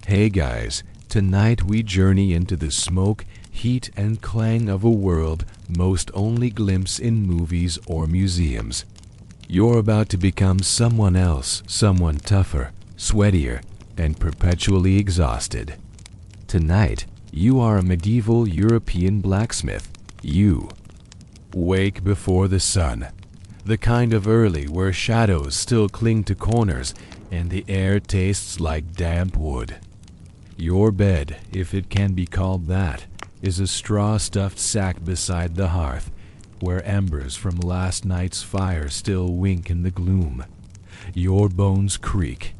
Hey guys, tonight we journey into the smoke, heat, and clang of a world most only glimpse in movies or museums. You're about to become someone else, someone tougher, sweatier, and perpetually exhausted. Tonight, you are a medieval European blacksmith. You wake before the sun. The kind of early where shadows still cling to corners and the air tastes like damp wood. Your bed, if it can be called that, is a straw-stuffed sack beside the hearth, where embers from last night's fire still wink in the gloom. Your bones creak.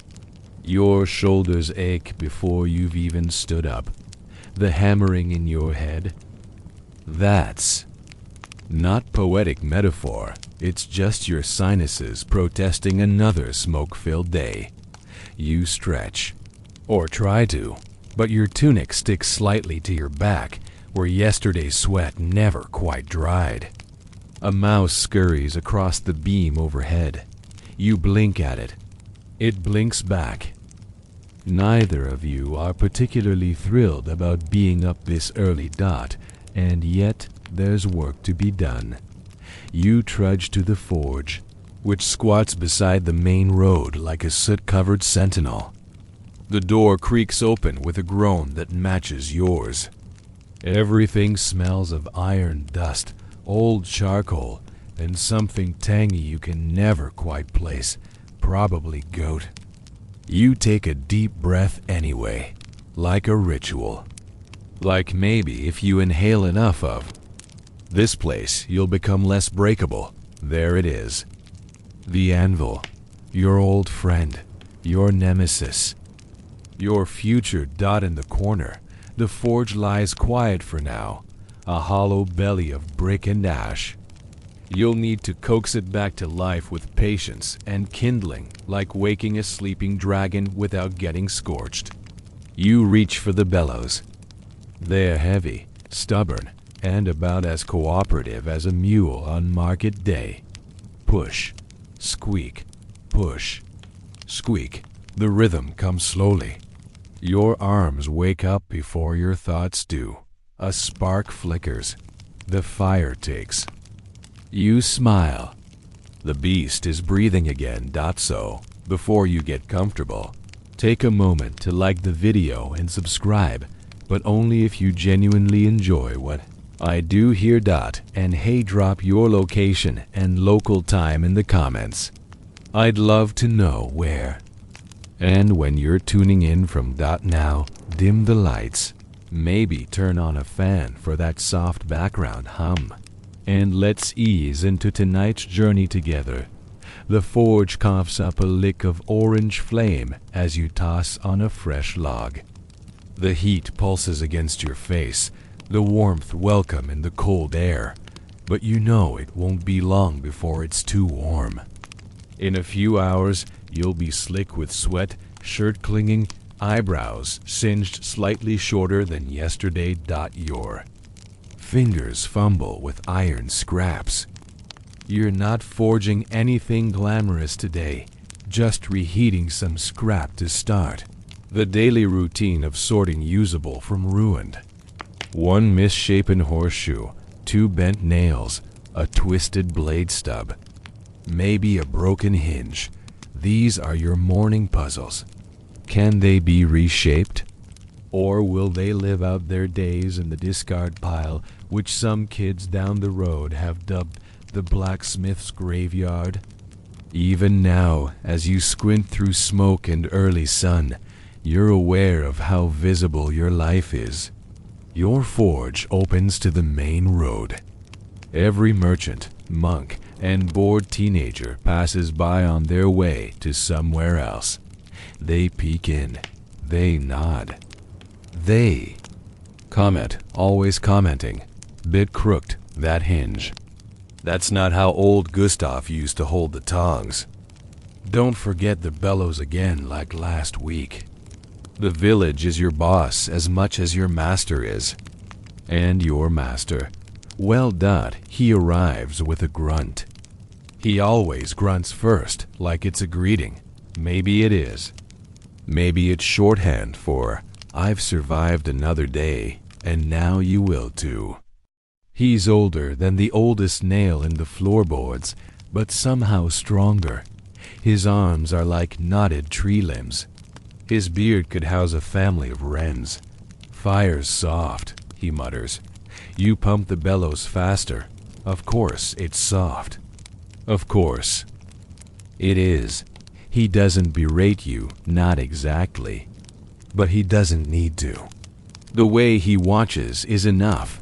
Your shoulders ache before you've even stood up. The hammering in your head. That's not poetic metaphor. It's just your sinuses protesting another smoke-filled day. You stretch. Or try to. But your tunic sticks slightly to your back, where yesterday's sweat never quite dried. A mouse scurries across the beam overhead. You blink at it. It blinks back. Neither of you are particularly thrilled about being up this early dot, and yet there's work to be done. You trudge to the forge, which squats beside the main road like a soot-covered sentinel. The door creaks open with a groan that matches yours. Everything smells of iron dust, old charcoal, and something tangy you can never quite place, probably goat. You take a deep breath anyway, like a ritual. Like maybe if you inhale enough of this place, you'll become less breakable. There it is. The anvil, your old friend, your nemesis. Your future dot in the corner. The forge lies quiet for now, a hollow belly of brick and ash. You'll need to coax it back to life with patience and kindling, like waking a sleeping dragon without getting scorched. You reach for the bellows. They're heavy, stubborn, and about as cooperative as a mule on market day. Push, squeak, push, squeak. The rhythm comes slowly. Your arms wake up before your thoughts do. A spark flickers. The fire takes. You smile. The beast is breathing again, so before you get comfortable, take a moment to like the video and subscribe, but only if you genuinely enjoy what I do here. And hey, drop your location and local time in the comments. I'd love to know where. And when you're tuning in from now, dim the lights. Maybe turn on a fan for that soft background hum. And let's ease into tonight's journey together. The forge coughs up a lick of orange flame as you toss on a fresh log. The heat pulses against your face, the warmth welcome in the cold air. But you know it won't be long before it's too warm. In a few hours, you'll be slick with sweat, shirt clinging, eyebrows singed slightly shorter than yesterday. Your fingers fumble with iron scraps. You're not forging anything glamorous today, just reheating some scrap to start. The daily routine of sorting usable from ruined. One misshapen horseshoe, 2 bent nails, a twisted blade stub, maybe a broken hinge. These are your morning puzzles. Can they be reshaped? Or will they live out their days in the discard pile, which some kids down the road have dubbed the blacksmith's graveyard? Even now, as you squint through smoke and early sun, you're aware of how visible your life is. Your forge opens to the main road. Every merchant, monk, and bored teenager passes by on their way to somewhere else. They peek in. They nod. They comment, always commenting. Bit crooked, that hinge. That's not how old Gustav used to hold the tongs. Don't forget the bellows again like last week. The village is your boss as much as your master is. And your master. Well, he arrives with a grunt. He always grunts first, like it's a greeting. Maybe it is. Maybe it's shorthand for "I've survived another day, and now you will too." He's older than the oldest nail in the floorboards, but somehow stronger. His arms are like knotted tree limbs. His beard could house a family of wrens. "Fire's soft," he mutters. "You pump the bellows faster. Of course it's soft." Of course. It is. He doesn't berate you, not exactly. But he doesn't need to. The way he watches is enough.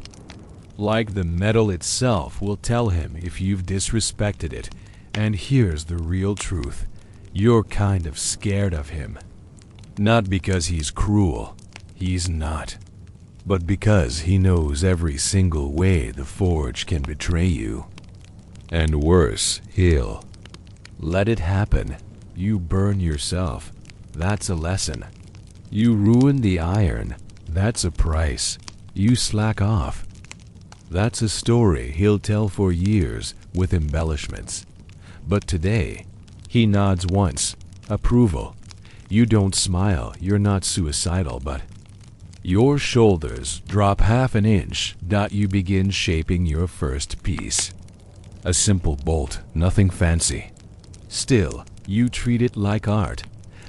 Like the metal itself will tell him if you've disrespected it. And here's the real truth. You're kind of scared of him. Not because he's cruel. He's not. But because he knows every single way the forge can betray you. And worse, he'll let it happen. You burn yourself. That's a lesson. You ruin the iron. That's a price. You slack off. That's a story he'll tell for years with embellishments. But today, he nods once. Approval. You don't smile. You're not suicidal, but your shoulders drop half an inch. You begin shaping your first piece. A simple bolt, nothing fancy. Still, you treat it like art.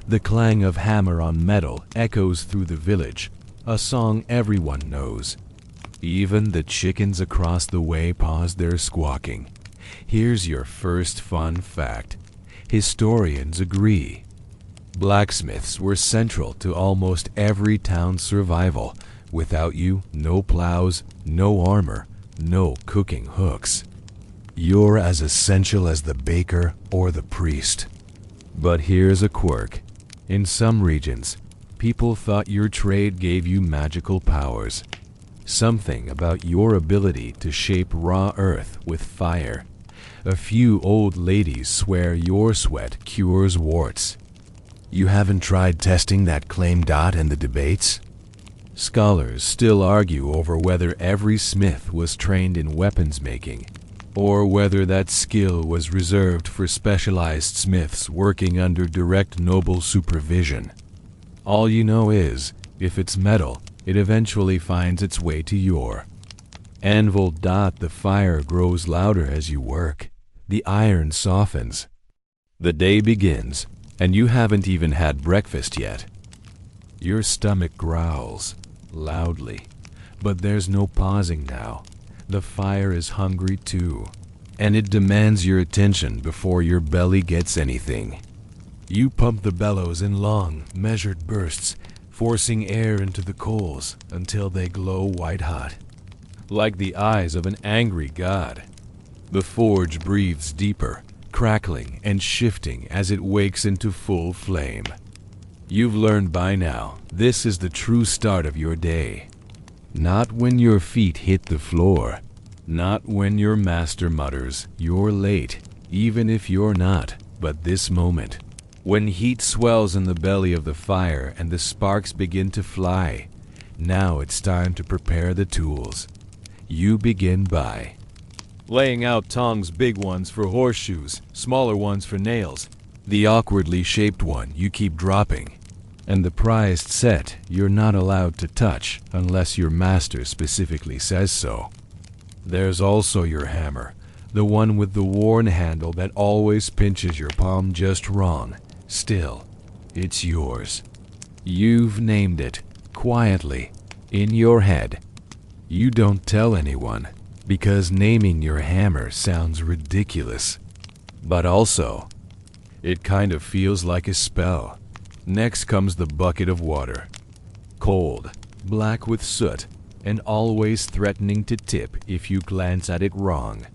The clang of hammer on metal echoes through the village, a song everyone knows. Even the chickens across the way pause their squawking. Here's your first fun fact. Historians agree. Blacksmiths were central to almost every town's survival. Without you, no plows, no armor, no cooking hooks. You're as essential as the baker or the priest. But here's a quirk. In some regions, people thought your trade gave you magical powers. Something about your ability to shape raw earth with fire. A few old ladies swear your sweat cures warts. You haven't tried testing that claim in the debates? Scholars still argue over whether every smith was trained in weapons making, or whether that skill was reserved for specialized smiths working under direct noble supervision. All you know is, if it's metal, it eventually finds its way to your anvil. The fire grows louder as you work. The iron softens. The day begins, and you haven't even had breakfast yet. Your stomach growls loudly, but there's no pausing now. The fire is hungry too, and it demands your attention before your belly gets anything. You pump the bellows in long, measured bursts, forcing air into the coals until they glow white-hot, like the eyes of an angry god. The forge breathes deeper, crackling and shifting as it wakes into full flame. You've learned by now, this is the true start of your day. Not when your feet hit the floor. Not when your master mutters, "You're late," even if you're not, but this moment. When heat swells in the belly of the fire and the sparks begin to fly, now it's time to prepare the tools. You begin by laying out tongs, big ones for horseshoes, smaller ones for nails. The awkwardly shaped one you keep dropping. And the prized set you're not allowed to touch unless your master specifically says so. There's also your hammer, the one with the worn handle that always pinches your palm just wrong. Still, it's yours. You've named it, quietly, in your head. You don't tell anyone, because naming your hammer sounds ridiculous. But also, it kind of feels like a spell. Next comes the bucket of water. Cold, black with soot, and always threatening to tip if you glance at it wrong.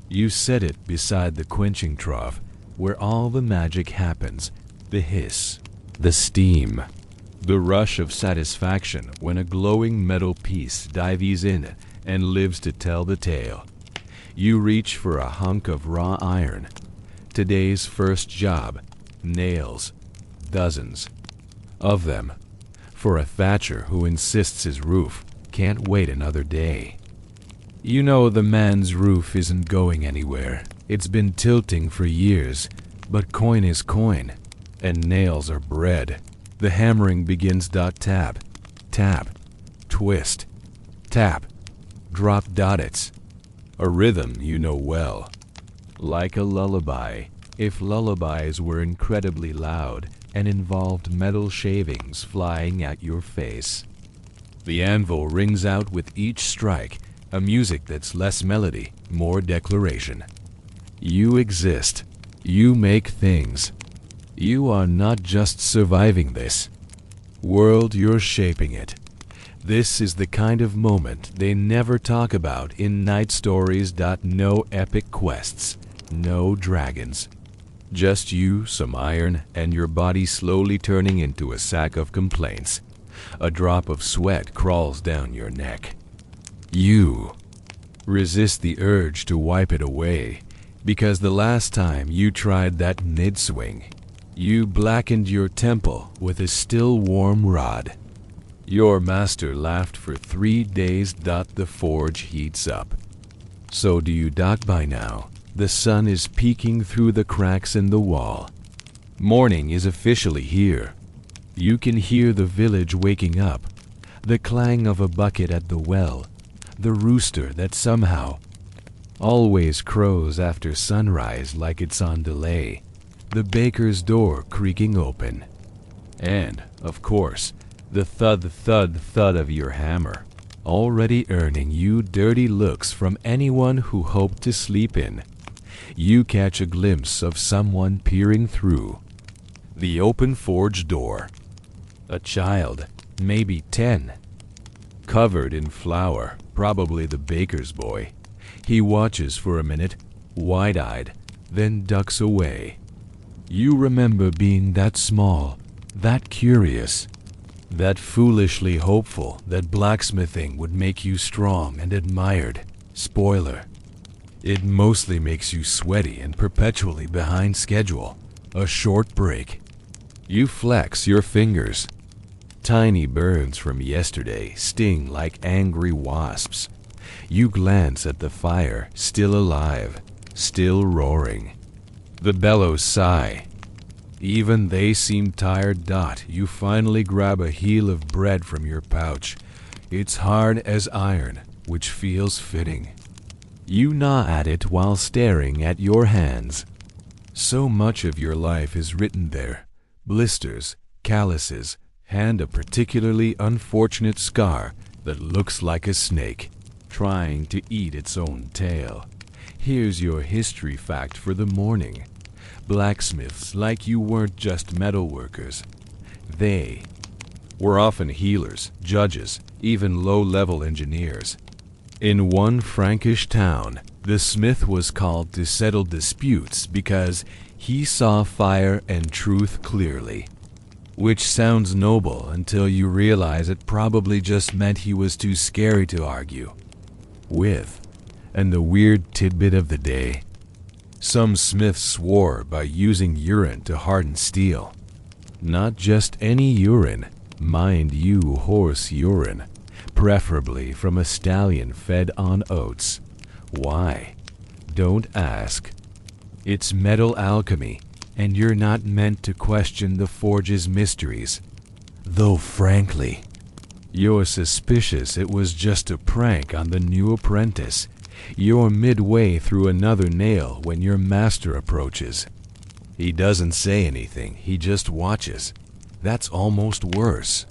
You set it beside the quenching trough, where all the magic happens. The hiss, the steam, the rush of satisfaction when a glowing metal piece dives in and lives to tell the tale. You reach for a hunk of raw iron. Today's first job, nails. Dozens of them. For a thatcher who insists his roof can't wait another day. You know the man's roof isn't going anywhere. It's been tilting for years, but coin is coin, and nails are bread. The hammering begins. Tap, tap, twist, tap, drop. It's a rhythm you know well. Like a lullaby, if lullabies were incredibly loud and involved metal shavings flying at your face. The anvil rings out with each strike, a music that's less melody, more declaration. You exist. You make things. You are not just surviving this world, you're shaping it. This is the kind of moment they never talk about in night stories. No epic quests, no dragons. Just you, some iron, and your body slowly turning into a sack of complaints. A drop of sweat crawls down your neck. You resist the urge to wipe it away, because the last time you tried that mid-swing, you blackened your temple with a still warm rod. Your master laughed for 3 days. The forge heats up. So do you. By now, the sun is peeking through the cracks in the wall. Morning is officially here. You can hear the village waking up, the clang of a bucket at the well, the rooster that somehow always crows after sunrise like it's on delay, the baker's door creaking open, and, of course, the thud, thud, thud of your hammer, already earning you dirty looks from anyone who hoped to sleep in. You catch a glimpse of someone peering through the open forge door. A child, maybe 10, covered in flour, probably the baker's boy. He watches for a minute, wide-eyed, then ducks away. You remember being that small, that curious, that foolishly hopeful that blacksmithing would make you strong and admired. Spoiler: it mostly makes you sweaty and perpetually behind schedule. A short break. You flex your fingers. Tiny burns from yesterday sting like angry wasps. You glance at the fire, still alive, still roaring. The bellows sigh. Even they seem tired. You finally grab a heel of bread from your pouch. It's hard as iron, which feels fitting. You gnaw at it while staring at your hands. So much of your life is written there. Blisters, calluses, and a particularly unfortunate scar that looks like a snake trying to eat its own tail. Here's your history fact for the morning. Blacksmiths like you weren't just metal workers. They were often healers, judges, even low-level engineers. In one Frankish town, the smith was called to settle disputes because he saw fire and truth clearly. Which sounds noble until you realize it probably just meant he was too scary to argue with. And the weird tidbit of the day: some smiths swore by using urine to harden steel. Not just any urine, mind you, horse urine, preferably from a stallion fed on oats. Why? Don't ask. It's metal alchemy, and you're not meant to question the forge's mysteries. Though frankly, you're suspicious it was just a prank on the new apprentice. You're midway through another nail when your master approaches. He doesn't say anything, he just watches. That's almost worse.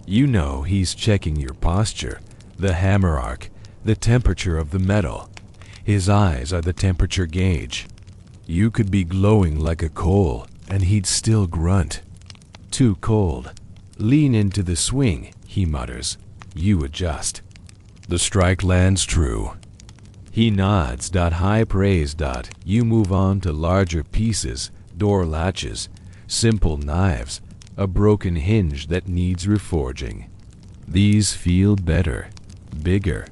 You know he's checking your posture, the hammer arc, the temperature of the metal. His eyes are the temperature gauge. You could be glowing like a coal, and he'd still grunt. Too cold. Lean into the swing, he mutters. You adjust. The strike lands true. He nods. High praise. You move on to larger pieces, door latches, simple knives, a broken hinge that needs reforging. These feel better, bigger.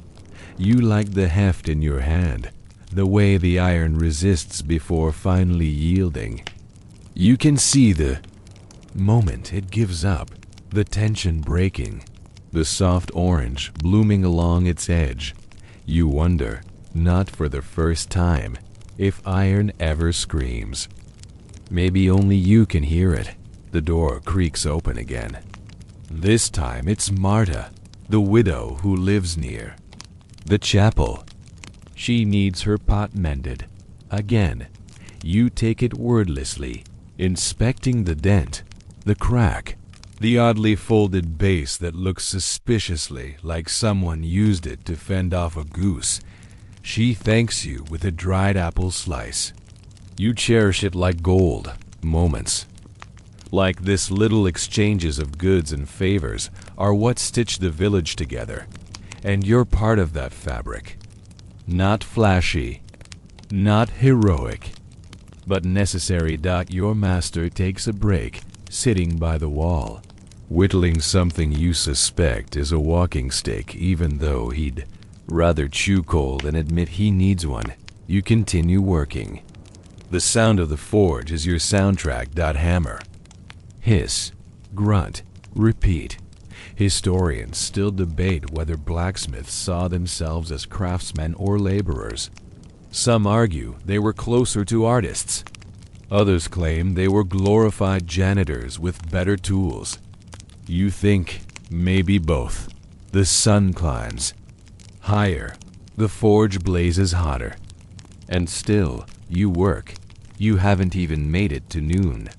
You like the heft in your hand, the way the iron resists before finally yielding. You can see the moment it gives up, the tension breaking, the soft orange blooming along its edge. You wonder, not for the first time, if iron ever screams. Maybe only you can hear it. The door creaks open again. This time it's Marta, the widow who lives near the chapel. She needs her pot mended. Again, you take it wordlessly, inspecting the dent, the crack, the oddly folded base that looks suspiciously like someone used it to fend off a goose. She thanks you with a dried apple slice. You cherish it like gold, moments. Like this little exchanges of goods and favors are what stitch the village together, and you're part of that fabric. Not flashy, not heroic, but necessary. Your master takes a break, sitting by the wall, whittling something you suspect is a walking stick, even though he'd rather chew coal than admit he needs one. You continue working. The sound of the forge is your soundtrack. Hammer, hiss, grunt, repeat. Historians still debate whether blacksmiths saw themselves as craftsmen or laborers. Some argue they were closer to artists. Others claim they were glorified janitors with better tools. You think maybe both. The sun climbs higher, the forge blazes hotter. And still, you work. You haven't even made it to noon.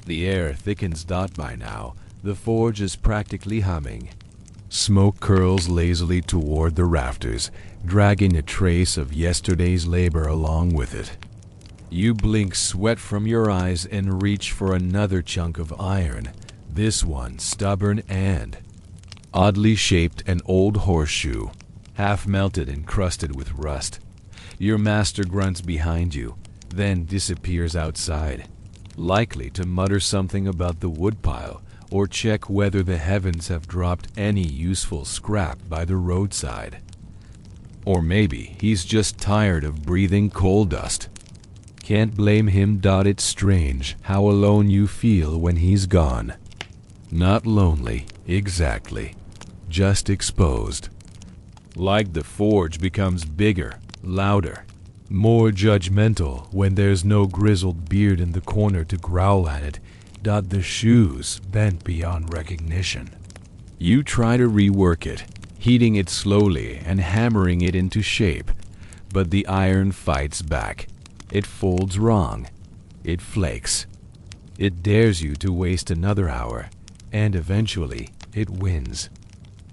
The air thickens. By now, the forge is practically humming. Smoke curls lazily toward the rafters, dragging a trace of yesterday's labor along with it. You blink sweat from your eyes and reach for another chunk of iron, this one stubborn and oddly shaped, an old horseshoe, half melted and crusted with rust. Your master grunts behind you, then disappears outside, likely to mutter something about the woodpile or check whether the heavens have dropped any useful scrap by the roadside. Or maybe he's just tired of breathing coal dust. Can't blame him. It's strange how alone you feel when he's gone. Not lonely, exactly. Just exposed. Like the forge becomes bigger, louder, more judgmental when there's no grizzled beard in the corner to growl at it. The shoes bent beyond recognition. You try to rework it, heating it slowly and hammering it into shape, but the iron fights back. It folds wrong. It flakes. It dares you to waste another hour, and eventually it wins.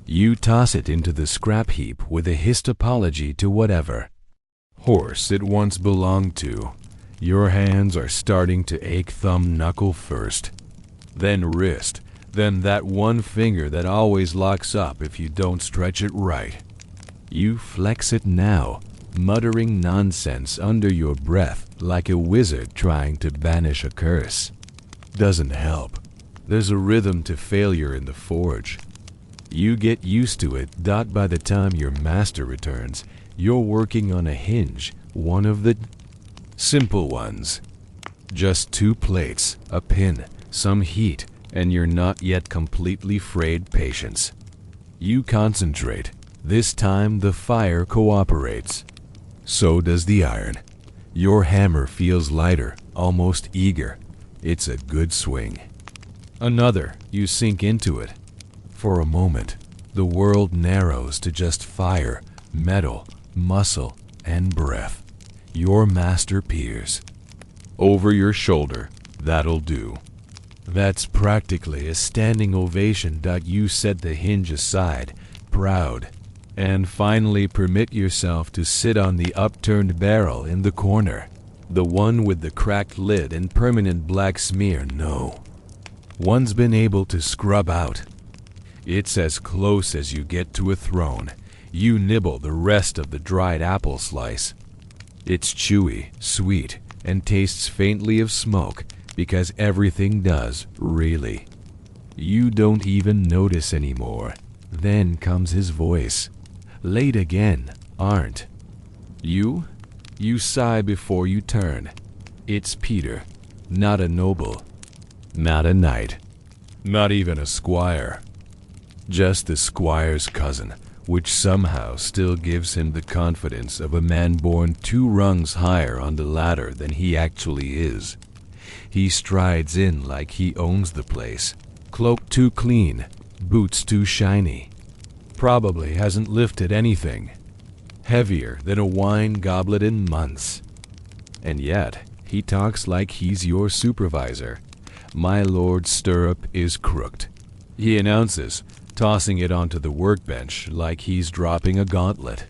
You toss it into the scrap heap with a hissed apology to whatever horse it once belonged to. Your hands are starting to ache. Thumb knuckle first, then wrist, then that one finger that always locks up if you don't stretch it right. You flex it now, muttering nonsense under your breath like a wizard trying to banish a curse. Doesn't help. There's a rhythm to failure in the forge. You get used to it. By the time your master returns, you're working on a hinge, one of the simple ones. Just 2 plates, a pin, some heat, and you're not yet completely frayed. Patience. You concentrate. This time the fire cooperates. So does the iron. Your hammer feels lighter, almost eager. It's a good swing. Another. You sink into it. For a moment, the world narrows to just fire, metal, muscle, and breath. Your master peers over your shoulder. That'll do. That's practically a standing ovation. You set the hinge aside, proud, and finally permit yourself to sit on the upturned barrel in the corner, the one with the cracked lid and permanent black smear. No one's been able to scrub out. It's as close as you get to a throne. You nibble the rest of the dried apple slice. It's chewy, sweet, and tastes faintly of smoke, because everything does, really. You don't even notice anymore. Then comes his voice. Late again, aren't you? You sigh before you turn. It's Peter, not a noble, not a knight, not even a squire. Just the squire's cousin, which somehow still gives him the confidence of a man born 2 rungs higher on the ladder than he actually is. He strides in like he owns the place. Cloak too clean, boots too shiny. Probably hasn't lifted anything. Heavier than a wine goblet in months. And yet, he talks like he's your supervisor. My lord's stirrup is crooked, he announces, tossing it onto the workbench like he's dropping a gauntlet.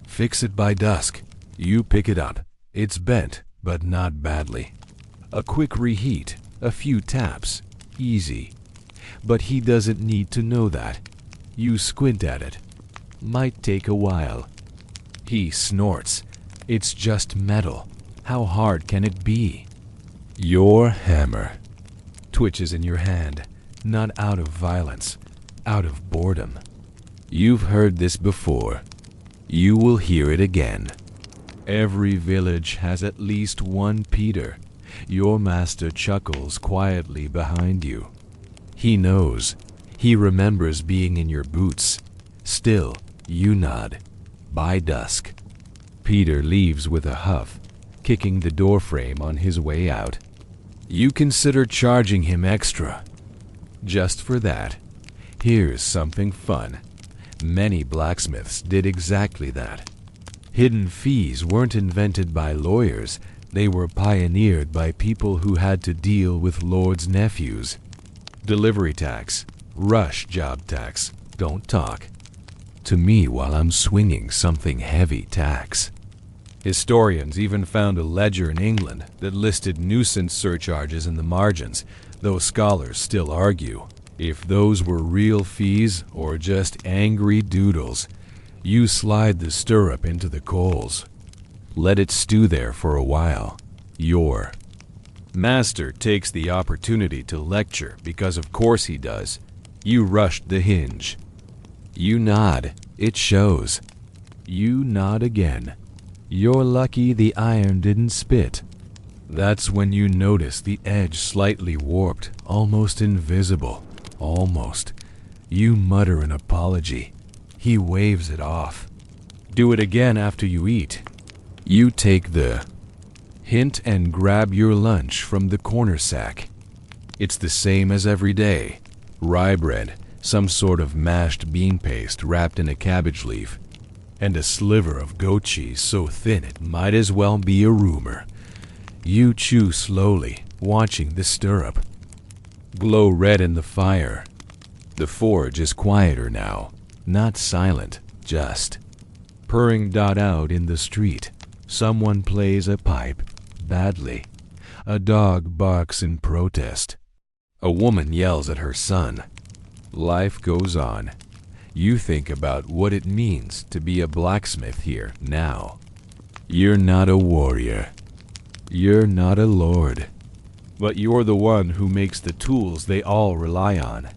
Fix it by dusk. You pick it up. It's bent, but not badly. A quick reheat, a few taps, easy. But he doesn't need to know that. You squint at it. Might take a while. He snorts. It's just metal. How hard can it be? Your hammer twitches in your hand, not out of violence, out of boredom. You've heard this before. You will hear it again. Every village has at least one Peter. Your master chuckles quietly behind you. He knows. He remembers being in your boots. Still, you nod. By dusk. Peter leaves with a huff, kicking the doorframe on his way out. You consider charging him extra. Just for that. Here's something fun. Many blacksmiths did exactly that. Hidden fees weren't invented by lawyers. They were pioneered by people who had to deal with lords' nephews. Delivery tax, rush job tax, don't talk. To me while I'm swinging something heavy tax. Historians even found a ledger in England that listed nuisance surcharges in the margins, though scholars still argue if those were real fees or just angry doodles. You slide the stirrup into the coals. Let it stew there for a while. Your master takes the opportunity to lecture because of course he does. You rushed the hinge. You nod. It shows. You nod again. You're lucky the iron didn't spit. That's when you notice the edge slightly warped, almost invisible. Almost. You mutter an apology. He waves it off. Do it again after you eat. You take the hint and grab your lunch from the corner sack. It's the same as every day. Rye bread, some sort of mashed bean paste wrapped in a cabbage leaf, and a sliver of goat cheese so thin it might as well be a rumor. You chew slowly, watching the stirrup glow red in the fire. The forge is quieter now, not silent, just purring dot out in the street. Someone plays a pipe, badly. A dog barks in protest. A woman yells at her son. Life goes on. You think about what it means to be a blacksmith here now. You're not a warrior. You're not a lord. But you're the one who makes the tools they all rely on.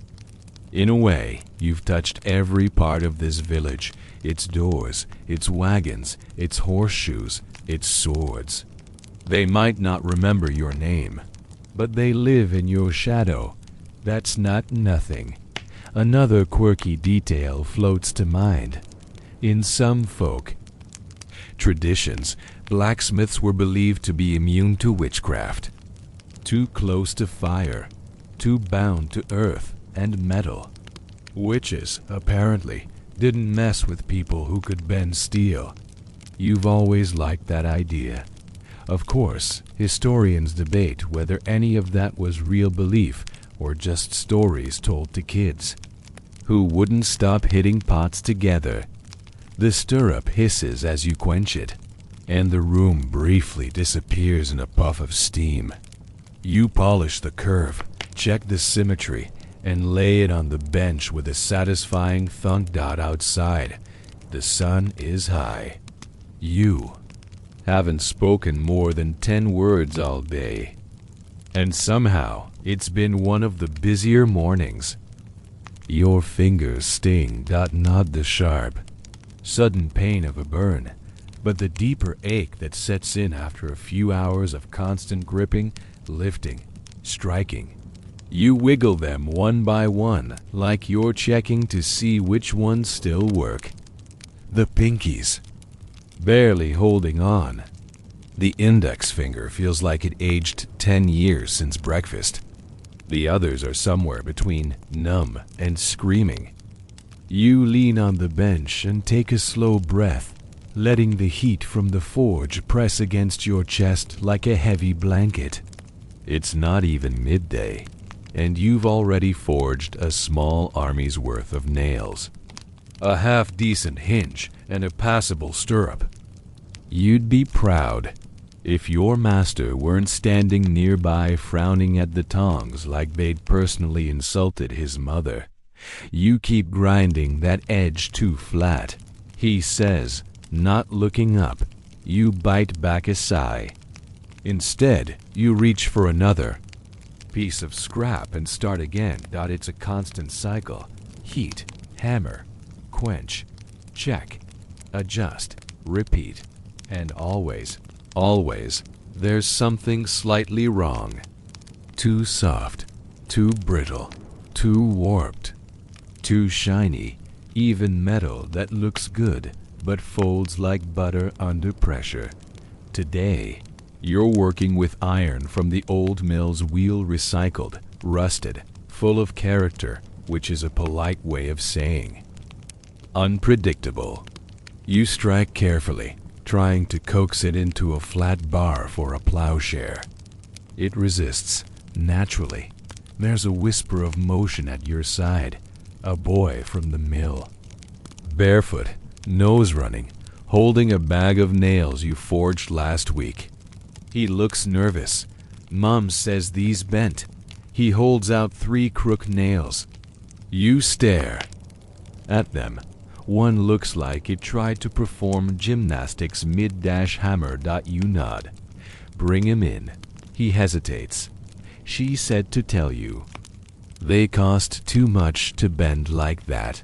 In a way, you've touched every part of this village. Its doors, its wagons, its horseshoes, its swords. They might not remember your name, but they live in your shadow. That's not nothing. Another quirky detail floats to mind. In some folk traditions, blacksmiths were believed to be immune to witchcraft. Too close to fire, too bound to earth and metal. Witches, apparently, didn't mess with people who could bend steel. You've always liked that idea. Of course, historians debate whether any of that was real belief or just stories told to kids who wouldn't stop hitting pots together. The stirrup hisses as you quench it, and the room briefly disappears in a puff of steam. You polish the curve, check the symmetry, and lay it on the bench with a satisfying thunk dot outside. The sun is high. You haven't spoken more than 10 words all day. And somehow, it's been one of the busier mornings. Your fingers sting, not the sharp, sudden pain of a burn, but the deeper ache that sets in after a few hours of constant gripping, lifting, striking. You wiggle them one by one, like you're checking to see which ones still work. The pinkies, barely holding on. The index finger feels like it aged 10 years since breakfast. The others are somewhere between numb and screaming. You lean on the bench and take a slow breath, letting the heat from the forge press against your chest like a heavy blanket. It's not even midday, and you've already forged a small army's worth of nails. A half-decent hinge and a passable stirrup. You'd be proud if your master weren't standing nearby frowning at the tongs like they'd personally insulted his mother. You keep grinding that edge too flat, he says, not looking up. You bite back a sigh. Instead, you reach for another piece of scrap and start again. It's a constant cycle. Heat, hammer, quench, check, adjust, repeat. And always, there's something slightly wrong. Too soft, too brittle, too warped, too shiny, even metal that looks good but folds like butter under pressure. Today, you're working with iron from the old mill's wheel, recycled, rusted, full of character, which is a polite way of saying unpredictable. You strike carefully, trying to coax it into a flat bar for a plowshare. It resists, naturally. There's a whisper of motion at your side, a boy from the mill. Barefoot, nose running, holding a bag of nails you forged last week. He looks nervous. Mom says these bent. He holds out 3 crook nails. You stare at them. One looks like it tried to perform gymnastics mid-hammer. You nod. Bring him in. He hesitates. She said to tell you. They cost too much to bend like that.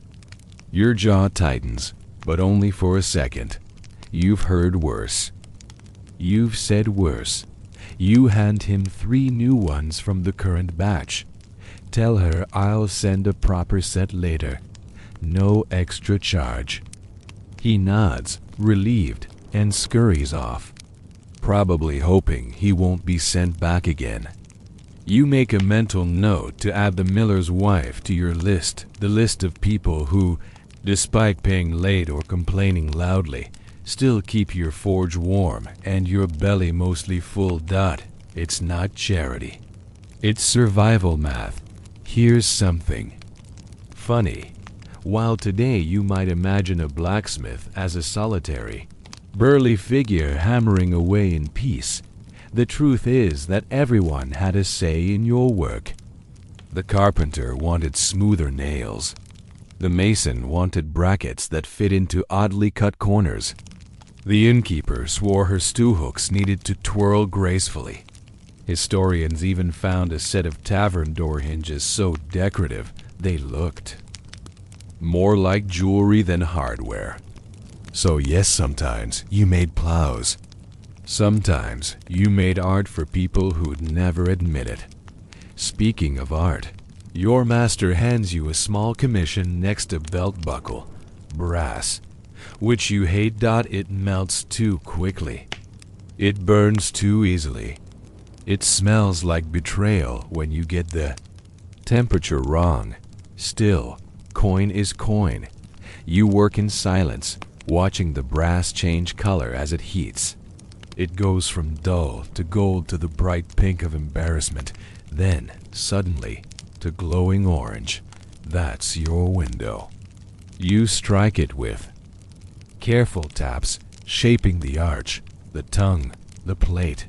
Your jaw tightens, but only for a second. You've heard worse. You've said worse. You hand him 3 new ones from the current batch. Tell her I'll send a proper set later. No extra charge. He nods, relieved, and scurries off, probably hoping he won't be sent back again. You make a mental note to add the miller's wife to your list, the list of people who, despite paying late or complaining loudly, still keep your forge warm and your belly mostly full. It's not charity. It's survival math. Here's something funny. While today you might imagine a blacksmith as a solitary, burly figure hammering away in peace, the truth is that everyone had a say in your work. The carpenter wanted smoother nails. The mason wanted brackets that fit into oddly cut corners. The innkeeper swore her stew hooks needed to twirl gracefully. Historians even found a set of tavern door hinges so decorative they looked more like jewelry than hardware. So yes, sometimes you made plows. Sometimes you made art for people who'd never admit it. Speaking of art, your master hands you a small commission next to belt buckle, brass, which you hate. It melts too quickly. It burns too easily. It smells like betrayal when you get the temperature wrong. Still, coin is coin. You work in silence, watching the brass change color as it heats. It goes from dull to gold to the bright pink of embarrassment, then, suddenly, to glowing orange. That's your window. You strike it with careful taps, shaping the arch, the tongue, the plate.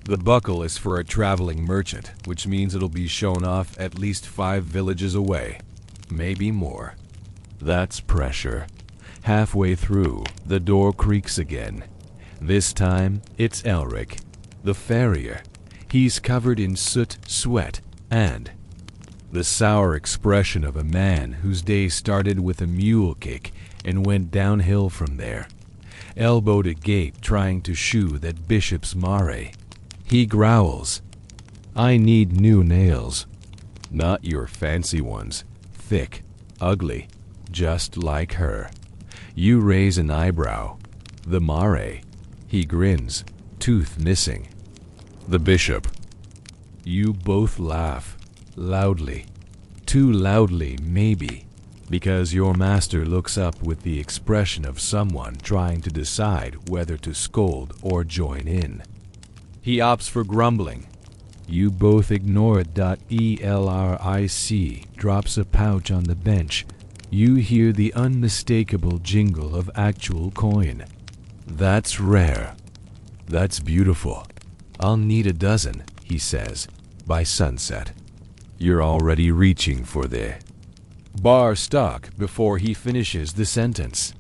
The buckle is for a traveling merchant, which means it'll be shown off at least 5 villages away. Maybe more. That's pressure. Halfway through, the door creaks again. This time, it's Elric, the farrier. He's covered in soot, sweat, and the sour expression of a man whose day started with a mule kick and went downhill from there. Elbowed a gate trying to shoe that bishop's mare. He growls, "I need new nails. Not your fancy ones. Thick, ugly, just like her." You raise an eyebrow. The mare. He grins. tooth missing. The bishop. You both laugh, loudly. Too loudly, maybe, because your master looks up with the expression of someone trying to decide whether to scold or join in. He opts for grumbling. You both ignore it. Elric drops a pouch on the bench. You hear the unmistakable jingle of actual coin. That's rare. That's beautiful. I'll need a dozen, he says, by sunset. You're already reaching for the bar stock before he finishes the sentence.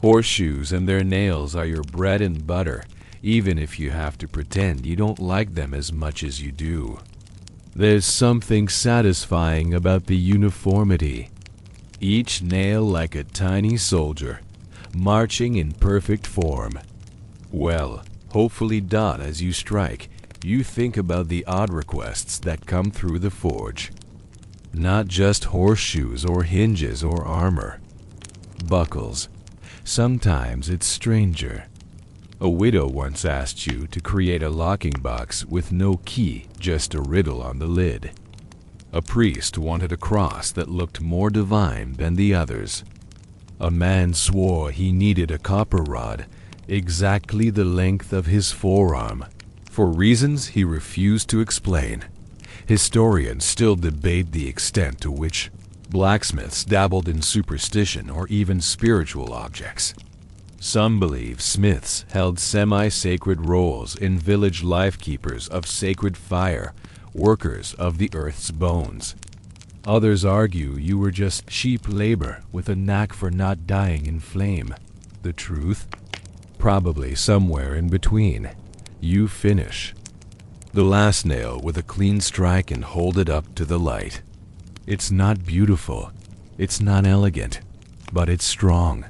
Horseshoes and their nails are your bread and butter, even if you have to pretend you don't like them as much as you do. There's something satisfying about the uniformity. Each nail like a tiny soldier, marching in perfect form. Well, hopefully as you strike, you think about the odd requests that come through the forge. Not just horseshoes or hinges or armor. Buckles. Sometimes it's stranger. A widow once asked you to create a locking box with no key, just a riddle on the lid. A priest wanted a cross that looked more divine than the others. A man swore he needed a copper rod, exactly the length of his forearm, for reasons he refused to explain. Historians still debate the extent to which blacksmiths dabbled in superstition or even spiritual objects. Some believe smiths held semi-sacred roles in village life-keepers of sacred fire, workers of the earth's bones. Others argue you were just cheap labor with a knack for not dying in flame. The truth? Probably somewhere in between. You finish the last nail with a clean strike and hold it up to the light. It's not beautiful, it's not elegant, but it's strong.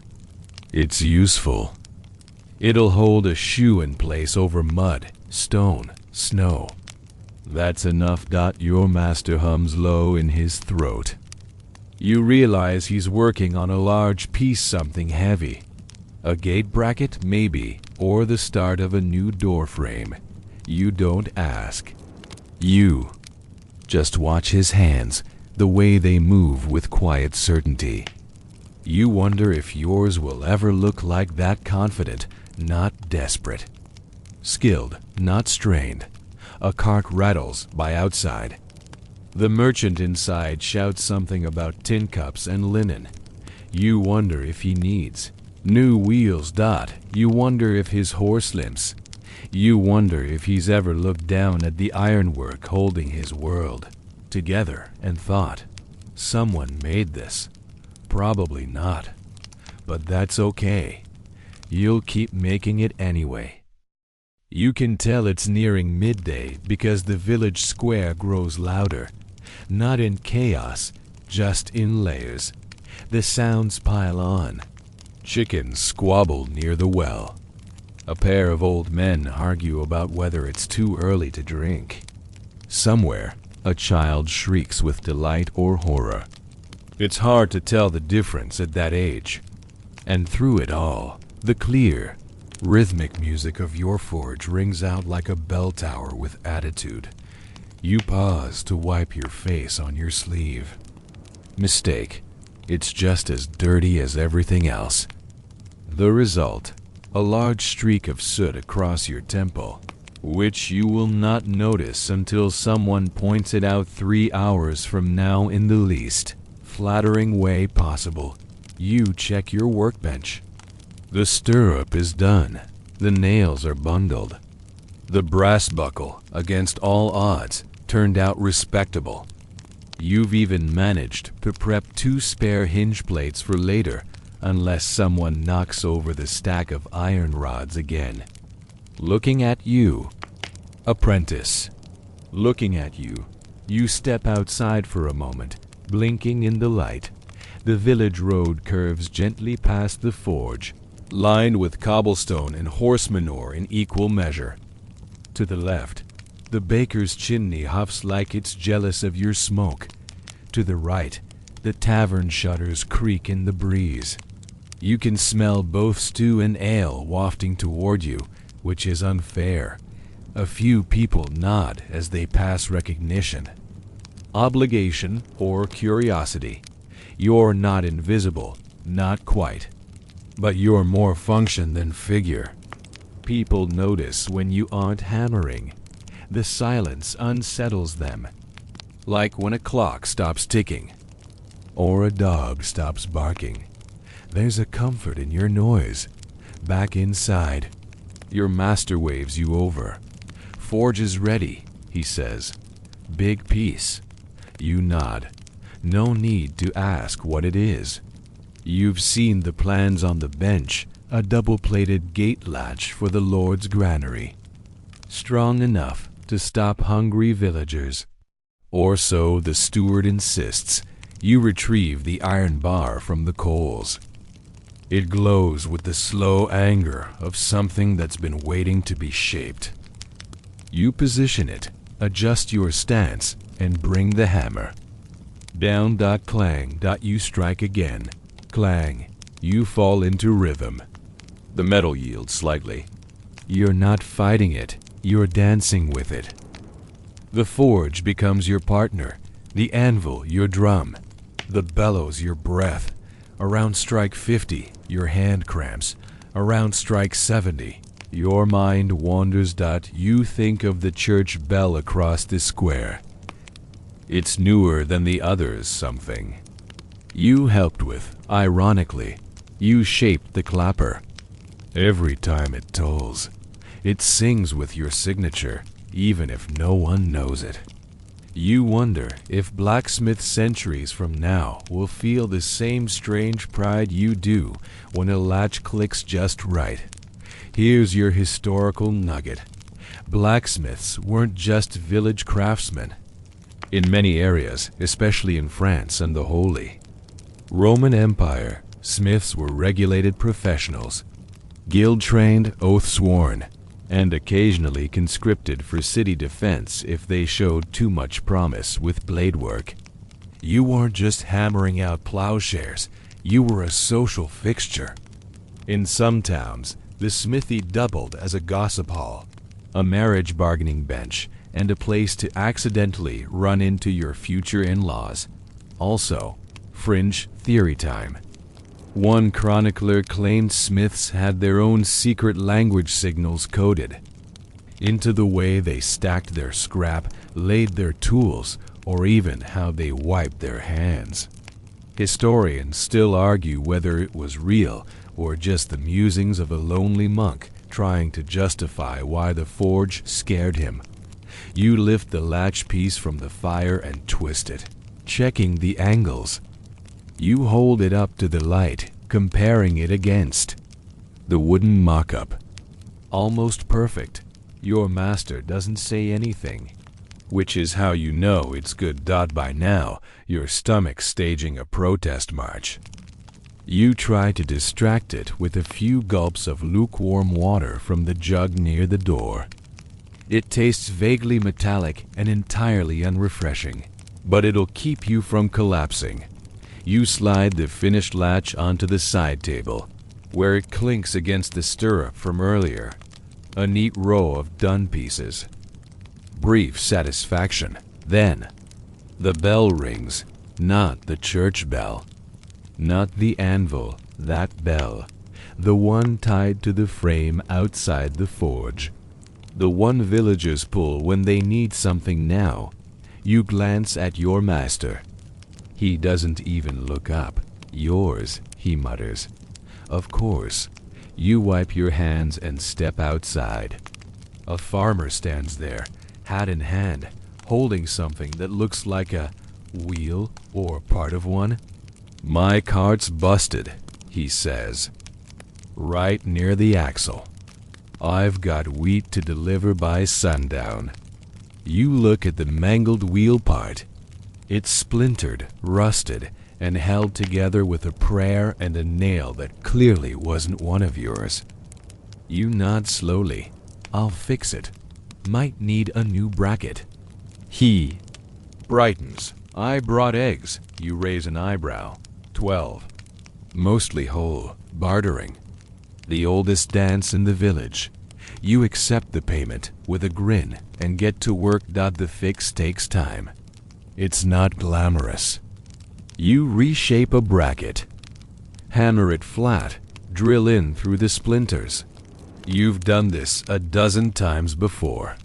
It's useful. It'll hold a shoe in place over mud, stone, snow. That's enough. Your master hums low in his throat. You realize he's working on a large piece, something heavy. A gate bracket, maybe, or the start of a new door frame. You don't ask. You just watch his hands, the way they move with quiet certainty. You wonder if yours will ever look like that, confident, not desperate. Skilled, not strained. A cart rattles by outside. The merchant inside shouts something about tin cups and linen. You wonder if he needs new wheels. You wonder if his horse limps. You wonder if he's ever looked down at the ironwork holding his world together and thought, someone made this. Probably not. But that's okay. You'll keep making it anyway. You can tell it's nearing midday because the village square grows louder. Not in chaos, just in layers. The sounds pile on. Chickens squabble near the well. A pair of old men argue about whether it's too early to drink. Somewhere, a child shrieks with delight or horror. It's hard to tell the difference at that age. And through it all, the clear, rhythmic music of your forge rings out like a bell tower with attitude. You pause to wipe your face on your sleeve. Mistake. It's just as dirty as everything else. The result, a large streak of soot across your temple, which you will not notice until someone points it out 3 hours from now in the least flattering way possible. You check your workbench. The stirrup is done. The nails are bundled. The brass buckle, against all odds, turned out respectable. You've even managed to prep 2 spare hinge plates for later, unless someone knocks over the stack of iron rods again. Looking at you, apprentice. Looking at you, you step outside for a moment, blinking in the light. The village road curves gently past the forge, lined with cobblestone and horse manure in equal measure. To the left, the baker's chimney huffs like it's jealous of your smoke. To the right, the tavern shutters creak in the breeze. You can smell both stew and ale wafting toward you, which is unfair. A few people nod as they pass recognition. Obligation or curiosity. You're not invisible, not quite. But you're more function than figure. People notice when you aren't hammering. The silence unsettles them. Like when a clock stops ticking. Or a dog stops barking. There's a comfort in your noise. Back inside. Your master waves you over. Forge is ready, he says. Big piece. You nod. No need to ask what it is. You've seen the plans on the bench, a double-plated gate latch for the Lord's granary. Strong enough to stop hungry villagers. Or so the steward insists. You retrieve the iron bar from the coals. It glows with the slow anger of something that's been waiting to be shaped. You position it, adjust your stance, and bring the hammer. Down, clang, you strike again. Clang, you fall into rhythm. The metal yields slightly. You're not fighting it, you're dancing with it. The forge becomes your partner, the anvil your drum, the bellows your breath. Around strike 50, your hand cramps. Around strike 70, your mind wanders. You think of the church bell across the square. It's newer than the others something. You helped with, ironically. You shaped the clapper. Every time it tolls, it sings with your signature, even if no one knows it. You wonder if Blacksmith centuries from now will feel the same strange pride you do when a latch clicks just right. Here's your historical nugget. Blacksmiths weren't just village craftsmen. In many areas, especially in France and the Holy Roman Empire, smiths were regulated professionals, guild-trained, oath-sworn, and occasionally conscripted for city defense if they showed too much promise with blade work. You weren't just hammering out plowshares, you were a social fixture. In some towns, the smithy doubled as a gossip hall, a marriage bargaining bench, and a place to accidentally run into your future in-laws. Also, fringe theory time. One chronicler claimed smiths had their own secret language signals coded into the way they stacked their scrap, laid their tools, or even how they wiped their hands. Historians still argue whether it was real or just the musings of a lonely monk trying to justify why the forge scared him. You lift the latch piece from the fire and twist it, checking the angles. You hold it up to the light, comparing it against the wooden mock-up. Almost perfect. Your master doesn't say anything, which is how you know it's good. By now, your stomach's staging a protest march. You try to distract it with a few gulps of lukewarm water from the jug near the door. It tastes vaguely metallic and entirely unrefreshing, but it'll keep you from collapsing. You slide the finished latch onto the side table, where it clinks against the stirrup from earlier. A neat row of done pieces. Brief satisfaction. Then, the bell rings. Not the church bell. Not the anvil, that bell. The one tied to the frame outside the forge. The one villagers pull when they need something now. You glance at your master. He doesn't even look up. Yours, he mutters. Of course. You wipe your hands and step outside. A farmer stands there, hat in hand, holding something that looks like a wheel or part of one. My cart's busted, he says. Right near the axle. I've got wheat to deliver by sundown. You look at the mangled wheel part. It's splintered, rusted, and held together with a prayer and a nail that clearly wasn't one of yours. You nod slowly. I'll fix it. Might need a new bracket. He brightens. I brought eggs. You raise an eyebrow. 12. Mostly whole, bartering. The oldest dance in the village. You accept the payment with a grin and get to work. The fix takes time. It's not glamorous. You reshape a bracket, hammer it flat, drill in through the splinters. You've done this a dozen times before.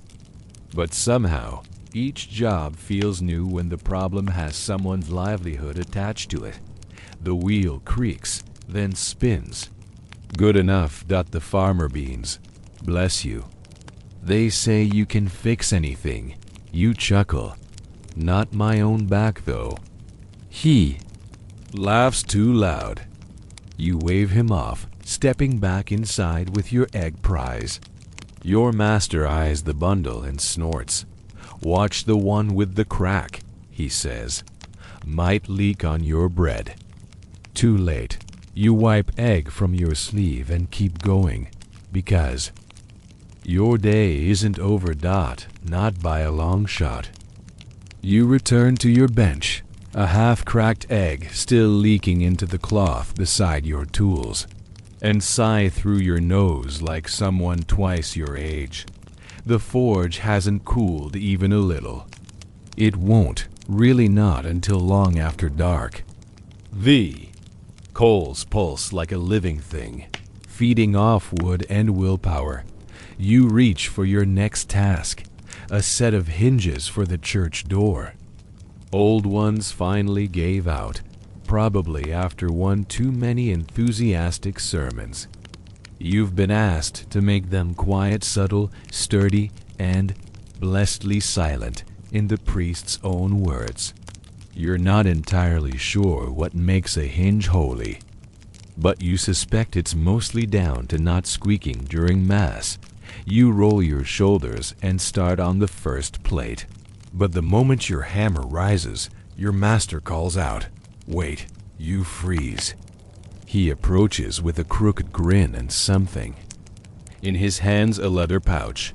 But somehow, each job feels new when the problem has someone's livelihood attached to it. The wheel creaks, then spins. Good enough. The farmer beans. Bless you. They say you can fix anything. You chuckle. Not my own back, though. He laughs too loud. You wave him off, stepping back inside with your egg prize. Your master eyes the bundle and snorts. Watch the one with the crack, he says. Might leak on your bread. Too late. You wipe egg from your sleeve and keep going, because your day isn't over. Not by a long shot. You return to your bench, a half-cracked egg still leaking into the cloth beside your tools, and sigh through your nose like someone twice your age. The forge hasn't cooled even a little. It won't, really not until long after dark. The coals pulse like a living thing, feeding off wood and willpower. You reach for your next task, a set of hinges for the church door. Old ones finally gave out, probably after one too many enthusiastic sermons. You've been asked to make them quiet, subtle, sturdy, and blessedly silent, in the priest's own words. You're not entirely sure what makes a hinge holy, but you suspect it's mostly down to not squeaking during Mass. You roll your shoulders and start on the first plate. But the moment your hammer rises, your master calls out, "Wait," you freeze. He approaches with a crooked grin and something. In his hands, a leather pouch.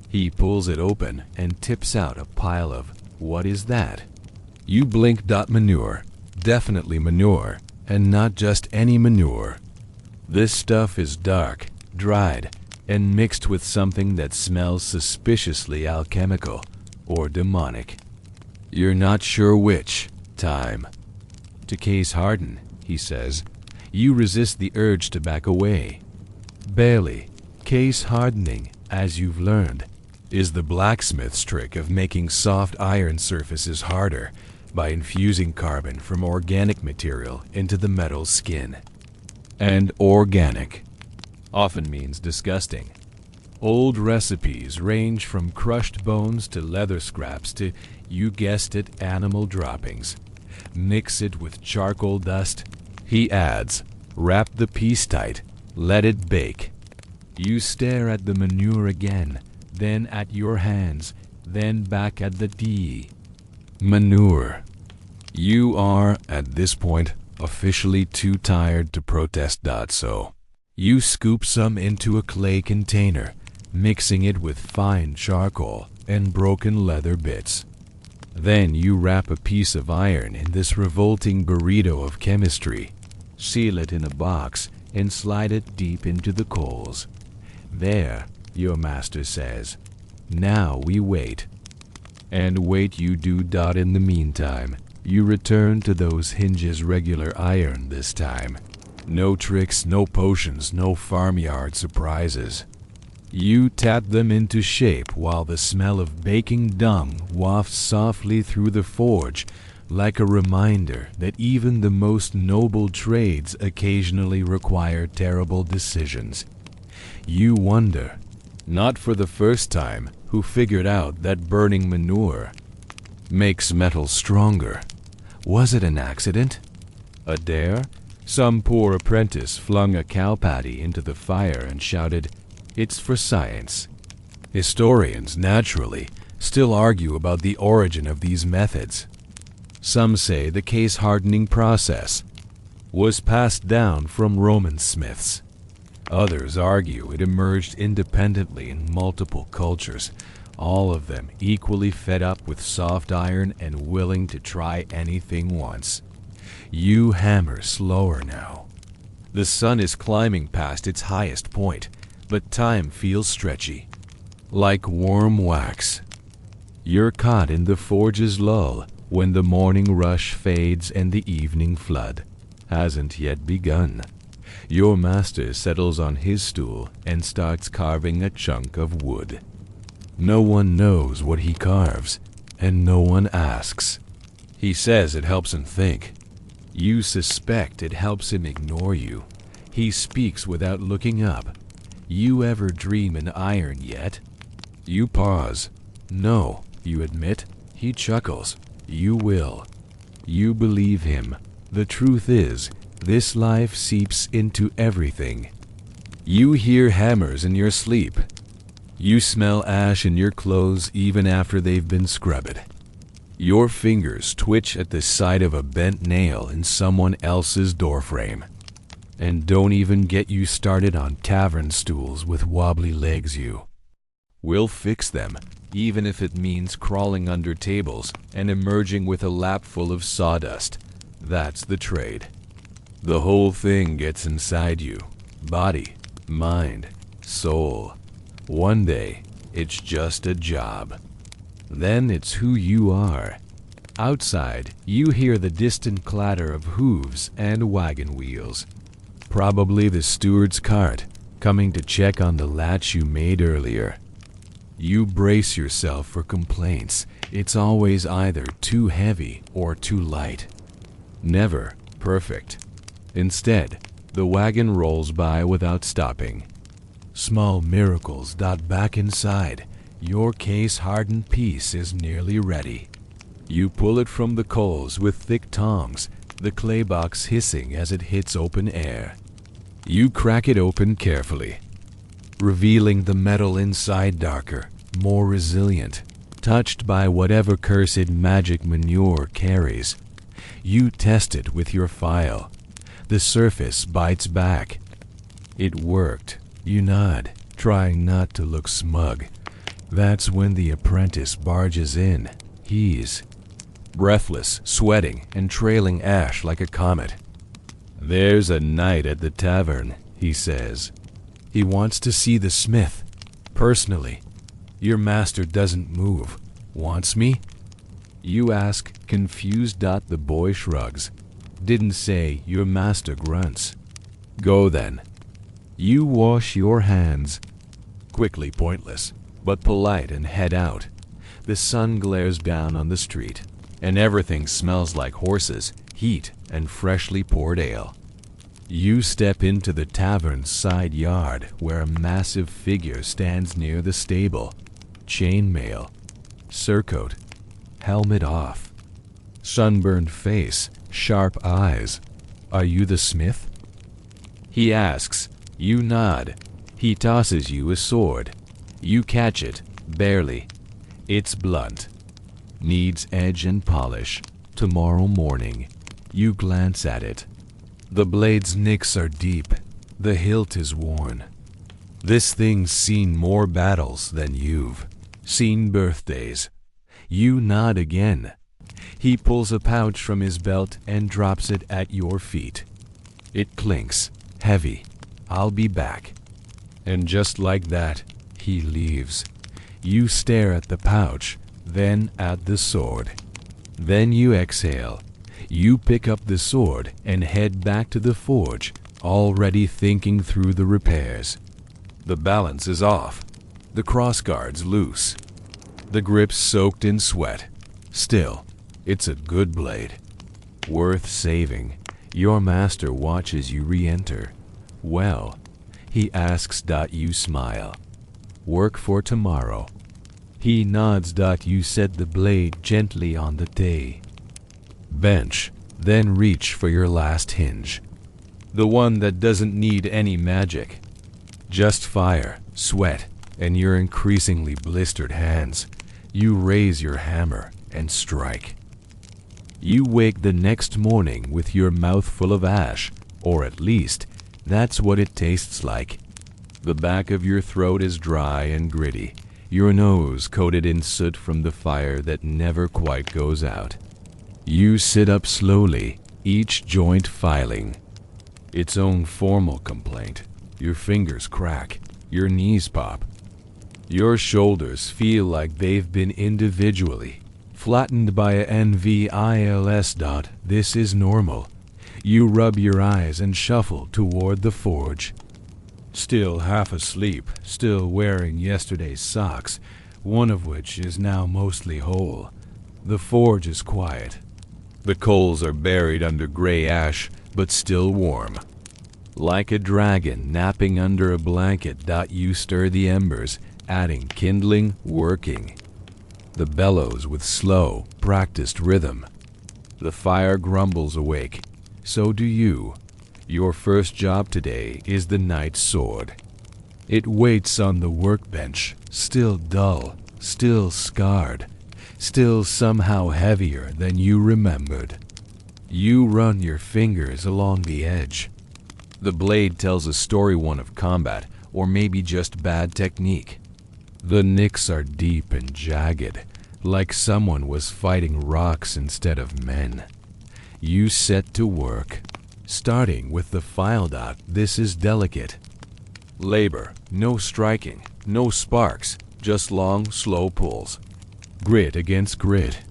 He pulls it open and tips out a pile of, what is that? You blink. Manure. Definitely manure, and not just any manure. This stuff is dark, dried, and mixed with something that smells suspiciously alchemical or demonic. You're not sure which. Time to case harden, he says. You resist the urge to back away. Barely. Case hardening, as you've learned, is the blacksmith's trick of making soft iron surfaces harder by infusing carbon from organic material into the metal's skin. And organic often means disgusting. Old recipes range from crushed bones to leather scraps to, you guessed it, animal droppings. Mix it with charcoal dust. He adds, wrap the piece tight, let it bake. You stare at the manure again, then at your hands, then back at the manure. You are, at this point, officially too tired to protest. So you scoop some into a clay container, mixing it with fine charcoal and broken leather bits. Then you wrap a piece of iron in this revolting burrito of chemistry, seal it in a box, and slide it deep into the coals. There, your master says. Now we wait. And wait you do. In the meantime, you return to those hinges, regular iron this time. No tricks, no potions, no farmyard surprises. You tat them into shape while the smell of baking dung wafts softly through the forge, like a reminder that even the most noble trades occasionally require terrible decisions. You wonder, not for the first time, who figured out that burning manure makes metal stronger. Was it an accident? A dare? Some poor apprentice flung a cow patty into the fire and shouted, "It's for science." Historians, naturally, still argue about the origin of these methods. Some say the case hardening process was passed down from Roman smiths. Others argue it emerged independently in multiple cultures, all of them equally fed up with soft iron and willing to try anything once. You hammer slower now. The sun is climbing past its highest point, but time feels stretchy, like warm wax. You're caught in the forge's lull when the morning rush fades and the evening flood hasn't yet begun. Your master settles on his stool and starts carving a chunk of wood. No one knows what he carves, and no one asks. He says it helps him think. You suspect it helps him ignore you. He speaks without looking up. You ever dream in iron yet? You pause. No, you admit. He chuckles. You will. You believe him. The truth is, this life seeps into everything. You hear hammers in your sleep. You smell ash in your clothes even after they've been scrubbed. Your fingers twitch at the sight of a bent nail in someone else's doorframe. And don't even get you started on tavern stools with wobbly legs you. We'll fix them, even if it means crawling under tables and emerging with a lap full of sawdust. That's the trade. The whole thing gets inside you. Body, mind, soul. One day, it's just a job. Then it's who you are. Outside, you hear the distant clatter of hooves and wagon wheels. Probably the steward's cart, coming to check on the latch you made earlier. You brace yourself for complaints. It's always either too heavy or too light. Never perfect. Instead, the wagon rolls by without stopping. Small miracles dot back inside. Your case-hardened piece is nearly ready. You pull it from the coals with thick tongs, the clay box hissing as it hits open air. You crack it open carefully, revealing the metal inside darker, more resilient, touched by whatever cursed magic manure carries. You test it with your file. The surface bites back. It worked. You nod, trying not to look smug. That's when the apprentice barges in. He's breathless, sweating, and trailing ash like a comet. "There's a knight at the tavern," he says. He wants to see the smith. Personally. Your master doesn't move. Wants me? You ask, confused. The boy shrugs. Didn't say. Your master grunts. Go then. You wash your hands. Quickly pointless, but polite, and head out. The sun glares down on the street, and everything smells like horses, heat, and freshly poured ale. You step into the tavern's side yard where a massive figure stands near the stable. Chainmail, surcoat, helmet off, sunburned face, sharp eyes. Are you the smith? He asks. You nod. He tosses you a sword. You catch it, barely. It's blunt. Needs edge and polish. Tomorrow morning. You glance at it. The blade's nicks are deep. The hilt is worn. This thing's seen more battles than you've. Seen birthdays. You nod again. He pulls a pouch from his belt and drops it at your feet. It clinks, heavy. I'll be back. And just like that, he leaves. You stare at the pouch, then at the sword. Then you exhale. You pick up the sword and head back to the forge, already thinking through the repairs. The balance is off. The crossguard's loose. The grip's soaked in sweat. Still, it's a good blade. Worth saving. Your master watches you re-enter. Well, he asks. You smile. Work for tomorrow. He nods. You set the blade gently on the day. Bench, then reach for your last hinge. The one that doesn't need any magic. Just fire, sweat, and your increasingly blistered hands. You raise your hammer and strike. You wake the next morning with your mouth full of ash, or at least, that's what it tastes like. The back of your throat is dry and gritty, your nose coated in soot from the fire that never quite goes out. You sit up slowly, each joint filing. Its own formal complaint. Your fingers crack. Your knees pop. Your shoulders feel like they've been individually flattened by a NVILS. This is normal. You rub your eyes and shuffle toward the forge. Still half asleep, still wearing yesterday's socks, one of which is now mostly whole. The forge is quiet. The coals are buried under gray ash, but still warm. Like a dragon napping under a blanket. You stir the embers, adding kindling, working. The bellows with slow, practiced rhythm. The fire grumbles awake. So do you. Your first job today is the knight's sword. It waits on the workbench, still dull, still scarred, still somehow heavier than you remembered. You run your fingers along the edge. The blade tells a story, one of combat, or maybe just bad technique. The nicks are deep and jagged, like someone was fighting rocks instead of men. You set to work, starting with the file. This is delicate. Labor, no striking, no sparks, just long, slow pulls. Grit against grit.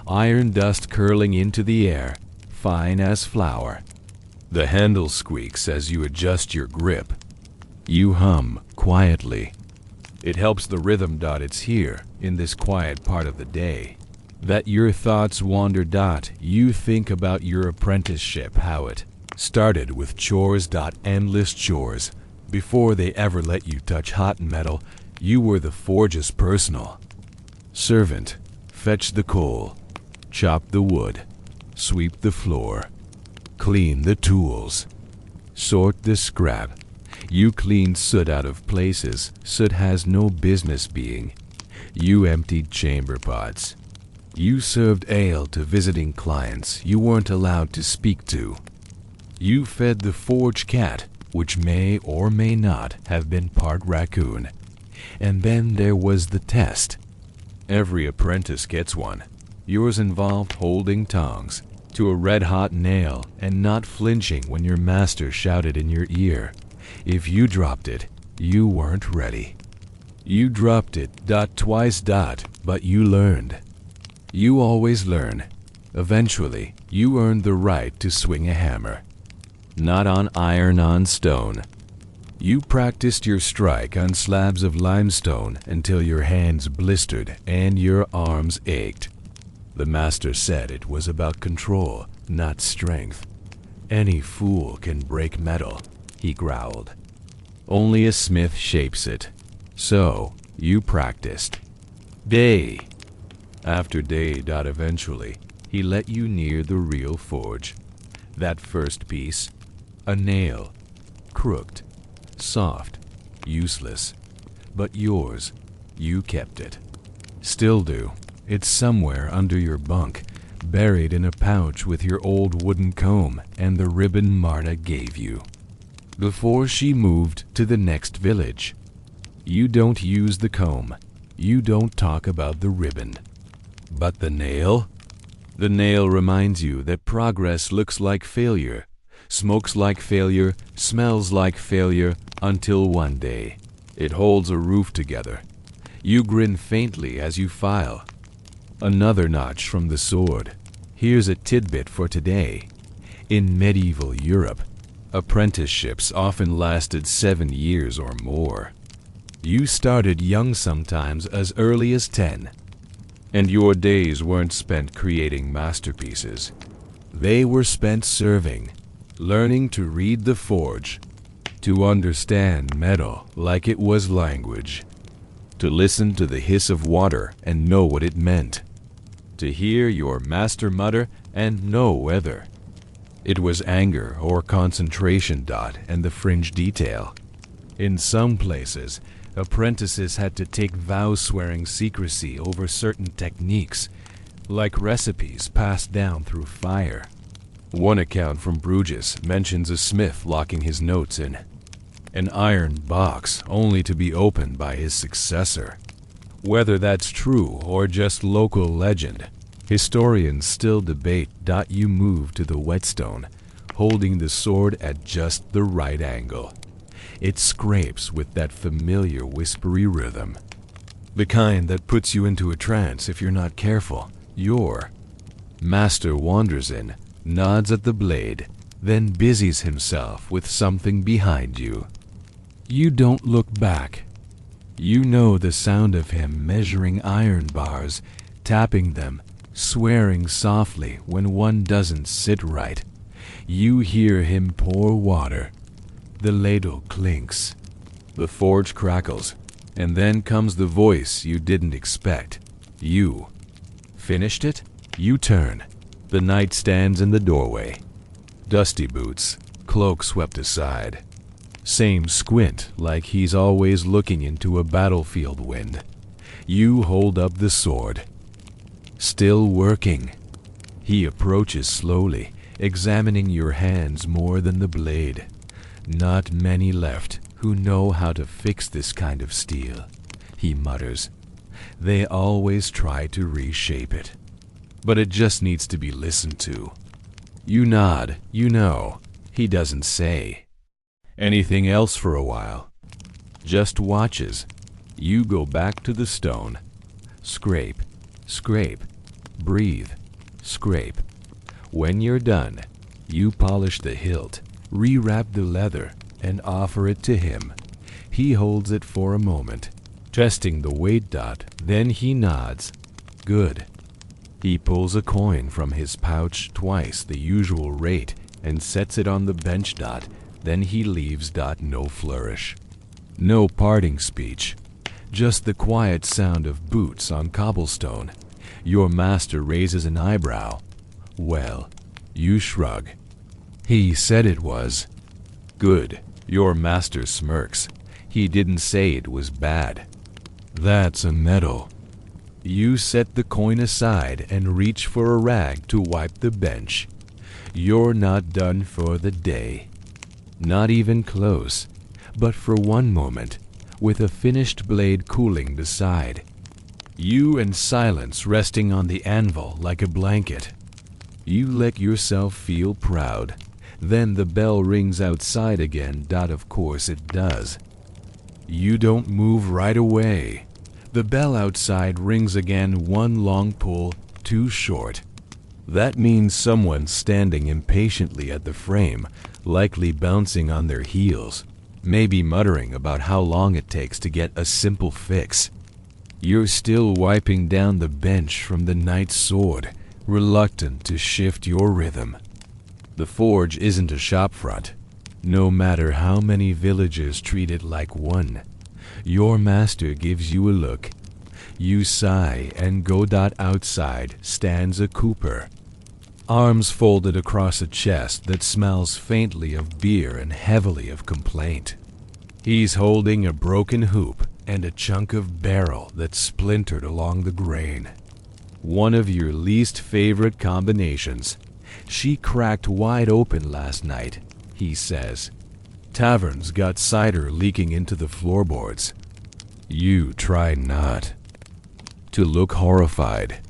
Iron dust curling into the air, fine as flour. The handle squeaks as you adjust your grip. You hum quietly. It helps the rhythm. It's here, in this quiet part of the day, that your thoughts wander. You think about your apprenticeship, how it started with chores. Endless chores. Before they ever let you touch hot metal, you were the forge's personal servant. Fetch the coal, chop the wood, sweep the floor, clean the tools, sort the scrap. You cleaned soot out of places soot has no business being. You emptied chamber pots. You served ale to visiting clients you weren't allowed to speak to. You fed the forge cat, which may or may not have been part raccoon. And then there was the test. Every apprentice gets one. Yours involved holding tongs to a red-hot nail and not flinching when your master shouted in your ear. If you dropped it, you weren't ready. You dropped it twice, but you learned. You always learn. Eventually, you earned the right to swing a hammer. Not on iron, on stone. You practiced your strike on slabs of limestone until your hands blistered and your arms ached. The master said it was about control, not strength. Any fool can break metal, he growled. Only a smith shapes it. So, you practiced. Day after day. Eventually, he let you near the real forge. That first piece, a nail, crooked, soft, useless. But yours, you kept it. Still do. It's somewhere under your bunk, buried in a pouch with your old wooden comb and the ribbon Marta gave you before she moved to the next village. You don't use the comb. You don't talk about the ribbon. But the nail? The nail reminds you that progress looks like failure, smokes like failure, smells like failure, until one day it holds a roof together. You grin faintly as you file. Another notch from the sword. Here's a tidbit for today. In medieval Europe, apprenticeships often lasted 7 years or more. You started young, sometimes as early as 10. And your days weren't spent creating masterpieces. They were spent serving, learning to read the forge, to understand metal like it was language, to listen to the hiss of water and know what it meant, to hear your master mutter and know whether it was anger or concentration. And the fringe detail. In some places, apprentices had to take vows swearing secrecy over certain techniques, like recipes passed down through fire. One account from Bruges mentions a smith locking his notes in an iron box only to be opened by his successor. Whether that's true or just local legend, historians still debate. You move to the whetstone, holding the sword at just the right angle. It scrapes with that familiar whispery rhythm. The kind that puts you into a trance if you're not careful. Your master wanders in, nods at the blade, then busies himself with something behind you. You don't look back. You know the sound of him measuring iron bars, tapping them, swearing softly when one doesn't sit right. You hear him pour water. The ladle clinks. The forge crackles. And then comes the voice you didn't expect. You. Finished it? You turn. The knight stands in the doorway. Dusty boots, cloak swept aside. Same squint like he's always looking into a battlefield wind. You hold up the sword. Still working. He approaches slowly, examining your hands more than the blade. Not many left who know how to fix this kind of steel, he mutters. They always try to reshape it. But it just needs to be listened to. You nod, you know. He doesn't say anything else for a while. Just watches. You go back to the stone. Scrape, scrape, breathe, scrape. When you're done, you polish the hilt, rewrap the leather, and offer it to him. He holds it for a moment, testing the weight dot, then he nods. Good. He pulls a coin from his pouch twice the usual rate and sets it on the bench dot, then he leaves dot no flourish. No parting speech, just the quiet sound of boots on cobblestone. Your master raises an eyebrow. Well, you shrug. He said it was. Good. Your master smirks. He didn't say it was bad. That's a medal. You set the coin aside and reach for a rag to wipe the bench. You're not done for the day. Not even close, but for one moment, with a finished blade cooling the side. You and silence resting on the anvil like a blanket. You let yourself feel proud. Then the bell rings outside again. Of course it does. You don't move right away. The bell outside rings again, one long pull, too short. That means someone's standing impatiently at the frame, likely bouncing on their heels, maybe muttering about how long it takes to get a simple fix. You're still wiping down the bench from the knight's sword, reluctant to shift your rhythm. The forge isn't a shop front, no matter how many villagers treat it like one. Your master gives you a look. You sigh and go. Outside stands a cooper, arms folded across a chest that smells faintly of beer and heavily of complaint. He's holding a broken hoop and a chunk of barrel that's splintered along the grain. One of your least favorite combinations. She cracked wide open last night, he says. Tavern's got cider leaking into the floorboards. You try not to look horrified.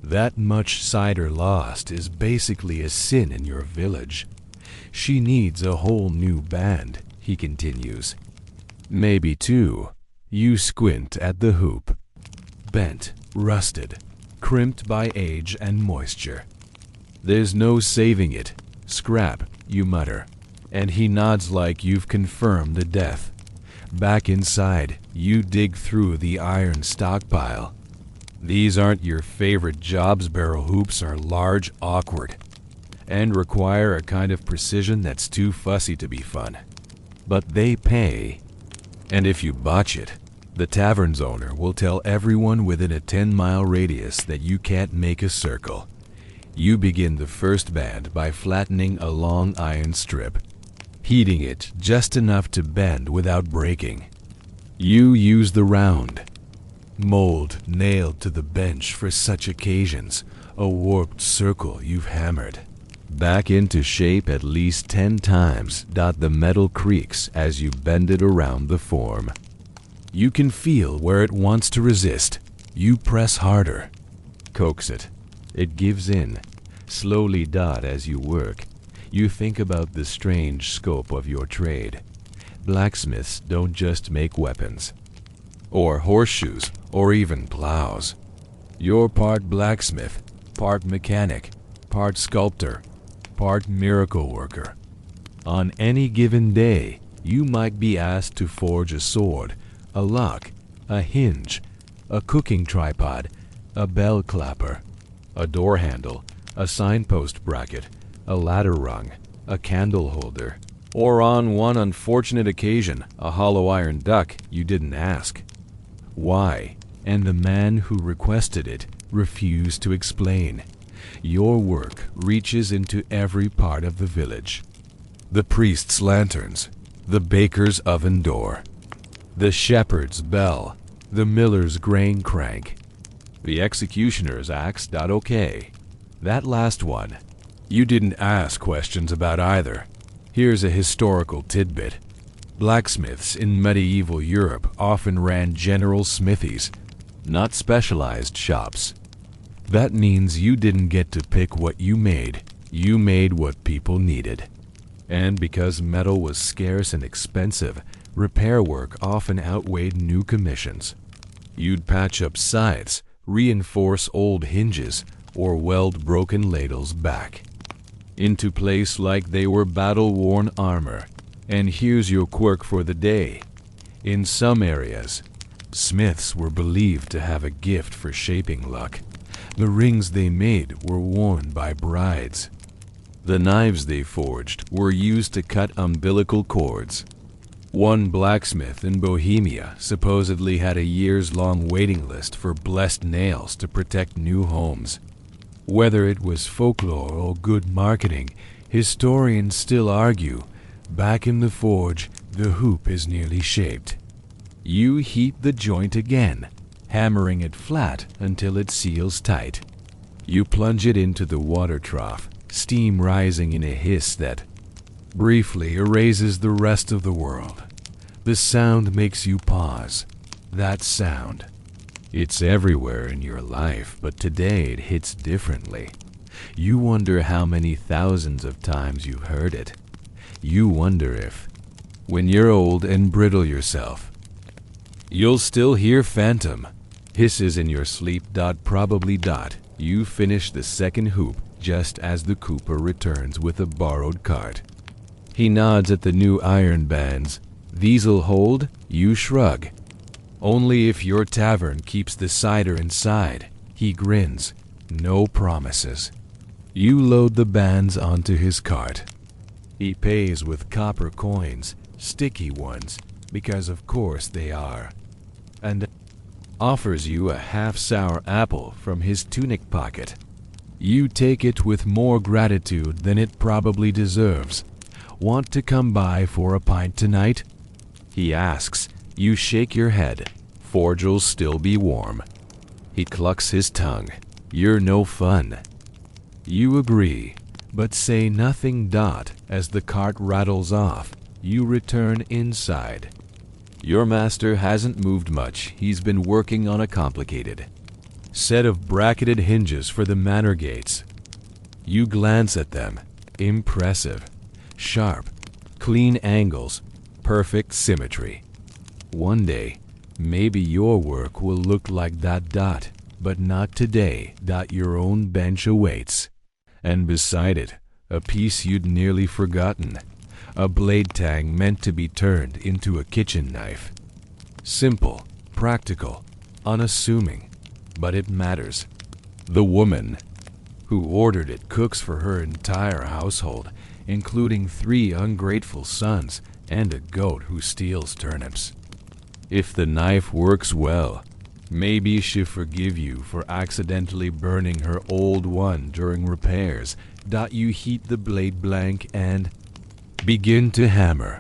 That much cider lost is basically a sin in your village. She needs a whole new band, he continues. Maybe two. You squint at the hoop. Bent, rusted, crimped by age and moisture. There's no saving it. Scrap, you mutter. And he nods like you've confirmed the death. Back inside, you dig through the iron stockpile. These aren't your favorite jobs. Barrel hoops are large, awkward, and require a kind of precision that's too fussy to be fun. But they pay. And if you botch it, the tavern's owner will tell everyone within a 10-mile radius that you can't make a circle. You begin the first band by flattening a long iron strip, heating it just enough to bend without breaking. You use the round mold nailed to the bench for such occasions, a warped circle you've hammered back into shape at least 10 times. The metal creaks as you bend it around the form. You can feel where it wants to resist. You press harder, coax it. It gives in. Slowly. As you work, you think about the strange scope of your trade. Blacksmiths don't just make weapons, or horseshoes, or even plows. You're part blacksmith, part mechanic, part sculptor, part miracle worker. On any given day, you might be asked to forge a sword, a lock, a hinge, a cooking tripod, a bell clapper, a door handle, a signpost bracket, a ladder rung, a candle holder, or on one unfortunate occasion, a hollow iron duck you didn't ask. Why? And the man who requested it refused to explain. Your work reaches into every part of the village. The priest's lanterns, the baker's oven door, the shepherd's bell, the miller's grain crank, the executioner's axe. Okay. That last one, you didn't ask questions about either. Here's a historical tidbit. Blacksmiths in medieval Europe often ran general smithies, not specialized shops. That means you didn't get to pick what you made what people needed. And because metal was scarce and expensive, repair work often outweighed new commissions. You'd patch up scythes, reinforce old hinges, or weld broken ladles back into place like they were battle-worn armor. And here's your quirk for the day. In some areas, smiths were believed to have a gift for shaping luck. The rings they made were worn by brides. The knives they forged were used to cut umbilical cords. One blacksmith in Bohemia supposedly had a years-long waiting list for blessed nails to protect new homes. Whether it was folklore or good marketing, historians still argue, back in the forge, the hoop is nearly shaped. You heat the joint again, hammering it flat until it seals tight. You plunge it into the water trough, steam rising in a hiss that briefly erases the rest of the world. The sound makes you pause. That sound. It's everywhere in your life, but today it hits differently. You wonder how many thousands of times you've heard it. You wonder if, when you're old and brittle yourself, you'll still hear phantom hisses in your sleep. Probably. You finish the second hoop just as the cooper returns with a borrowed cart. He nods at the new iron bands. These'll hold? You shrug. Only if your tavern keeps the cider inside. He grins. No promises. You load the bands onto his cart. He pays with copper coins, sticky ones, because of course they are, and offers you a half-sour apple from his tunic pocket. You take it with more gratitude than it probably deserves. Want to come by for a pint tonight? He asks. You shake your head. Forge'll still be warm. He clucks his tongue. You're no fun. You agree, but say nothing. As the cart rattles off, you return inside. Your master hasn't moved much. He's been working on a complicated set of bracketed hinges for the manor gates. You glance at them. Impressive. Sharp, clean angles, perfect symmetry. One day, maybe your work will look like that. But not today. Your own bench awaits. And beside it, a piece you'd nearly forgotten. A blade tang meant to be turned into a kitchen knife. Simple, practical, unassuming, but it matters. The woman who ordered it cooks for her entire household, including 3 ungrateful sons and a goat who steals turnips. If the knife works well, maybe she'll forgive you for accidentally burning her old one during repairs. You heat the blade blank and begin to hammer.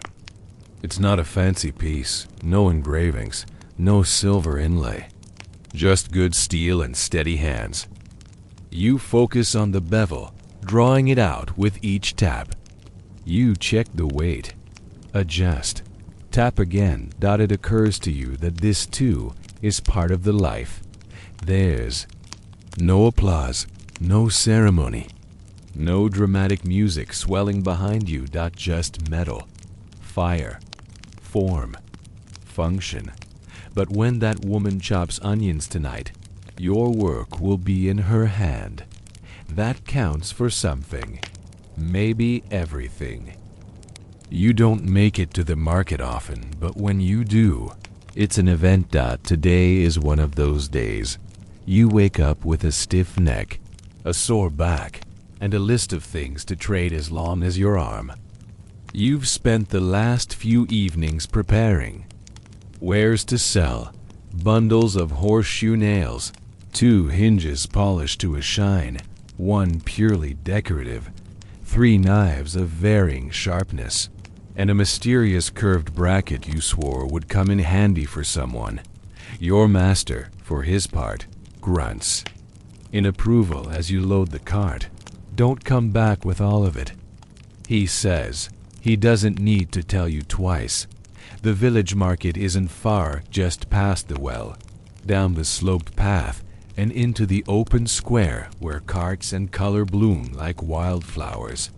It's not a fancy piece, no engravings, no silver inlay, just good steel and steady hands. You focus on the bevel, drawing it out with each tap. You check the weight, adjust, tap again. It occurs to you that this too is part of the life. There's no applause, no ceremony, no dramatic music swelling behind you. Just metal, fire, form, function. But when that woman chops onions tonight, your work will be in her hand. That counts for something, maybe everything. You don't make it to the market often, but when you do, it's an event. Today is one of those days. You wake up with a stiff neck, a sore back, and a list of things to trade as long as your arm. You've spent the last few evenings preparing. Wares to sell, bundles of horseshoe nails, 2 hinges polished to a shine, 1 purely decorative, 3 knives of varying sharpness, and a mysterious curved bracket you swore would come in handy for someone. Your master, for his part, grunts in approval as you load the cart. Don't come back with all of it. He says he doesn't need to tell you twice. The village market isn't far, just past the well, down the sloped path, and into the open square where carts and color bloom like wildflowers.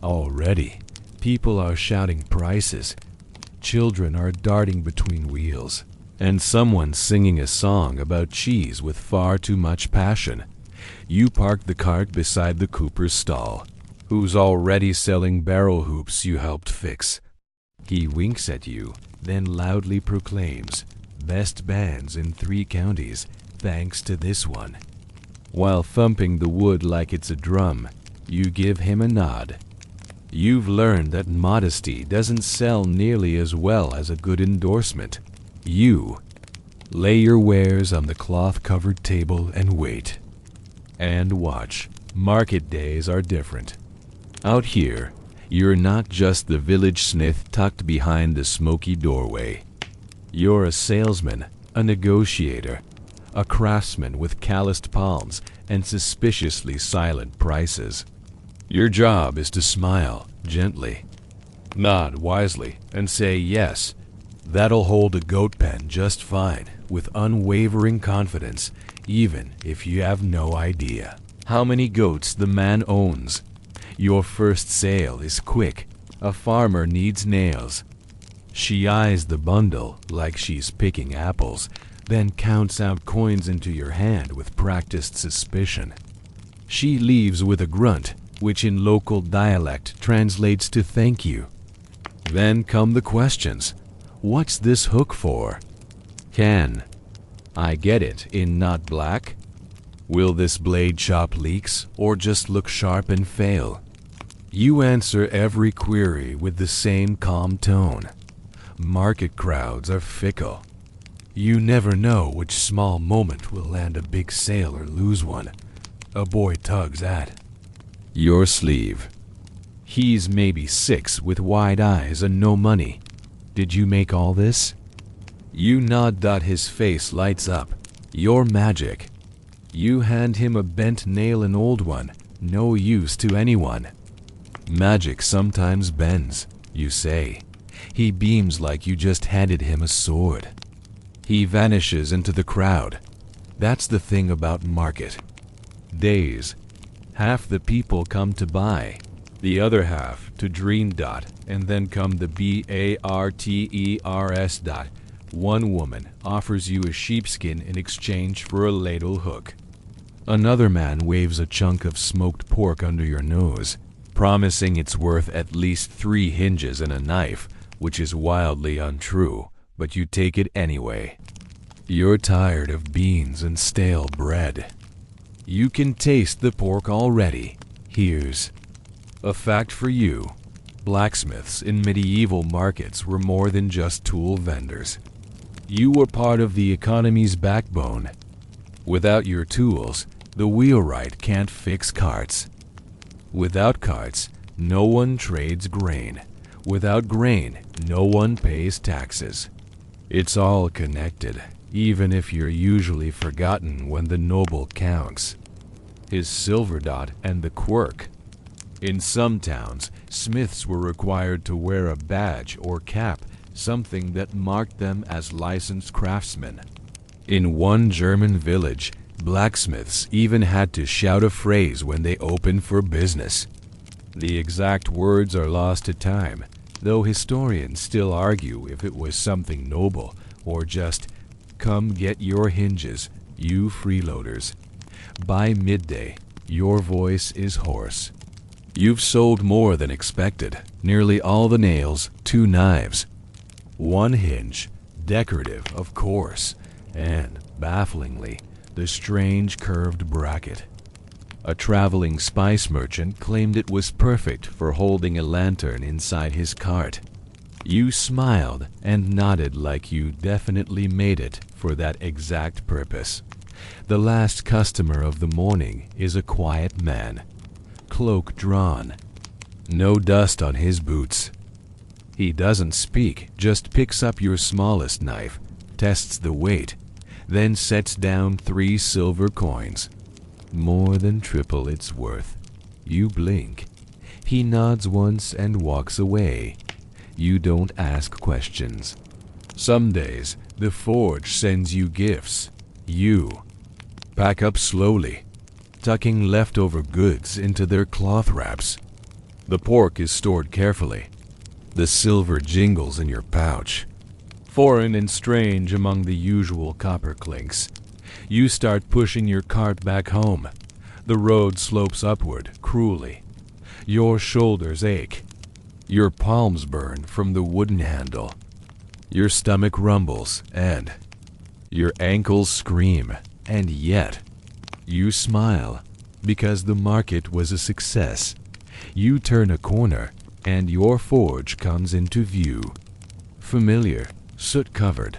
Already, people are shouting prices. Children are darting between wheels, and someone's singing a song about cheese with far too much passion. You park the cart beside the cooper's stall, who's already selling barrel hoops you helped fix. He winks at you, then loudly proclaims, "Best bands in 3 counties, thanks to this one." While thumping the wood like it's a drum, you give him a nod. You've learned that modesty doesn't sell nearly as well as a good endorsement. You lay your wares on the cloth-covered table and wait. And watch. Market days are different. Out here, you're not just the village smith tucked behind the smoky doorway. You're a salesman, a negotiator, a craftsman with calloused palms and suspiciously silent prices. Your job is to smile gently, nod wisely, and say yes. That'll hold a goat pen just fine, with unwavering confidence, even if you have no idea how many goats the man owns. Your first sale is quick. A farmer needs nails. She eyes the bundle like she's picking apples, then counts out coins into your hand with practiced suspicion. She leaves with a grunt, which in local dialect translates to thank you. Then come the questions. What's this hook for? Can I get it in not black? Will this blade chop leaks or just look sharp and fail? You answer every query with the same calm tone. Market crowds are fickle. You never know which small moment will land a big sale or lose one. A boy tugs at your sleeve. He's maybe 6 with wide eyes and no money. Did you make all this? You nod. His face lights up. Your magic. You hand him a bent nail, an old one, no use to anyone. Magic sometimes bends, you say. He beams like you just handed him a sword. He vanishes into the crowd. That's the thing about market days. Half the people come to buy, the other half to dream. And then come the barters. One woman offers you a sheepskin in exchange for a ladle hook. Another man waves a chunk of smoked pork under your nose, promising it's worth at least 3 hinges and a knife, which is wildly untrue, but you take it anyway. You're tired of beans and stale bread. You can taste the pork already. Here's a fact for you. Blacksmiths in medieval markets were more than just tool vendors. You were part of the economy's backbone. Without your tools, the wheelwright can't fix carts. Without carts, no one trades grain. Without grain, no one pays taxes. It's all connected, even if you're usually forgotten when the noble counts his silver and the quirk. In some towns, smiths were required to wear a badge or cap, something that marked them as licensed craftsmen. In one German village, blacksmiths even had to shout a phrase when they opened for business. The exact words are lost to time. though historians still argue if it was something noble or just, "Come get your hinges, you freeloaders." By midday, your voice is hoarse. You've sold more than expected, nearly all the nails, 2 knives. 1 hinge, decorative of course, and, bafflingly, the strange curved bracket. A traveling spice merchant claimed it was perfect for holding a lantern inside his cart. You smiled and nodded like you definitely made it for that exact purpose. The last customer of the morning is a quiet man, cloak drawn, no dust on his boots. He doesn't speak, just picks up your smallest knife, tests the weight, then sets down 3 silver coins. More than triple its worth. You blink. He nods once and walks away. You don't ask questions. Some days, the forge sends you gifts. You pack up slowly, tucking leftover goods into their cloth wraps. The pork is stored carefully. The silver jingles in your pouch. Foreign and strange among the usual copper clinks. You start pushing your cart back home. The road slopes upward, cruelly. Your shoulders ache. Your palms burn from the wooden handle. Your stomach rumbles, and your ankles scream. And yet, you smile, because the market was a success. You turn a corner, and your forge comes into view. Familiar, soot-covered,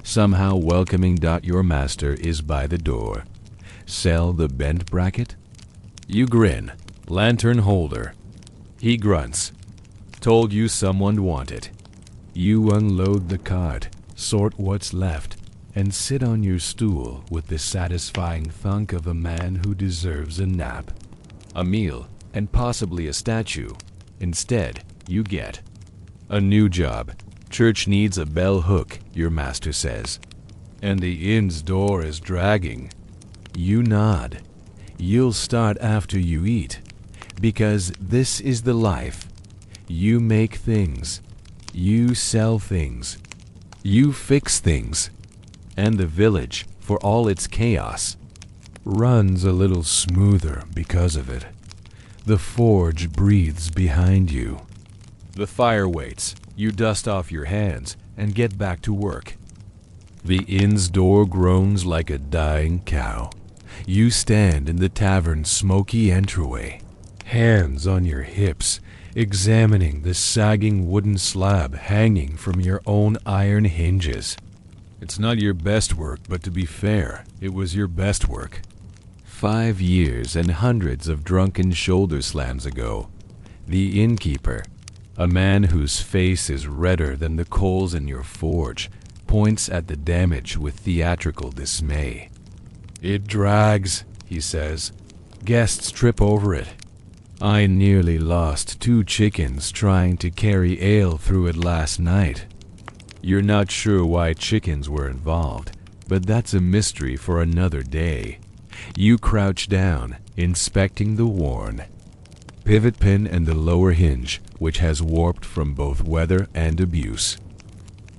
somehow welcoming. Your master is by the door. Sell the bent bracket? You grin. Lantern holder. He grunts. Told you someone'd want it. You unload the cart, sort what's left, and sit on your stool with the satisfying thunk of a man who deserves a nap. A meal, and possibly a statue. Instead, you get a new job. Church needs a bell hook, your master says. And the inn's door is dragging. You nod. You'll start after you eat, because this is the life. You make things. You sell things. You fix things. And the village, for all its chaos, runs a little smoother because of it. The forge breathes behind you. The fire waits. You dust off your hands and get back to work. The inn's door groans like a dying cow. You stand in the tavern's smoky entryway, hands on your hips, examining the sagging wooden slab hanging from your own iron hinges. It's not your best work, but to be fair, it was your best work. 5 years and hundreds of drunken shoulder slams ago, the innkeeper, a man whose face is redder than the coals in your forge, points at the damage with theatrical dismay. "It drags," he says. "Guests trip over it. I nearly lost 2 chickens trying to carry ale through it last night." You're not sure why chickens were involved, but that's a mystery for another day. You crouch down, inspecting the worn pivot pin and the lower hinge, which has warped from both weather and abuse.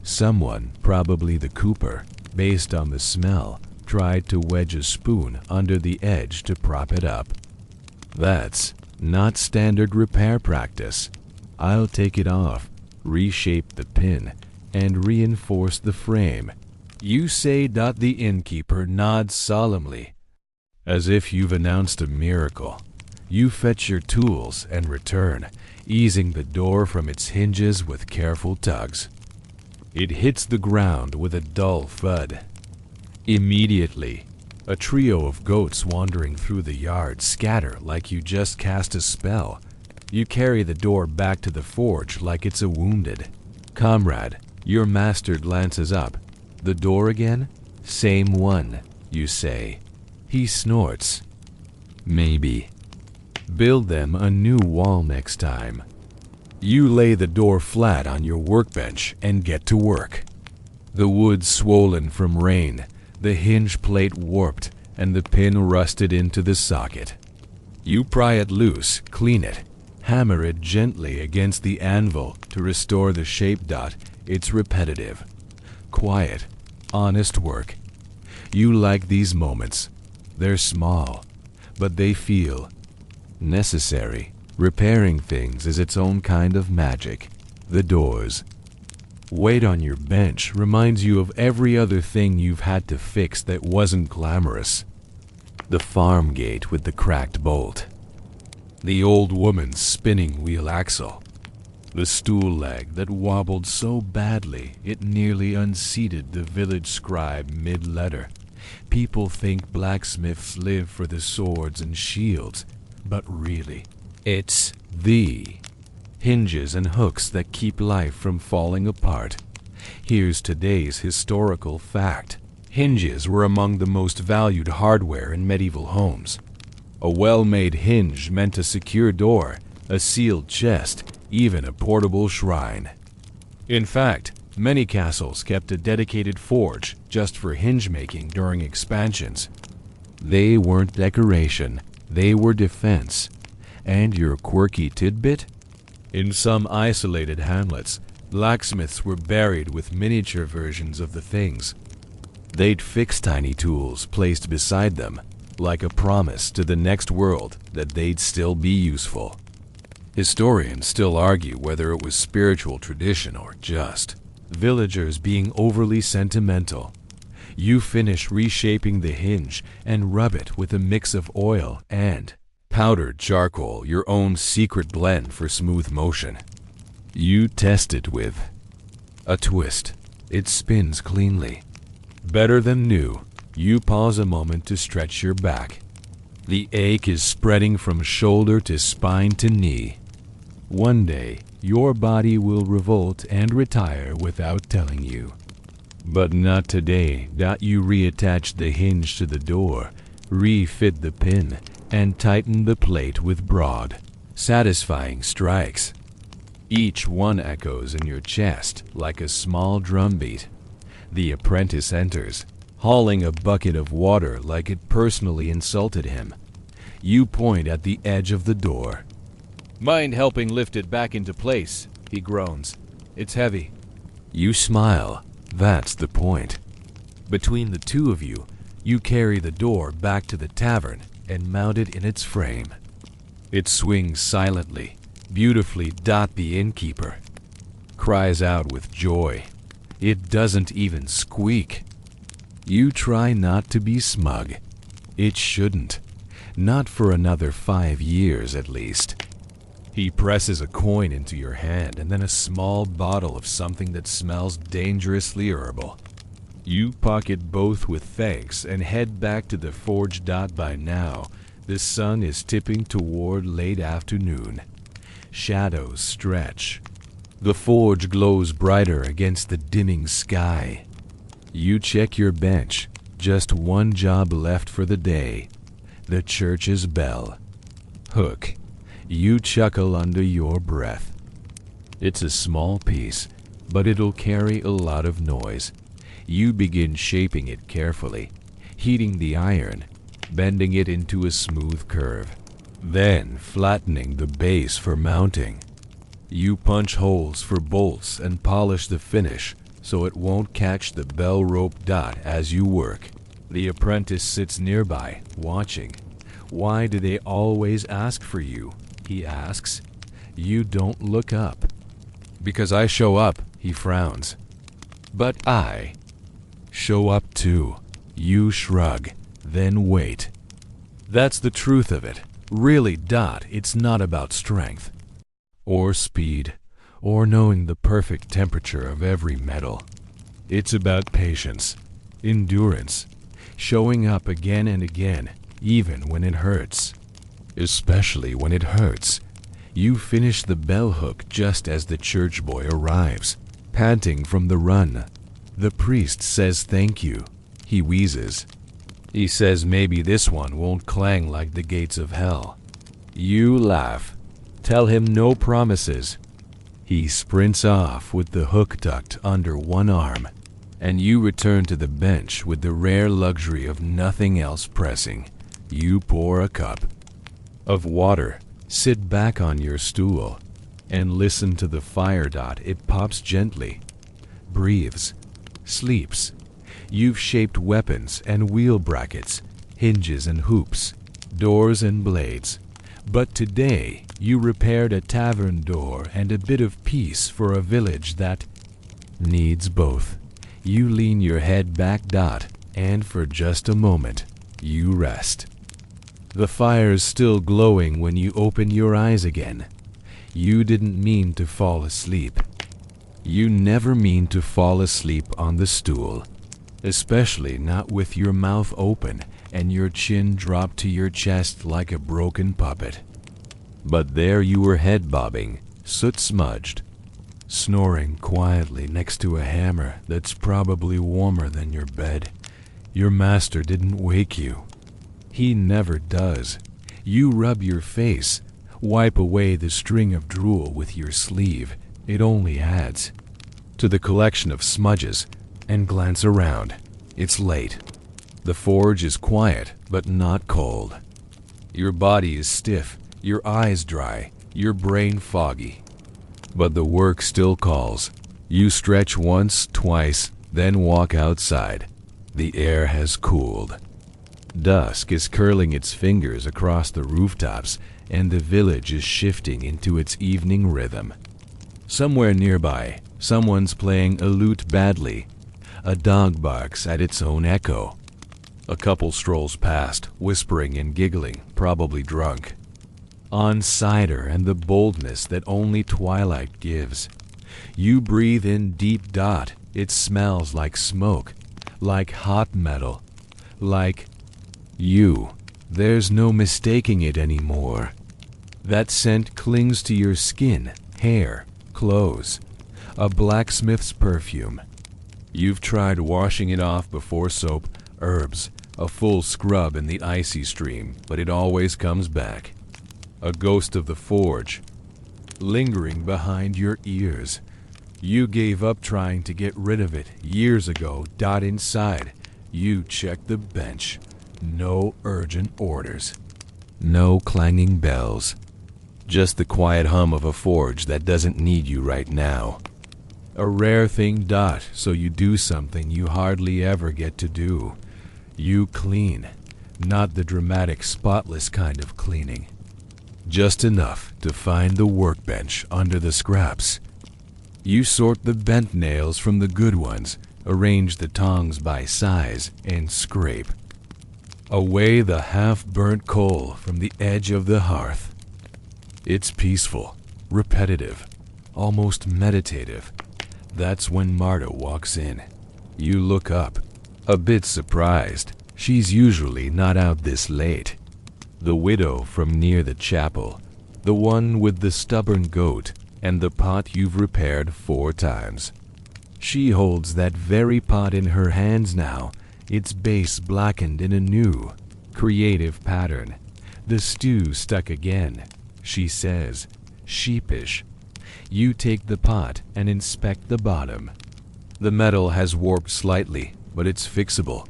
Someone, probably the cooper, based on the smell, tried to wedge a spoon under the edge to prop it up. That's not standard repair practice. I'll take it off, reshape the pin, and reinforce the frame. You say. The innkeeper nods solemnly, as if you've announced a miracle. You fetch your tools and return, easing the door from its hinges with careful tugs. It hits the ground with a dull thud. Immediately, a trio of goats wandering through the yard scatter like you just cast a spell. You carry the door back to the forge like it's a wounded comrade. Your master glances up. "The door again?" "Same one," you say. He snorts. "Maybe. Build them a new wall next time." You lay the door flat on your workbench and get to work. The wood swollen from rain, the hinge plate warped, and the pin rusted into the socket. You pry it loose, clean it, Hammer it gently against the anvil to restore the shape. It's repetitive, quiet, honest work. You like these moments. They're small, but they feel necessary. Repairing things is its own kind of magic. The doors. Weight on your bench reminds you of every other thing you've had to fix that wasn't glamorous. The farm gate with the cracked bolt. The old woman's spinning wheel axle. The stool leg that wobbled so badly it nearly unseated the village scribe mid-letter. People think blacksmiths live for the swords and shields, but really, it's the hinges and hooks that keep life from falling apart. Here's today's historical fact. Hinges were among the most valued hardware in medieval homes. A well-made hinge meant a secure door, a sealed chest, even a portable shrine. In fact, many castles kept a dedicated forge just for hinge making during expansions. They weren't decoration, they were defense. And your quirky tidbit? In some isolated hamlets, blacksmiths were buried with miniature versions of the things. They'd fix tiny tools placed beside them, like a promise to the next world that they'd still be useful. Historians still argue whether it was spiritual tradition or just villagers being overly sentimental. You finish reshaping the hinge and rub it with a mix of oil and powdered charcoal, your own secret blend for smooth motion. You test it with a twist. It spins cleanly. Better than new. You pause a moment to stretch your back. The ache is spreading from shoulder to spine to knee. One day, your body will revolt and retire without telling you. But not today. You reattach the hinge to the door, refit the pin, and tighten the plate with broad, satisfying strikes. Each one echoes in your chest like a small drumbeat. The apprentice enters, hauling a bucket of water like it personally insulted him. You point at the edge of the door. "Mind helping lift it back into place?" he groans. "It's heavy." You smile. That's the point. Between the two of you, you carry the door back to the tavern and mount it in its frame. It swings silently, beautifully. The innkeeper cries out with joy. It doesn't even squeak. You try not to be smug. It shouldn't. Not for another 5 years at least. He presses a coin into your hand and then a small bottle of something that smells dangerously herbal. You pocket both with thanks and head back to the forge. By now, the sun is tipping toward late afternoon. Shadows stretch. The forge glows brighter against the dimming sky. You check your bench. Just one job left for the day. The church's bell. Hook. You chuckle under your breath. It's a small piece, but it'll carry a lot of noise. You begin shaping it carefully, heating the iron, bending it into a smooth curve, then flattening the base for mounting. You punch holes for bolts and polish the finish so it won't catch the bell rope. As you work, the apprentice sits nearby, watching. "Why do they always ask for you?" he asks. You don't look up. "Because I show up," he frowns. "But I show up too." You shrug, then wait. That's the truth of it. Really. It's not about strength, or speed, or knowing the perfect temperature of every metal. It's about patience, endurance, showing up again and again, even when it hurts. Especially when it hurts. You finish the bell hook just as the church boy arrives, panting from the run. The priest says thank you. He wheezes. He says maybe this one won't clang like the gates of hell. You laugh. Tell him no promises. He sprints off with the hook tucked under one arm, and you return to the bench with the rare luxury of nothing else pressing. You pour a cup of water, Sit back on your stool and listen to the fire dot. It pops gently, breathes, sleeps. You've shaped weapons and wheel brackets, hinges and hoops, doors and blades. But today you repaired a tavern door and a bit of peace for a village that needs both. You lean your head back, Dot, and for just a moment you rest. The fire's still glowing when you open your eyes again. You didn't mean to fall asleep. You never mean to fall asleep on the stool, especially not with your mouth open and your chin dropped to your chest like a broken puppet. But there you were head bobbing, soot-smudged, snoring quietly next to a hammer that's probably warmer than your bed. Your master didn't wake you. He never does. You rub your face, wipe away the string of drool with your sleeve. It only adds to the collection of smudges, and glance around. It's late. The forge is quiet, but not cold. Your body is stiff, your eyes dry, your brain foggy. But the work still calls. You stretch once, twice, then walk outside. The air has cooled. Dusk is curling its fingers across the rooftops, and the village is shifting into its evening rhythm. Somewhere nearby, someone's playing a lute badly. A dog barks at its own echo. A couple strolls past, whispering and giggling, probably drunk. On cider and the boldness that only twilight gives. You breathe in deep, Dot. It smells like smoke, like hot metal, like you. There's no mistaking it anymore. That scent clings to your skin, hair, clothes. A blacksmith's perfume. You've tried washing it off before soap, herbs, a full scrub in the icy stream, but it always comes back. A ghost of the forge, lingering behind your ears. You gave up trying to get rid of it years ago. Dot inside. You checked the bench. No urgent orders. No clanging bells. Just the quiet hum of a forge that doesn't need you right now. A rare thing, Dot, so you do something you hardly ever get to do. You clean. Not the dramatic, spotless kind of cleaning. Just enough to find the workbench under the scraps. You sort the bent nails from the good ones, arrange the tongs by size, and scrape away the half-burnt coal from the edge of the hearth. It's peaceful, repetitive, almost meditative. That's when Marta walks in. You look up, a bit surprised. She's usually not out this late. The widow from near the chapel, the one with the stubborn goat and the pot you've repaired 4 times. She holds that very pot in her hands now, its base blackened in a new, creative pattern. The stew stuck again, she says, sheepish. You take the pot and inspect the bottom. The metal has warped slightly, but it's fixable.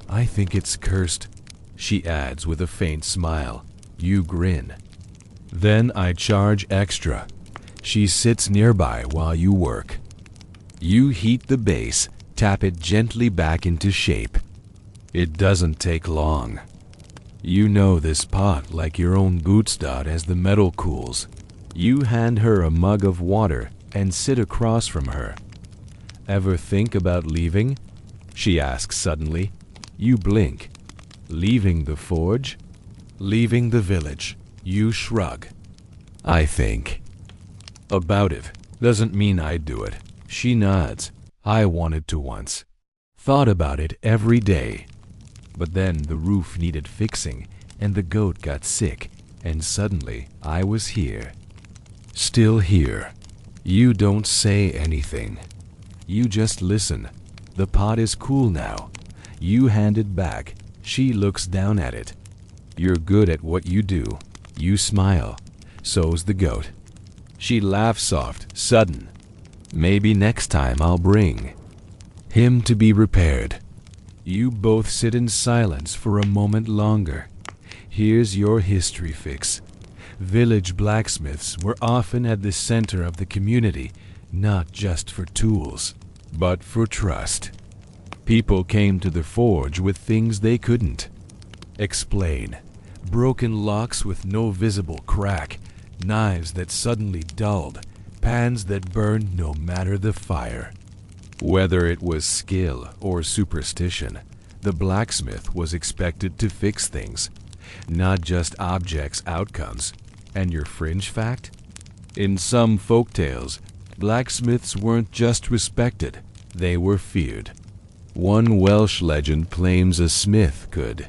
I think it's cursed, she adds with a faint smile. You grin. Then I charge extra. She sits nearby while you work. You heat the base, tap it gently back into shape. It doesn't take long. You know this pot like your own boots, Dot, as the metal cools. You hand her a mug of water and sit across from her. Ever think about leaving? She asks suddenly. You blink. Leaving the forge? Leaving the village. You shrug. I think about it. Doesn't mean I'd do it. She nods. I wanted to once. Thought about it every day. But then the roof needed fixing, and the goat got sick, and suddenly I was here. Still here. You don't say anything. You just listen. The pot is cool now. You hand it back. She looks down at it. You're good at what you do. You smile. So's the goat. She laughs soft, sudden. Maybe next time I'll bring him to be repaired. You both sit in silence for a moment longer. Here's your history fix. Village blacksmiths were often at the center of the community, not just for tools, but for trust. People came to the forge with things they couldn't explain. Broken locks with no visible crack, knives that suddenly dulled, pans that burned no matter the fire. Whether it was skill or superstition, the blacksmith was expected to fix things, not just objects' outcomes. And your fringe fact? In some folktales, blacksmiths weren't just respected, they were feared. One Welsh legend claims a smith could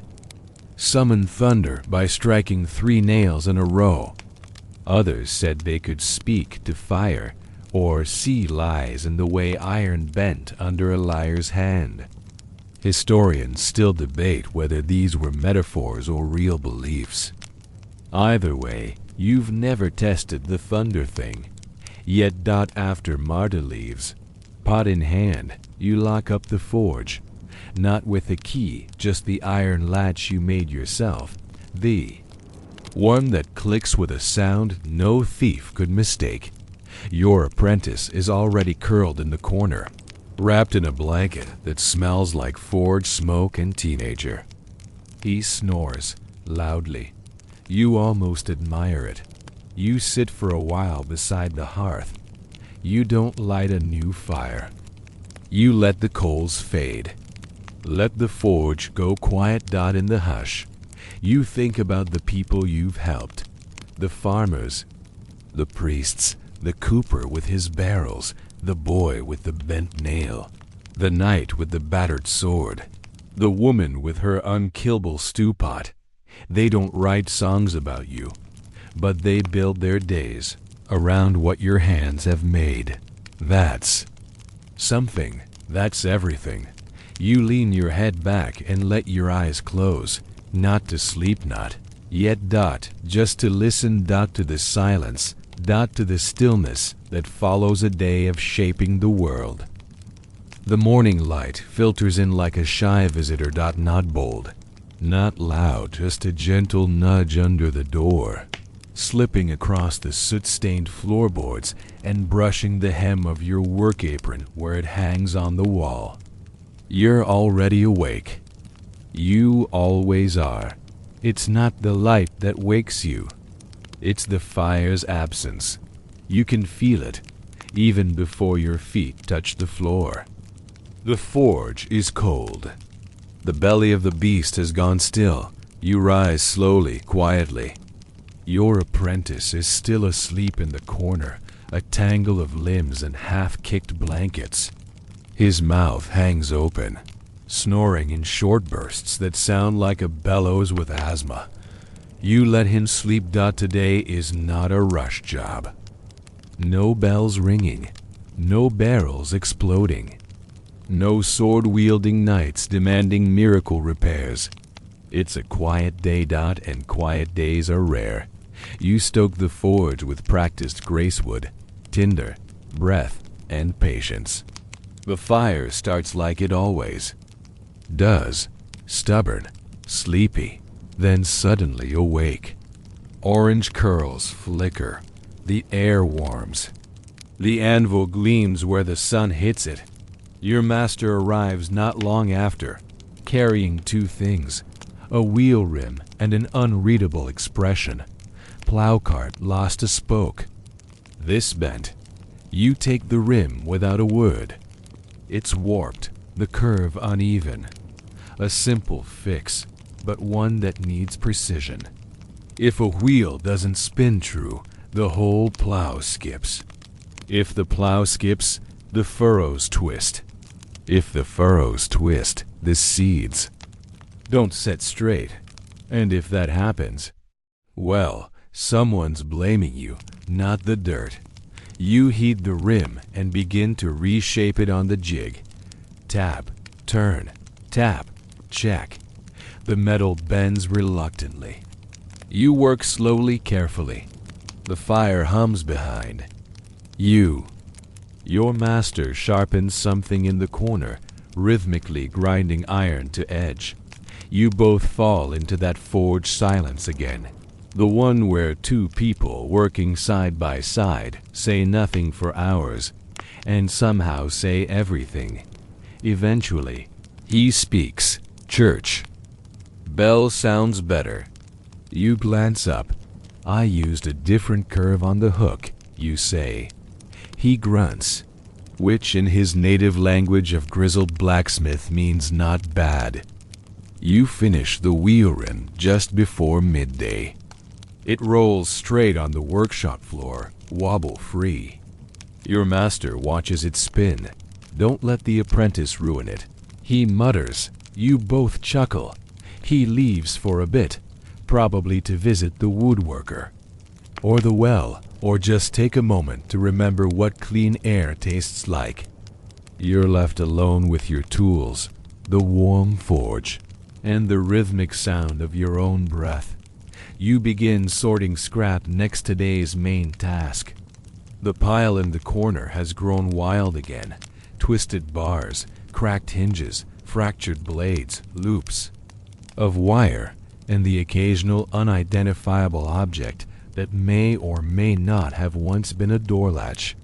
summon thunder by striking 3 nails in a row. Others said they could speak to fire or see lies in the way iron bent under a liar's hand. Historians still debate whether these were metaphors or real beliefs. Either way, you've never tested the thunder thing. Yet after Marta leaves, pot in hand, you lock up the forge. Not with a key, just the iron latch you made yourself. The one that clicks with a sound no thief could mistake. Your apprentice is already curled in the corner, wrapped in a blanket that smells like forge smoke and teenager. He snores loudly. You almost admire it. You sit for a while beside the hearth. You don't light a new fire. You let the coals fade. Let the forge go quiet. In the hush, you think about the people you've helped. The farmers, the priests, the cooper with his barrels, the boy with the bent nail, the knight with the battered sword, the woman with her unkillable stew pot. They don't write songs about you, but they build their days around what your hands have made. That's something. That's everything. You lean your head back and let your eyes close, not to sleep, not yet, just to listen, to the silence, to the stillness that follows a day of shaping the world. The morning light filters in like a shy visitor, not bold, not loud, just a gentle nudge under the door, slipping across the soot-stained floorboards and brushing the hem of your work apron where it hangs on the wall. You're already awake. You always are. It's not the light that wakes you. It's the fire's absence. You can feel it, even before your feet touch the floor. The forge is cold. The belly of the beast has gone still. You rise slowly, quietly. Your apprentice is still asleep in the corner, a tangle of limbs and half-kicked blankets. His mouth hangs open, snoring in short bursts that sound like a bellows with asthma. You let him sleep. Today is not a rush job. No bells ringing, no barrels exploding, no sword-wielding knights demanding miracle repairs. It's a quiet day, and quiet days are rare. You stoke the forge with practiced gracewood, tinder, breath, and patience. The fire starts like it always does, stubborn, sleepy, then suddenly awake. Orange curls flicker, the air warms. The anvil gleams where the sun hits it. Your master arrives not long after, carrying 2 things, a wheel rim and an unreadable expression. Plow cart lost a spoke. This bent. You take the rim without a word. It's warped, the curve uneven. A simple fix, but one that needs precision. If a wheel doesn't spin true, the whole plow skips. If the plow skips, the furrows twist. If the furrows twist, the seeds don't set straight. And if that happens, well, someone's blaming you, not the dirt. You heat the rim and begin to reshape it on the jig. Tap, turn, tap, check. The metal bends reluctantly. You work slowly, carefully. The fire hums behind. Your master sharpens something in the corner, rhythmically grinding iron to edge. You both fall into that forge silence again. The one where two people working side by side say nothing for hours and somehow say everything. Eventually, he speaks. Church. Bell sounds better. You glance up. I used a different curve on the hook, you say. He grunts, which in his native language of grizzled blacksmith means not bad. You finish the wheel rim just before midday. It rolls straight on the workshop floor, wobble-free. Your master watches it spin. Don't let the apprentice ruin it. He mutters. You both chuckle. He leaves for a bit, probably to visit the woodworker, or the well, or just take a moment to remember what clean air tastes like. You're left alone with your tools, the warm forge, and the rhythmic sound of your own breath. You begin sorting scrap next to today's main task. The pile in the corner has grown wild again. Twisted bars, cracked hinges, fractured blades, loops of wire, and the occasional unidentifiable object that may or may not have once been a door latch.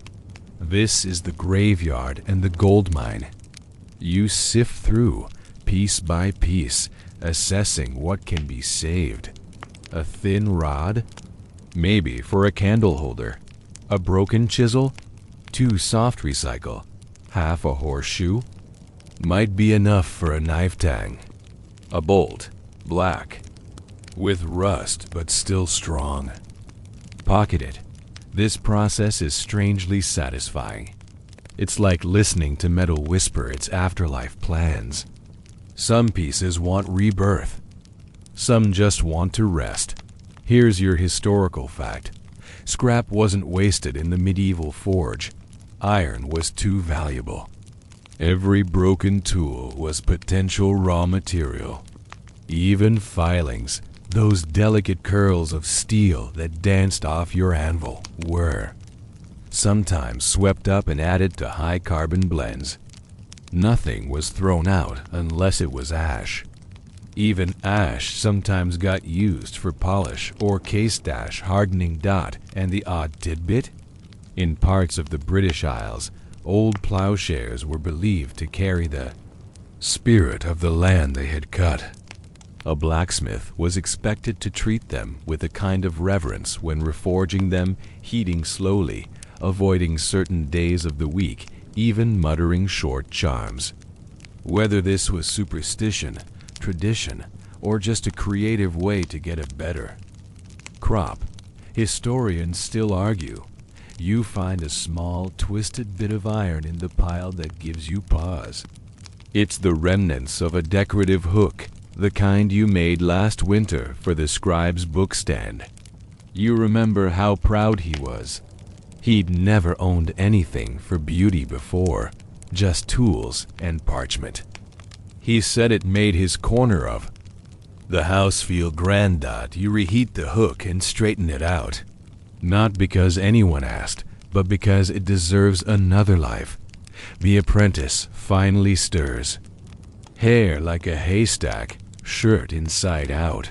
This is the graveyard and the gold mine. You sift through, piece by piece, assessing what can be saved. A thin rod? Maybe for a candle holder. A broken chisel? Too soft recycle. Half a horseshoe? Might be enough for a knife tang. A bolt, black, with rust but still strong. Pocket it. This process is strangely satisfying. It's like listening to metal whisper its afterlife plans. Some pieces want rebirth. Some just want to rest. Here's your historical fact. Scrap wasn't wasted in the medieval forge. Iron was too valuable. Every broken tool was potential raw material. Even filings, those delicate curls of steel that danced off your anvil, were sometimes swept up and added to high-carbon blends. Nothing was thrown out unless it was ash. Even ash sometimes got used for polish or case dash hardening dot and the odd tidbit. In parts of the British Isles, old plowshares were believed to carry the spirit of the land they had cut. A blacksmith was expected to treat them with a kind of reverence when reforging them, heating slowly, avoiding certain days of the week, even muttering short charms. Whether this was superstition, tradition, or just a creative way to get it better. Crop. Historians still argue. You find a small, twisted bit of iron in the pile that gives you pause. It's the remnants of a decorative hook, the kind you made last winter for the scribe's bookstand. You remember how proud he was. He'd never owned anything for beauty before, just tools and parchment. He said it made his corner of the house feel grand. You reheat the hook and straighten it out. Not because anyone asked, but because it deserves another life. The apprentice finally stirs. Hair like a haystack, shirt inside out.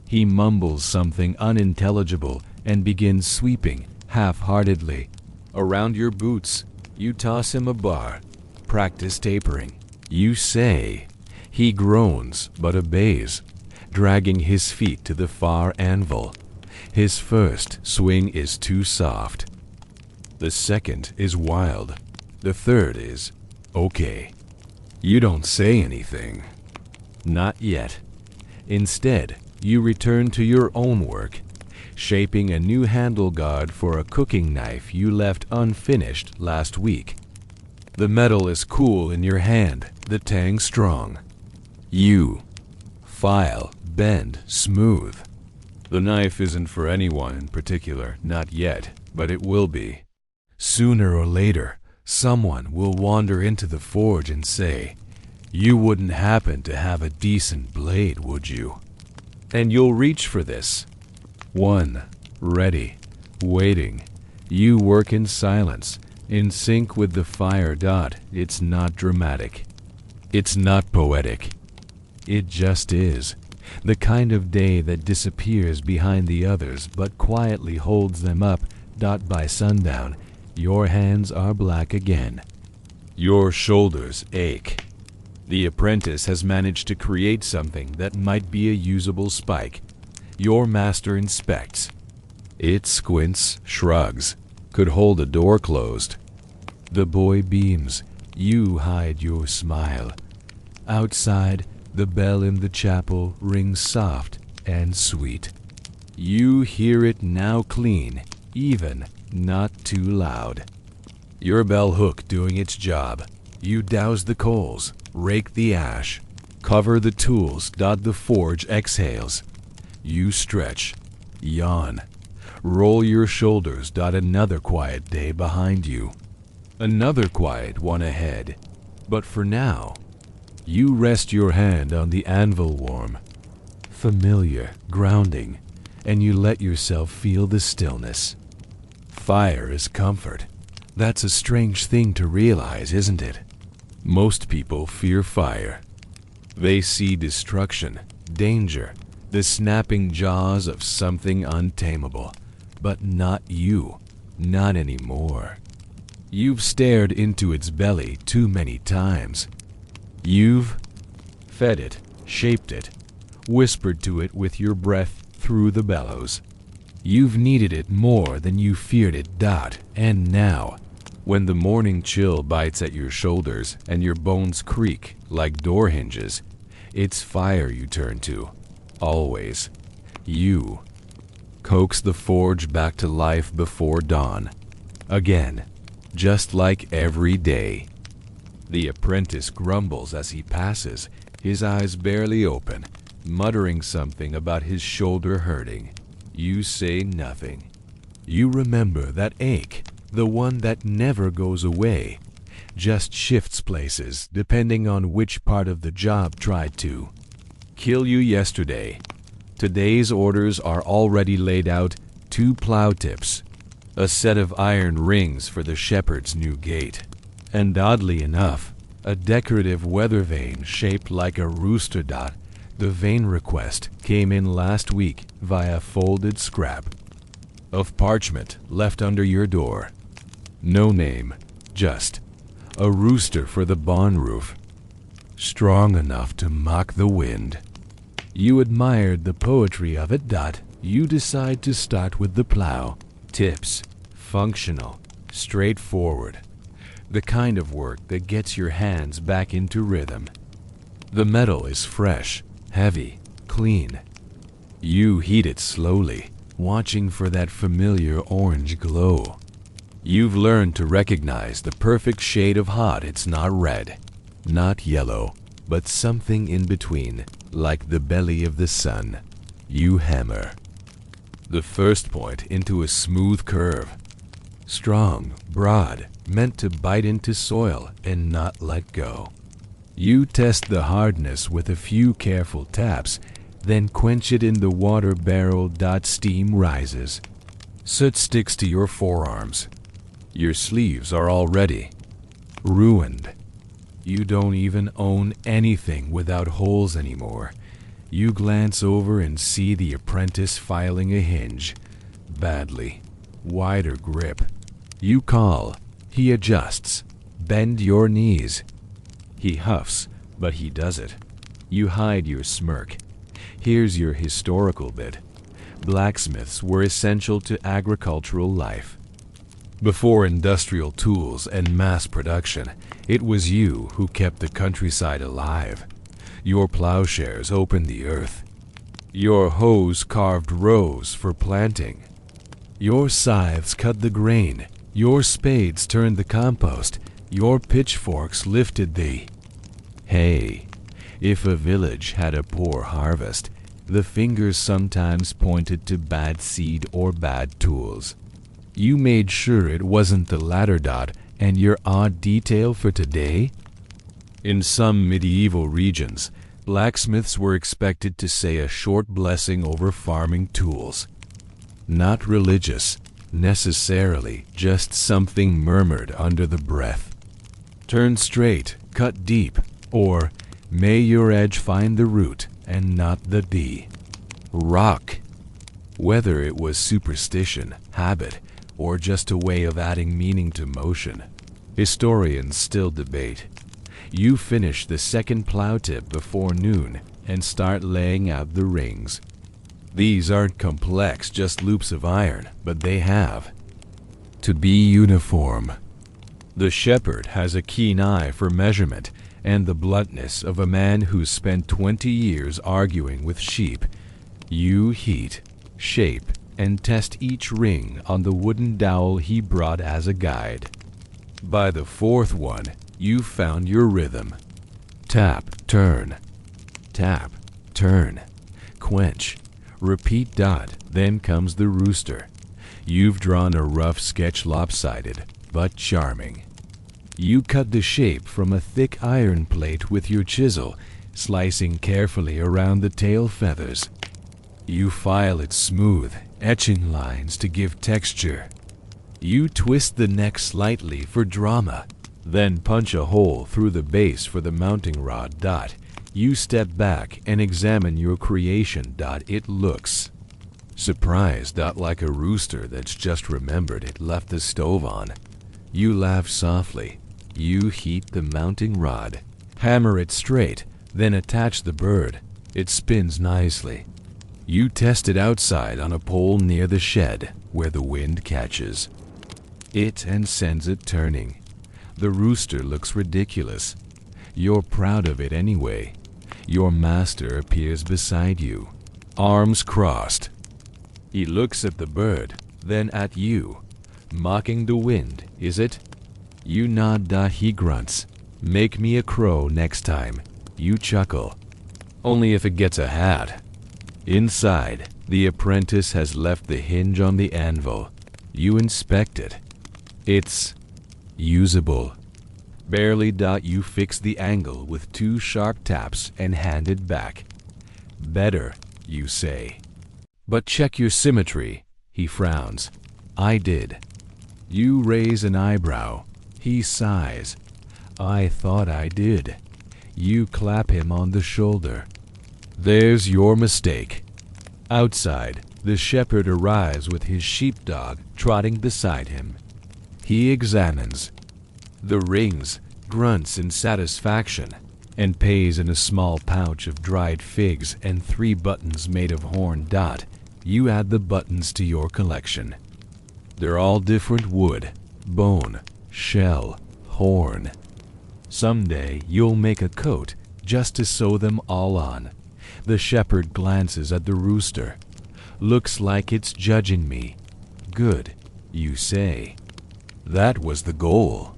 He mumbles something unintelligible and begins sweeping, half-heartedly. Around your boots, you toss him a bar. Practice tapering. You say. He groans, but obeys, dragging his feet to the far anvil. His first swing is too soft. The second is wild. The third is okay. You don't say anything. Not yet. Instead, you return to your own work, shaping a new handle guard for a cooking knife you left unfinished last week. The metal is cool in your hand, the tang strong. You file, bend, smooth. The knife isn't for anyone in particular, not yet, but it will be. Sooner or later, someone will wander into the forge and say, "You wouldn't happen to have a decent blade, would you?" And you'll reach for this. One, ready, waiting. You work in silence, in sync with the fire dot. It's not dramatic. It's not poetic. It just is. The kind of day that disappears behind the others but quietly holds them up. By sundown, your hands are black again. Your shoulders ache. The apprentice has managed to create something that might be a usable spike. Your master inspects. It squints, shrugs, could hold a door closed. The boy beams. You hide your smile. Outside, the bell in the chapel rings soft and sweet. You hear it now clean, even, not too loud. Your bell hook doing its job. You douse the coals, rake the ash, cover the tools. The forge exhales. You stretch, yawn, roll your shoulders. Another quiet day behind you. Another quiet one ahead. But for now, you rest your hand on the anvil warm, familiar, grounding, and you let yourself feel the stillness. Fire is comfort. That's a strange thing to realize, isn't it? Most people fear fire. They see destruction, danger, the snapping jaws of something untamable. But not you. Not anymore. You've stared into its belly too many times. You've fed it, shaped it, whispered to it with your breath through the bellows. You've needed it more than you feared it. And now, when the morning chill bites at your shoulders and your bones creak like door hinges, it's fire you turn to. Always. You coax the forge back to life before dawn. Again, just like every day. The apprentice grumbles as he passes, his eyes barely open, muttering something about his shoulder hurting. You say nothing. You remember that ache, the one that never goes away, just shifts places depending on which part of the job tried to kill you yesterday. Today's orders are already laid out: 2 plow tips, a set of iron rings for the shepherd's new gate, and oddly enough, a decorative weather vane shaped like a rooster. The vane request came in last week via folded scrap of parchment left under your door. No name, just a rooster for the barn roof, strong enough to mock the wind. You admired the poetry of it. You decide to start with the plow. Tips, functional, straightforward, the kind of work that gets your hands back into rhythm. The metal is fresh, heavy, clean. You heat it slowly, watching for that familiar orange glow. You've learned to recognize the perfect shade of hot. It's not red, not yellow, but something in between, like the belly of the sun. You hammer the first point into a smooth curve. Strong, broad, meant to bite into soil and not let go. You test the hardness with a few careful taps, then quench it in the water barrel. Steam rises. Soot sticks to your forearms. Your sleeves are already ruined. You don't even own anything without holes anymore. You glance over and see the apprentice filing a hinge. Badly. Wider grip. You call. He adjusts. Bend your knees. He huffs, but he does it. You hide your smirk. Here's your historical bit. Blacksmiths were essential to agricultural life. Before industrial tools and mass production, it was you who kept the countryside alive. Your plowshares opened the earth. Your hoes carved rows for planting. Your scythes cut the grain. Your spades turned the compost. Your pitchforks lifted the hay. If a village had a poor harvest, the fingers sometimes pointed to bad seed or bad tools. You made sure it wasn't the latter. And your odd detail for today? In some medieval regions, blacksmiths were expected to say a short blessing over farming tools. Not religious, necessarily, just something murmured under the breath. Turn straight, cut deep, or may your edge find the root and not the D. Rock. Whether it was superstition, habit, or just a way of adding meaning to motion, historians still debate. You finish the second plow tip before noon and start laying out the rings. These aren't complex, just loops of iron, but they have to be uniform. The shepherd has a keen eye for measurement and the bluntness of a man who's spent 20 years arguing with sheep. You heat, shape, and test each ring on the wooden dowel he brought as a guide. By the fourth one, you've found your rhythm. Tap, turn. Tap, turn. Quench. Repeat dot. Then comes the rooster. You've drawn a rough sketch, lopsided, but charming. You cut the shape from a thick iron plate with your chisel, slicing carefully around the tail feathers. You file it smooth, etching lines to give texture. You twist the neck slightly for drama, then punch a hole through the base for the mounting rod. Dot. You step back and examine your creation. Dot. It looks surprised. Dot. Like a rooster that's just remembered it left the stove on. You laugh softly. You heat the mounting rod. Hammer it straight, then attach the bird. It spins nicely. You test it outside on a pole near the shed where the wind catches it and sends it turning. The rooster looks ridiculous. You're proud of it anyway. Your master appears beside you, arms crossed. He looks at the bird, then at you. Mocking the wind, is it? You nod. He grunts. Make me a crow next time. You chuckle. Only if it gets a hat. Inside, the apprentice has left the hinge on the anvil. You inspect it. It's usable. Barely. You fix the angle with 2 sharp taps and hand it back. Better, you say. But check your symmetry. He frowns. I did. You raise an eyebrow. He sighs. I thought I did. You clap him on the shoulder. There's your mistake. Outside, the shepherd arrives with his sheepdog trotting beside him. He examines the rings, grunts in satisfaction, and pays in a small pouch of dried figs and 3 buttons made of horn. Dot. You add the buttons to your collection. They're all different wood, bone, shell, horn. Someday you'll make a coat just to sew them all on. The shepherd glances at the rooster. Looks like it's judging me. Good, you say. That was the goal.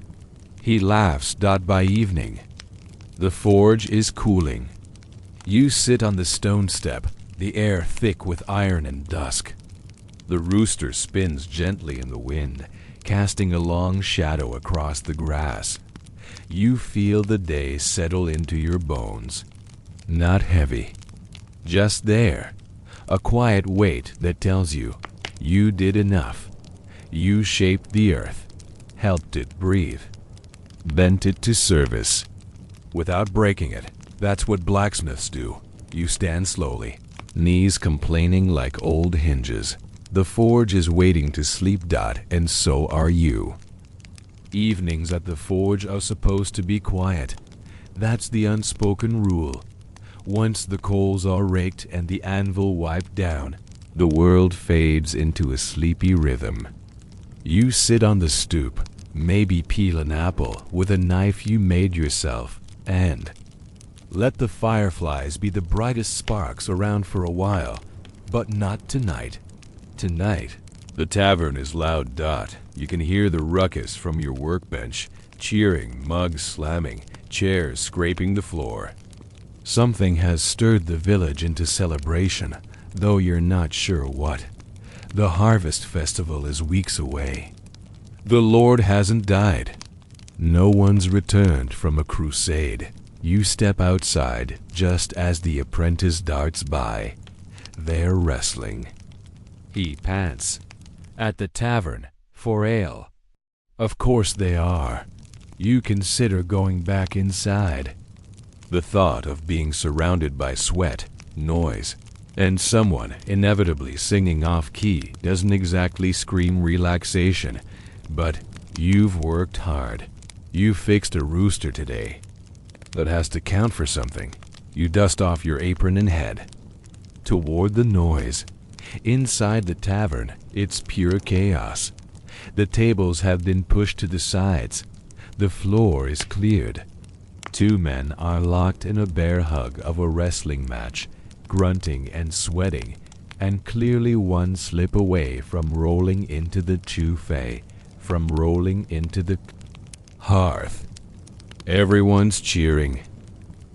He laughs. By evening, the forge is cooling. You sit on the stone step, the air thick with iron and dusk. The rooster spins gently in the wind, casting a long shadow across the grass. You feel the day settle into your bones. Not heavy. Just there. A quiet weight that tells you you did enough. You shaped the earth, helped it breathe, bent it to service. Without breaking it. That's what blacksmiths do. You stand slowly, knees complaining like old hinges. The forge is waiting to sleep. And so are you. Evenings at the forge are supposed to be quiet. That's the unspoken rule. Once the coals are raked and the anvil wiped down, the world fades into a sleepy rhythm. You sit on the stoop, maybe peel an apple with a knife you made yourself, and let the fireflies be the brightest sparks around for a while, but not tonight. Tonight, the tavern is loud. You can hear the ruckus from your workbench, cheering, mugs slamming, chairs scraping the floor. Something has stirred the village into celebration, though you're not sure what. The harvest festival is weeks away. The Lord hasn't died. No one's returned from a crusade. You step outside just as the apprentice darts by. They're wrestling. He pants. At the tavern, for ale. Of course they are. You consider going back inside. The thought of being surrounded by sweat noise, and someone inevitably singing off-key doesn't exactly scream relaxation, but you've worked hard. You fixed a rooster today. That has to count for something. You dust off your apron and head toward the noise. Inside the tavern, it's pure chaos. The tables have been pushed to the sides. The floor is cleared. Two men are locked in a bear hug of a wrestling match, grunting and sweating, and clearly one slip away from rolling into the chufei, from rolling into the hearth. Everyone's cheering.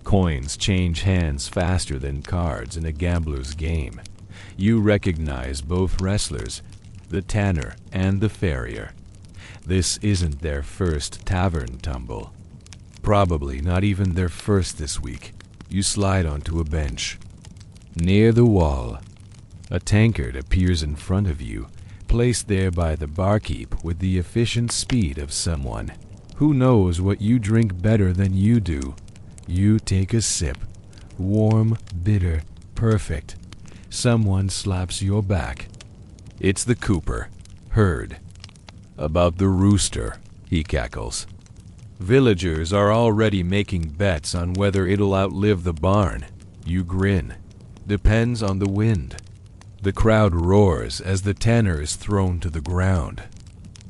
Coins change hands faster than cards in a gambler's game. You recognize both wrestlers, the tanner and the farrier. This isn't their first tavern tumble. Probably not even their first this week. You slide onto a bench. Near the wall, a tankard appears in front of you, placed there by the barkeep with the efficient speed of someone who knows what you drink better than you do. You take a sip. Warm, bitter, perfect. Someone slaps your back. It's the cooper, Herd. About the rooster, he cackles. Villagers are already making bets on whether it'll outlive the barn. You grin. Depends on the wind. The crowd roars as the tanner is thrown to the ground.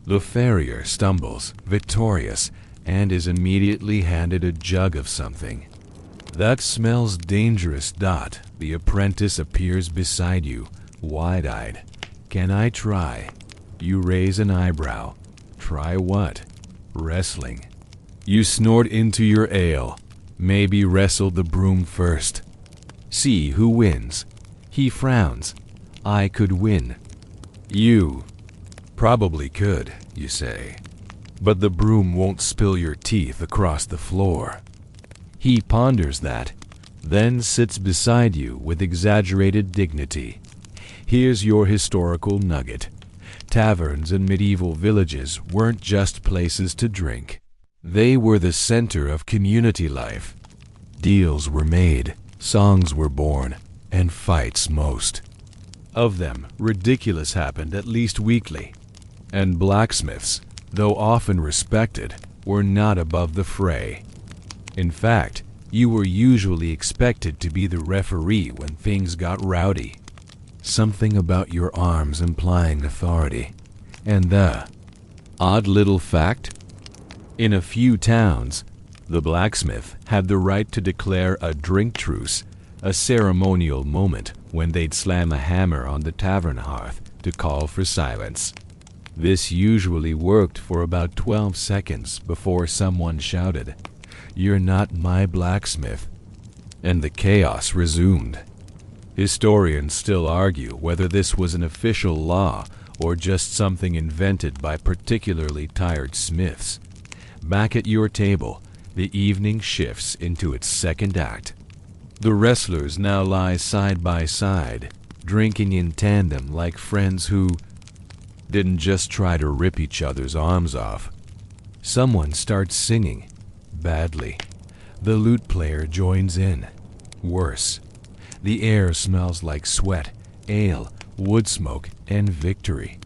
The farrier stumbles, victorious, and is immediately handed a jug of something. That smells dangerous. The apprentice appears beside you, wide-eyed. Can I try? You raise an eyebrow. Try what? Wrestling. You snort into your ale. Maybe wrestle the broom first. See who wins. He frowns. I could win. You probably could, you say. But the broom won't spill your teeth across the floor. He ponders that, then sits beside you with exaggerated dignity. Here's your historical nugget. Taverns in medieval villages weren't just places to drink. They were the center of community life. Deals were made, songs were born, and fights most. Of them, ridiculous happened at least weekly. And blacksmiths, though often respected, were not above the fray. In fact, you were usually expected to be the referee when things got rowdy. Something about your arms implying authority. And the odd little fact? In a few towns, the blacksmith had the right to declare a drink truce, a ceremonial moment when they'd slam a hammer on the tavern hearth to call for silence. This usually worked for about 12 seconds before someone shouted, "You're not my blacksmith," and the chaos resumed. Historians still argue whether this was an official law or just something invented by particularly tired smiths. Back at your table, the evening shifts into its second act. The wrestlers now lie side by side, drinking in tandem like friends who didn't just try to rip each other's arms off. Someone starts singing, badly. The lute player joins in. Worse. The air smells like sweat, ale, wood smoke, and victory.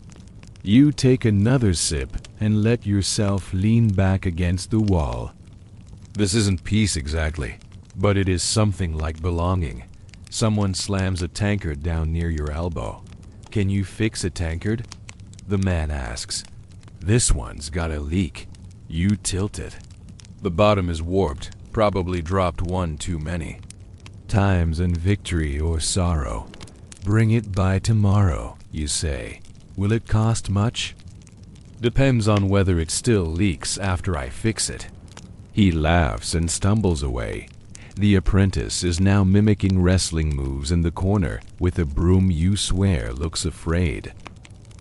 You take another sip and let yourself lean back against the wall. This isn't peace exactly, but it is something like belonging. Someone slams a tankard down near your elbow. Can you fix a tankard? The man asks. This one's got a leak. You tilt it. The bottom is warped, probably dropped one too many. Times and victory or sorrow. Bring it by tomorrow, you say. Will it cost much? Depends on whether it still leaks after I fix it. He laughs and stumbles away. The apprentice is now mimicking wrestling moves in the corner with a broom you swear looks afraid.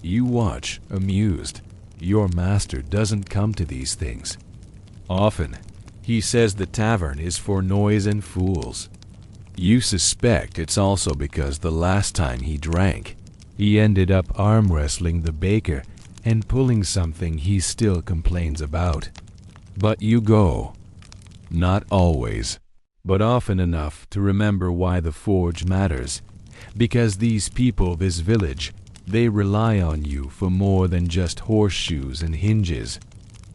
You watch, amused. Your master doesn't come to these things. Often, he says the tavern is for noise and fools. You suspect it's also because the last time he drank, he ended up arm wrestling the baker and pulling something he still complains about. But you go. Not always. but often enough to remember why the forge matters. Because these people, this village, they rely on you for more than just horseshoes and hinges.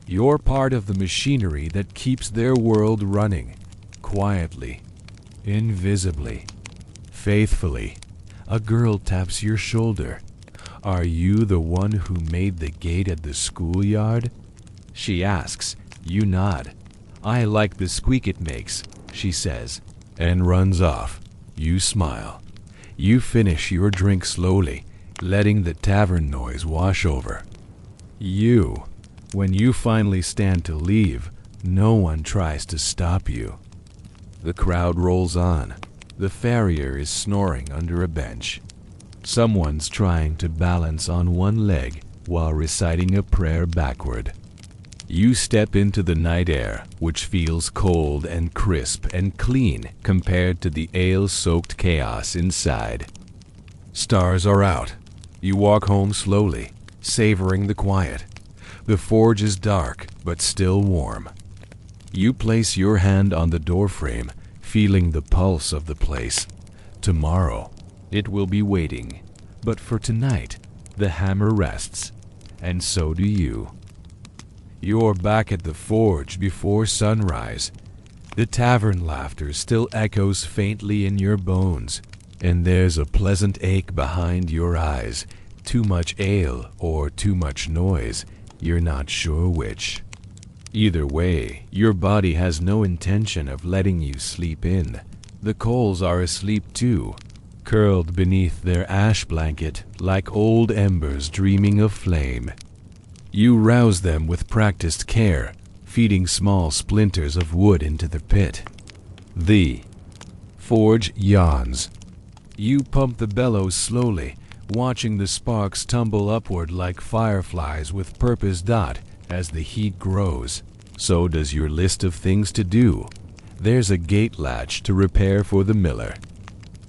You're part of the machinery that keeps their world running, quietly, invisibly, faithfully. A girl taps your shoulder. Are you the one who made the gate at the schoolyard? She asks. You nod. I like the squeak it makes, she says, and runs off. You smile. You finish your drink slowly, letting the tavern noise wash over. When you finally stand to leave, no one tries to stop you. The crowd rolls on. The farrier is snoring under a bench. Someone's trying to balance on one leg while reciting a prayer backward. You step into the night air, which feels cold and crisp and clean compared to the ale-soaked chaos inside. Stars are out. You walk home slowly, savoring the quiet. The forge is dark, but still warm. You place your hand on the doorframe, feeling the pulse of the place. Tomorrow, it will be waiting. But for tonight, the hammer rests. And so do you. You're back at the forge before sunrise. The tavern laughter still echoes faintly in your bones, and there's a pleasant ache behind your eyes. Too much ale or too much noise, you're not sure which. Either way, your body has no intention of letting you sleep in. The coals are asleep too, curled beneath their ash blanket like old embers dreaming of flame. You rouse them with practiced care, feeding small splinters of wood into the pit. The forge yawns. You pump the bellows slowly, watching the sparks tumble upward like fireflies with purpose as the heat grows. So does your list of things to do. There's a gate latch to repair for the miller.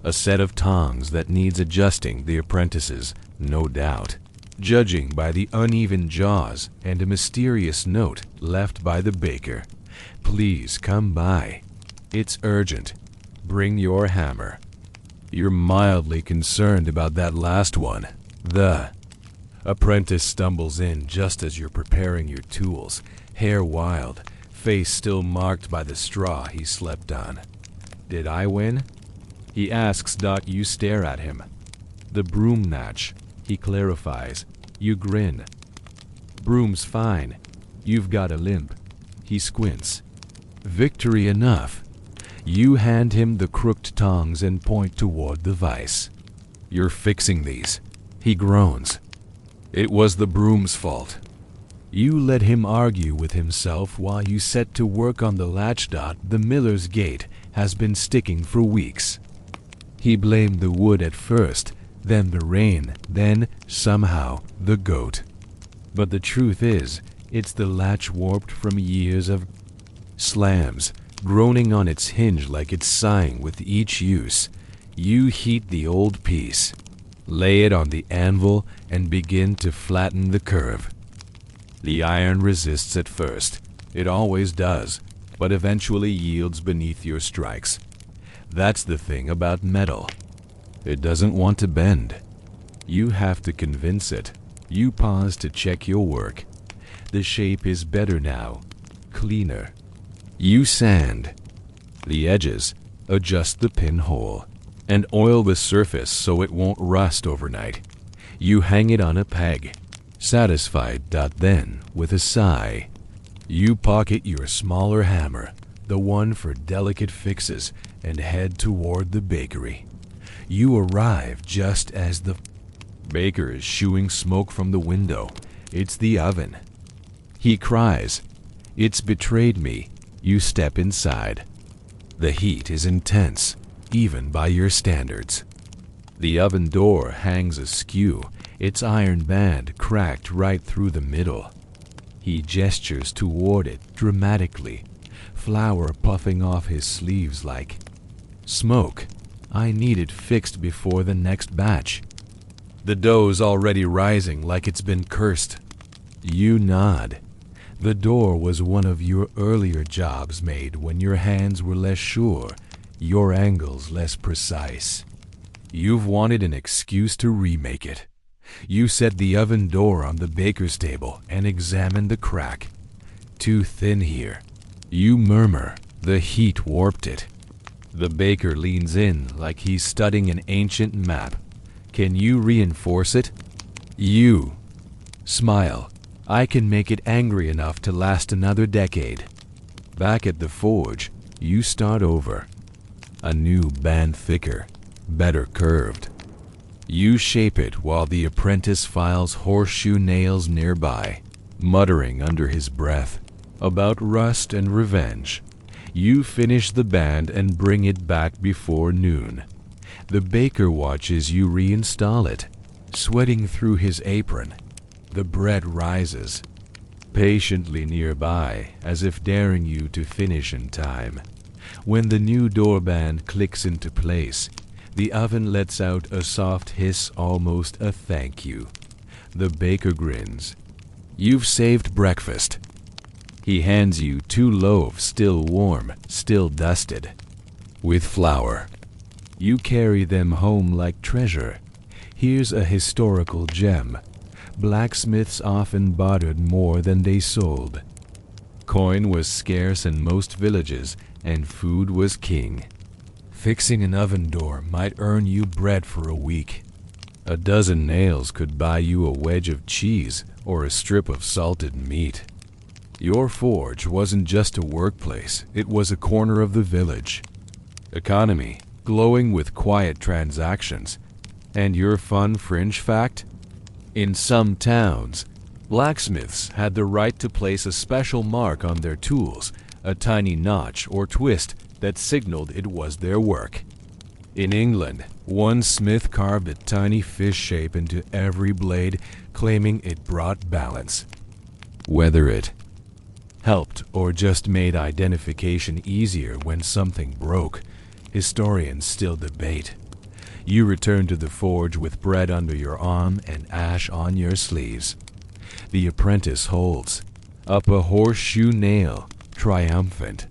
A set of tongs that needs adjusting the apprentices, no doubt, judging by the uneven jaws and a mysterious note left by the baker. Please come by. It's urgent. Bring your hammer. You're mildly concerned about that last one. The apprentice stumbles in just as you're preparing your tools, hair wild, face still marked by the straw he slept on. Did I win? He asks. You stare at him. The broom natch, he clarifies. You grin. Broom's fine. You've got a limp. He squints. Victory enough. You hand him the crooked tongs and point toward the vise. You're fixing these. He groans. It was the broom's fault. You let him argue with himself while you set to work on the latch. The miller's gate has been sticking for weeks. He blamed the wood at first, then the rain, then, somehow, the goat. But the truth is, it's the latch warped from years of slams, groaning on its hinge like it's sighing with each use. You heat the old piece, lay it on the anvil, and begin to flatten the curve. The iron resists at first. It always does, but eventually yields beneath your strikes. That's the thing about metal. It doesn't want to bend. You have to convince it. You pause to check your work. The shape is better now, cleaner. You sand the edges, adjust the pinhole, and oil the surface so it won't rust overnight. You hang it on a peg, satisfied. Then, with a sigh, you pocket your smaller hammer, the one for delicate fixes, and head toward the bakery. You arrive just as the baker is shooing smoke from the window. It's the oven. He cries, "It's betrayed me." You step inside. The heat is intense, even by your standards. The oven door hangs askew, its iron band cracked right through the middle. He gestures toward it dramatically, flour puffing off his sleeves like smoke. I need it fixed before the next batch. The dough's already rising like it's been cursed. You nod. The door was one of your earlier jobs made when your hands were less sure, your angles less precise. You've wanted an excuse to remake it. You set the oven door on the baker's table and examine the crack. Too thin here. You murmur, the heat warped it. The baker leans in like he's studying an ancient map. Can you reinforce it? You smile. I can make it angry enough to last another decade. Back at the forge, you start over. A new band thicker, better curved. You shape it while the apprentice files horseshoe nails nearby, muttering under his breath about rust and revenge. You finish the band and bring it back before noon. The baker watches you reinstall it, sweating through his apron. The bread rises, patiently nearby, as if daring you to finish in time. When the new door band clicks into place, the oven lets out a soft hiss, almost a thank you. The baker grins. You've saved breakfast. He hands you 2 loaves, still warm, still dusted, with flour. You carry them home like treasure. Here's a historical gem. Blacksmiths often bartered more than they sold. Coin was scarce in most villages, and food was king. Fixing an oven door might earn you bread for a week. A dozen nails could buy you a wedge of cheese or a strip of salted meat. Your forge wasn't just a workplace, it was a corner of the village. Economy, glowing with quiet transactions. And your fun fringe fact? In some towns, blacksmiths had the right to place a special mark on their tools, a tiny notch or twist that signaled it was their work. In England, one smith carved a tiny fish shape into every blade, claiming it brought balance. Whether it helped or just made identification easier when something broke, historians still debate. You return to the forge with bread under your arm and ash on your sleeves. The apprentice holds up a horseshoe nail, triumphant.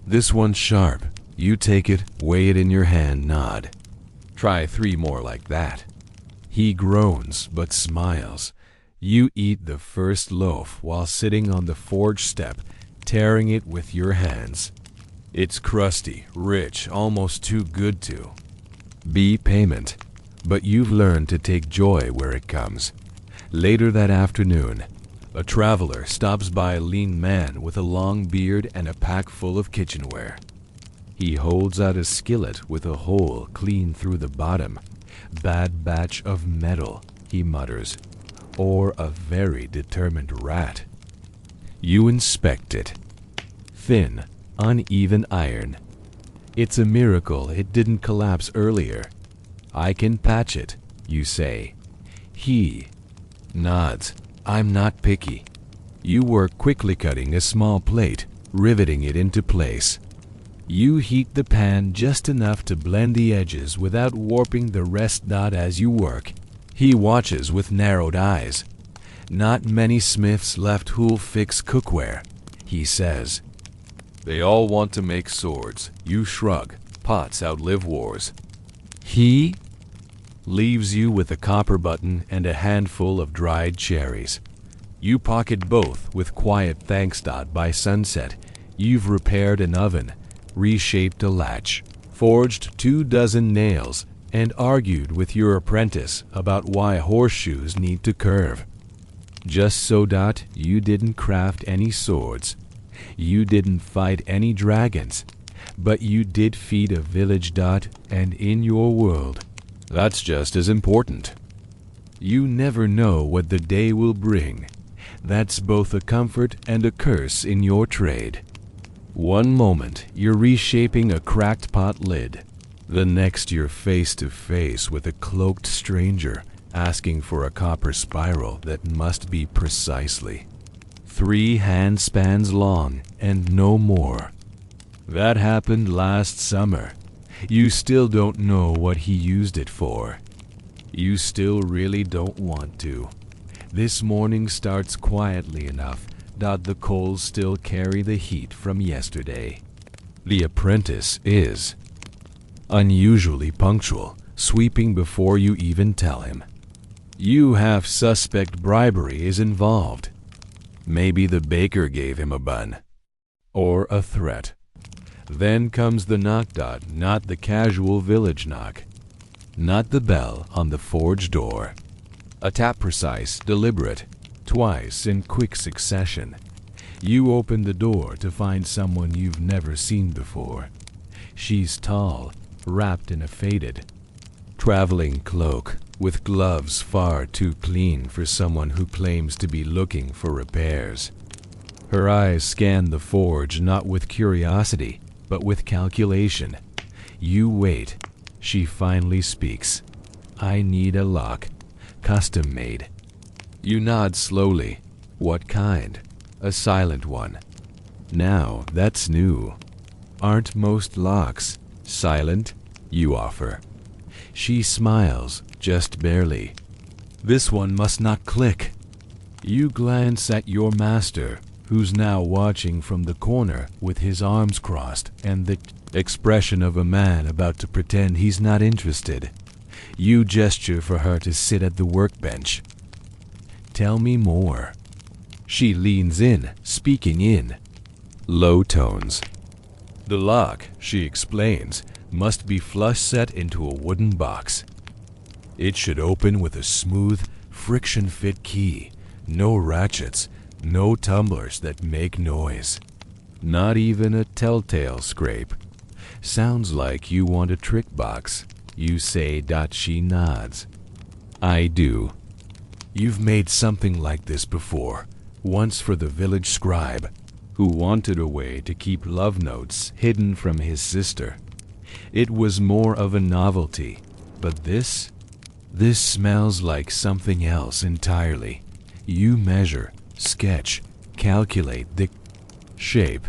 This one's sharp. You take it, weigh it in your hand, nod. Try 3 more like that. He groans but smiles. You eat the first loaf while sitting on the forge step, tearing it with your hands. It's crusty, rich, almost too good to be payment, but you've learned to take joy where it comes. Later that afternoon, a traveler stops by a lean man with a long beard and a pack full of kitchenware. He holds out a skillet with a hole clean through the bottom. Bad batch of metal, he mutters, or a very determined rat. You inspect it. Thin, uneven iron. It's a miracle it didn't collapse earlier. I can patch it, you say. He nods. I'm not picky. You work quickly cutting a small plate, riveting it into place. You heat the pan just enough to blend the edges without warping the rest. As you work, he watches with narrowed eyes. Not many smiths left who'll fix cookware, he says. They all want to make swords. You shrug. Pots outlive wars. He leaves you with a copper button and a handful of dried cherries. You pocket both with quiet thanks. By sunset, you've repaired an oven, reshaped a latch, forged 2 dozen nails, and argued with your apprentice about why horseshoes need to curve. Just so. You didn't craft any swords. You didn't fight any dragons, but you did feed a village. And in your world, that's just as important. You never know what the day will bring. That's both a comfort and a curse in your trade. One moment, you're reshaping a cracked pot lid. The next, you're face to face with a cloaked stranger asking for a copper spiral that must be precisely 3 hand spans long and no more. That happened last summer. You still don't know what he used it for. You still really don't want to. This morning starts quietly enough, The coals still carry the heat from yesterday. The apprentice is unusually punctual, sweeping before you even tell him. You have suspect bribery is involved. Maybe the baker gave him a bun. Or a threat. Then comes the knock. Not the casual village knock. Not the bell on the forge door. A tap, precise, deliberate, twice in quick succession. You open the door to find someone you've never seen before. She's tall, wrapped in a faded traveling cloak, with gloves far too clean for someone who claims to be looking for repairs. Her eyes scan the forge not with curiosity, but with calculation. You wait. She finally speaks. I need a lock. Custom made. You nod slowly. What kind? A silent one. Now, that's new. Aren't most locks silent? You offer. She smiles, just barely. This one must not click. You glance at your master, who's now watching from the corner with his arms crossed and the expression of a man about to pretend he's not interested. You gesture for her to sit at the workbench. Tell me more. She leans in, speaking in low tones. The lock, she explains, must be flush set into a wooden box. It should open with a smooth, friction-fit key. No ratchets, no tumblers that make noise. Not even a telltale scrape. Sounds like you want a trick box. You say. She nods. I do. You've made something like this before, once for the village scribe, who wanted a way to keep love notes hidden from his sister. It was more of a novelty, but this smells like something else entirely. You measure, sketch, calculate the shape.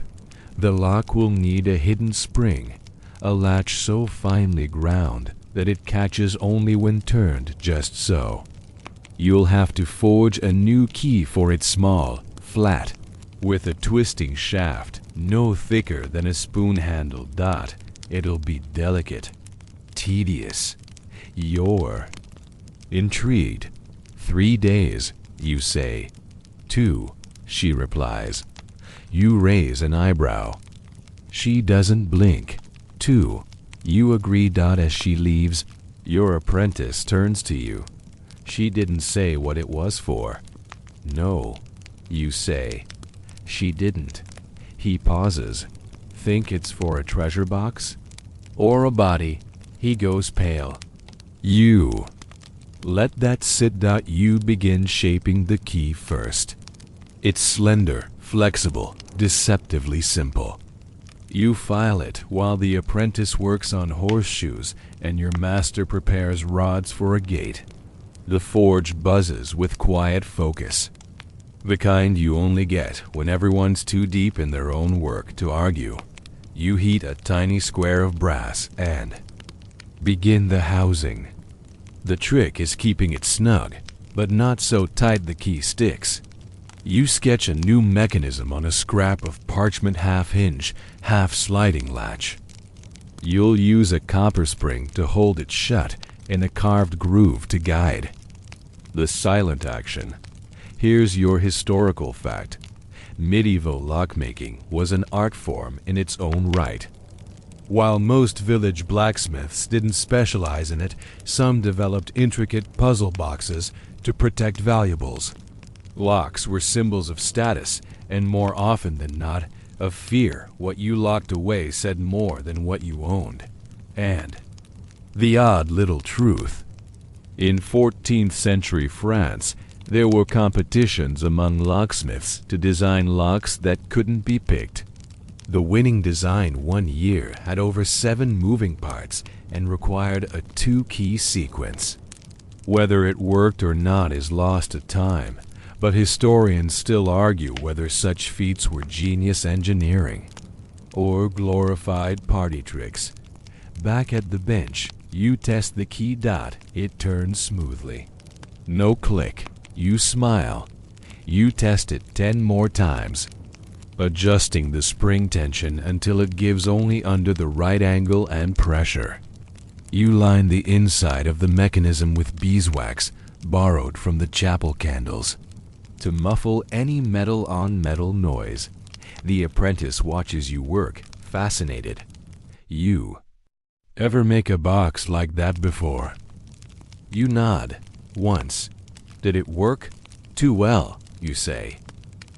The lock will need a hidden spring, a latch so finely ground that it catches only when turned just so. You'll have to forge a new key for it, small, flat, with a twisting shaft, no thicker than a spoon-handle. It'll be delicate, tedious. You're intrigued. 3 days, you say. 2, she replies. You raise an eyebrow. She doesn't blink. 2, you agree. As she leaves, your apprentice turns to you. She didn't say what it was for. No, you say. She didn't. He pauses. Think it's for a treasure box? Or a body? He goes pale. You. Let that sit. You begin shaping the key first. It's slender, flexible, deceptively simple. You file it while the apprentice works on horseshoes and your master prepares rods for a gate. The forge buzzes with quiet focus. The kind you only get when everyone's too deep in their own work to argue. You heat a tiny square of brass and begin the housing. The trick is keeping it snug, but not so tight the key sticks. You sketch a new mechanism on a scrap of parchment, half hinge, half sliding latch. You'll use a copper spring to hold it shut and a carved groove to guide. The silent action. Here's your historical fact. Medieval lockmaking was an art form in its own right. While most village blacksmiths didn't specialize in it, some developed intricate puzzle boxes to protect valuables. Locks were symbols of status, and more often than not, of fear. What you locked away said more than what you owned. And the odd little truth. In 14th century France, there were competitions among locksmiths to design locks that couldn't be picked. The winning design one year had over 7 moving parts and required a 2-key sequence. Whether it worked or not is lost to time, but historians still argue whether such feats were genius engineering or glorified party tricks. Back at the bench, you test the key. It turns smoothly. No click. You smile. You test it 10 more times, adjusting the spring tension until it gives only under the right angle and pressure. You line the inside of the mechanism with beeswax borrowed from the chapel candles to muffle any metal-on-metal noise. The apprentice watches you work, fascinated. You ever make a box like that before? You nod. Once. Did it work? Too well, you say.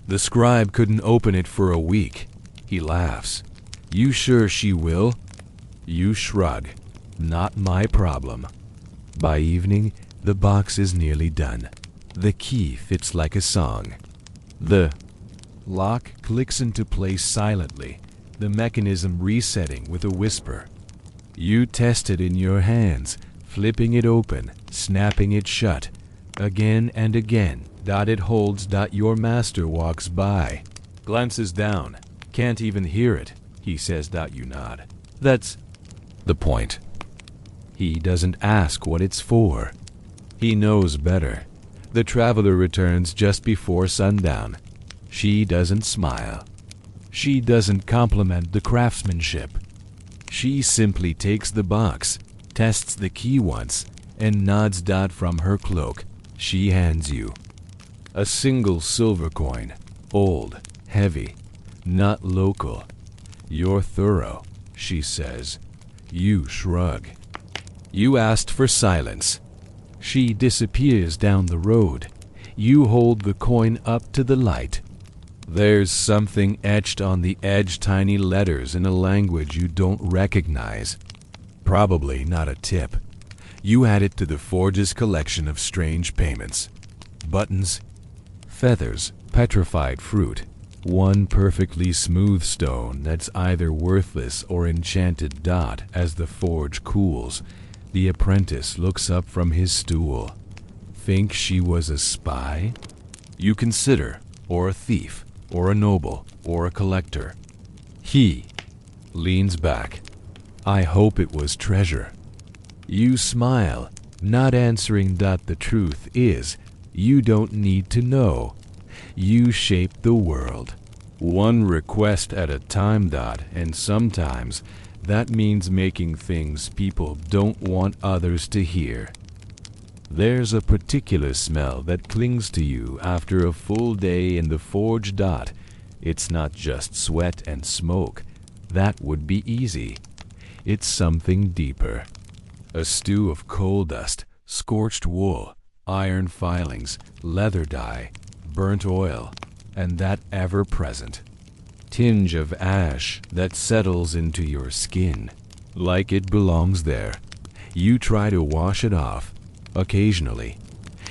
The scribe couldn't open it for a week. He laughs. You sure she will? You shrug. Not my problem. By evening, the box is nearly done. The key fits like a song. The lock clicks into place silently, the mechanism resetting with a whisper. You test it in your hands, flipping it open, snapping it shut. Again and again. It holds. Your master walks by, glances down. Can't even hear it, he says. You nod. That's the point. He doesn't ask what it's for. He knows better. The traveler returns just before sundown. She doesn't smile. She doesn't compliment the craftsmanship. She simply takes the box, tests the key once, and nods. From her cloak, she hands you a single silver coin, old, heavy, not local. You're thorough, she says. You shrug. You asked for silence. She disappears down the road. You hold the coin up to the light. There's something etched on the edge, tiny letters in a language you don't recognize. Probably not a tip. You add it to the forge's collection of strange payments. Buttons, feathers, petrified fruit, one perfectly smooth stone that's either worthless or enchanted. As the forge cools, the apprentice looks up from his stool. Think she was a spy? You consider, or a thief, or a noble, or a collector. He leans back. I hope it was treasure. You smile, not answering. The truth is, you don't need to know. You shape the world, one request at a time. And sometimes that means making things people don't want others to hear. There's a particular smell that clings to you after a full day in the forge. It's not just sweat and smoke. That would be easy. It's something deeper. A stew of coal dust, scorched wool, iron filings, leather dye, burnt oil, and that ever-present tinge of ash that settles into your skin, like it belongs there. You try to wash it off, occasionally,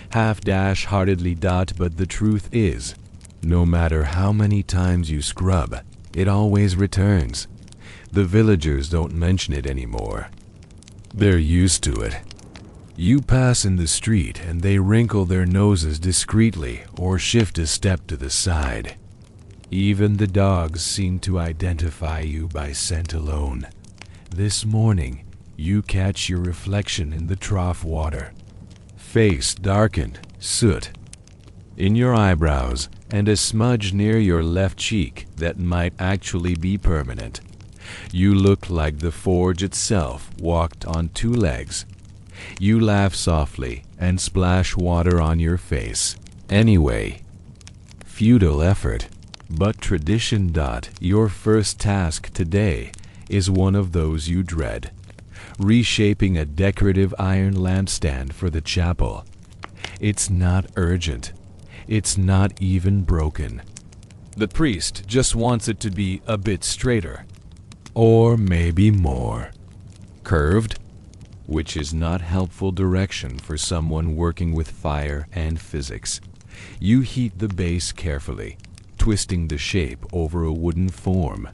half-heartedly. But the truth is, no matter how many times you scrub, it always returns. The villagers don't mention it anymore. They're used to it. You pass in the street and they wrinkle their noses discreetly or shift a step to the side. Even the dogs seem to identify you by scent alone. This morning, you catch your reflection in the trough water. Face darkened, soot in your eyebrows, and a smudge near your left cheek that might actually be permanent. You look like the forge itself walked on 2 legs. You laugh softly and splash water on your face. Anyway, futile effort, but tradition. Your first task today is one of those you dread. Reshaping a decorative iron lampstand for the chapel. It's not urgent. It's not even broken. The priest just wants it to be a bit straighter. Or maybe more. Curved, which is not helpful direction for someone working with fire and physics. You heat the base carefully, twisting the shape over a wooden form.